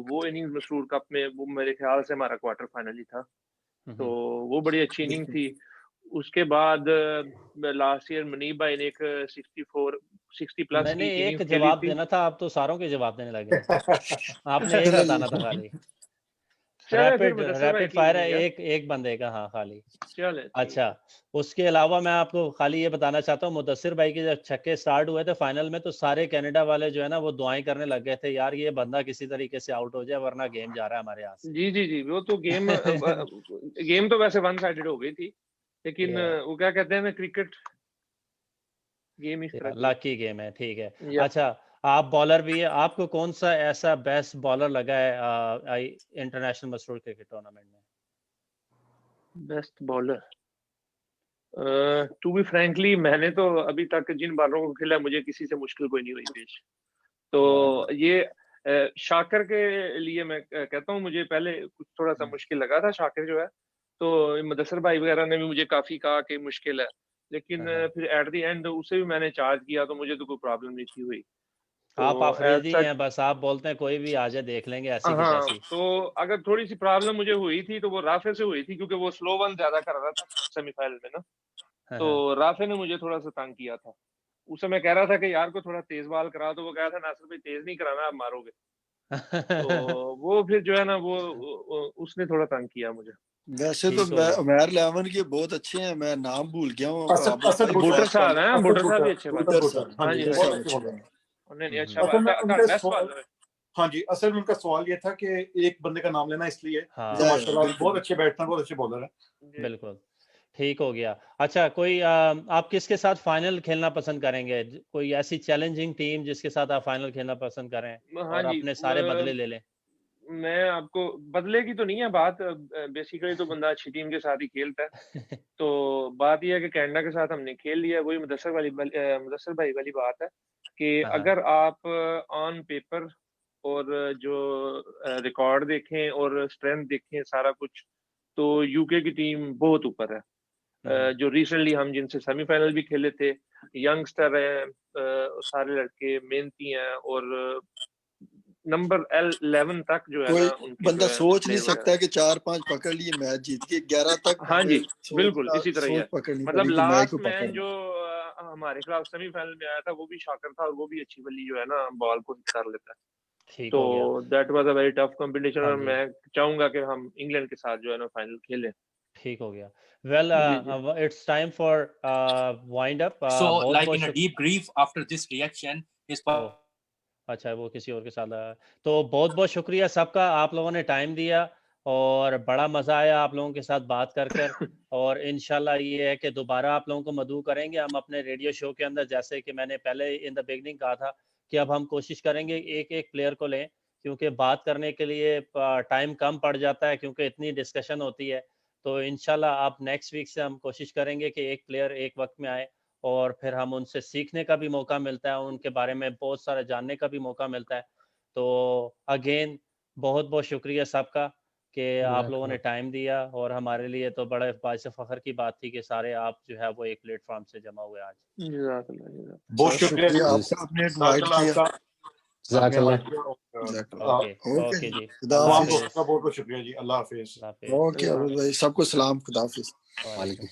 वो इनिंग्स मसरूर कप में वो मेरे ख्याल से हमारा क्वार्टर फाइनल ही था, तो वो बड़ी अच्छी इनिंग थी। उसके बाद लास्ट ईयर मुनीब भाई ने एक 60 प्लस मैंने की एक इनिंग्स जवाब खेली थी। देना था, आप तो सारों के जवाब देने लगे। आपने एक बताना था खाली। रैपिड फायर है एक बंदे का, हाँ खाली। चले अच्छा, उसके अलावा मैं आपको खाली ये बताना चाहता हूँ, मुदस्सिर भाई के जब छक्के स्टार्ट हुए थे फाइनल में, तो सारे कनाडा वाले जो है ना वो दुआएं करने लग गए थे, यार ये बंदा किसी तरीके से आउट हो जाए वरना गेम जा रहा है हमारे यहाँ से। जी जी जी, वो तो गेम तो वैसे वन साइडेड हो गई थी, लेकिन वो क्या कहते हैं ना, क्रिकेट गेम इस तरह लकी गेम है, ठीक है। अच्छा, आप बॉलर भी है, आपको कौन सा ऐसा बेस्ट बॉलर लगा है इंटरनेशनल मसरूर क्रिकेट टूर्नामेंट में? Best bowler, to be frankly मैंने तो अभी तक जिन बॉलरों को खेला मुझे किसी से मुश्किल कोई नहीं हुई पेश। तो ये शाकिर के लिए मैं कहता हूँ, मुझे पहले कुछ थोड़ा सा मुश्किल लगा था शाकिर जो है, तो मुदस्सिर भाई वगैरह ने भी मुझे काफी कहा कि मुश्किल है, लेकिन फिर एट द एंड उसे भी मैंने चार्ज किया तो मुझे तो कोई प्रॉब्लम नहीं थी हुई। तो आप अफरीदी हैं, बस आप बोलते हैं कोई भी आ जाए देख लेंगे, ऐसी की हाँ, तैसी। तो अगर थोड़ी सी प्रॉब्लम मुझे हुई थी तो वो राफे से हुई थी, क्योंकि वो स्लो वन ज्यादा कर रहा था सेमीफाइनल में ना, तो राफे ने मुझे थोड़ा सा तंग किया था। उसे मैं कह रहा था कि यार को थोड़ा तेज बॉल करा, तो वो कह रहा था नासिर भाई तेज नहीं कराना, आप मारोगे। तो वो फिर जो है ना वो उसने थोड़ा तंग किया मुझे। वैसे तो उमैर 11 के बहुत अच्छे हैं, मैं नाम भूल गया हूँ। बूटर साहब हैं, बूटर साहब भी अच्छे बात हाँ जी, उन्होंने अच्छा हाँ जी, असल में उनका सवाल ये था कि एक बंदे का नाम लेना, इसलिए माशाल्लाह बहुत अच्छे बैट्समैन, बहुत अच्छे बॉलर हैं। बिल्कुल ठीक हो गया। अच्छा, कोई आप किसके साथ फाइनल खेलना पसंद करेंगे? कोई ऐसी चैलेंजिंग टीम जिसके साथ आप फाइनल खेलना पसंद करें और अपने सारे बदले ले लें? मैं आपको बदले की तो नहीं है बात, बेसिकली तो बंदा अच्छी टीम के साथ ही खेलता है। तो बात यह है कि कनाडा के साथ हमने खेल लिया, वही मुदस्सिर भाई वाली बात है कि अगर आप ऑन पेपर और जो रिकॉर्ड देखें और स्ट्रेंथ देखें सारा कुछ, तो यूके की टीम बहुत ऊपर है। जो रिसेंटली हम जिनसे सेमीफाइनल भी खेले थे, यंगस्टर हैं, सारे लड़के मेहनती हैं, और नंबर 11 तक जो है ना उनकी बंदा सोच नहीं सकता कि 4-5 पकड़ लिए मैच जीत के 11 तक। हाँ जी बिल्कुल इसी तरह ही है। मतलब लास्ट मैच जो हमारे खिलाफ सेमीफाइनल में आया था वो भी शाकिर था, और वो भी अच्छी बल्ली जो है ना बॉल को हिट कर लेता है। तो that was a very tough competition, और मैं चाहूंगा कि हम इंग्लैंड के साथ जो है ना फाइनल खेलें। ठीक हो गया। Well, it's time for wind up. So, like in a deep grief after this reaction, his अच्छा, वो किसी और के साथ आया। तो बहुत बहुत शुक्रिया सबका, आप लोगों ने टाइम दिया और बड़ा मज़ा आया आप लोगों के साथ बात कर और इंशाल्लाह ये है कि दोबारा आप लोगों को मदऊ करेंगे हम अपने रेडियो शो के अंदर, जैसे कि मैंने पहले इन द बिगनिंग कहा था कि अब हम कोशिश करेंगे एक एक प्लेयर को लें क्योंकि बात करने के लिए टाइम कम पड़ जाता है क्योंकि इतनी डिस्कशन होती है। तो इंशाल्लाह आप नेक्स्ट वीक से हम कोशिश करेंगे कि एक प्लेयर एक वक्त में आए और फिर हम उनसे सीखने का भी मौका मिलता है, उनके बारे में बहुत सारा जानने का भी मौका मिलता है। तो अगेन बहुत बहुत शुक्रिया सबका कि आप लोगों ने टाइम दिया, और हमारे लिए तो बड़े बाइस फ़ख्र की बात थी कि सारे आप जो है वो एक प्लेटफॉर्म से जमा हुए आज। जज़ाकल्लाह, जज़ाकल्लाह। बहुत शुक्रिया शुक्रिया आपका, आपने इनवाइट किया। जज़ाकल्लाह। ओके ओके ओके जी, खुदा अल्लाह तमाम हाफिज। हाफिज़। दोस्तों का बहुत बहुत शुक्रिया जी। अल्लाह हाफिज। अल्लाह हाफिज़। ओके अब्दुल भाई, सबको सलाम, खुदा हाफिज। वालेकुम।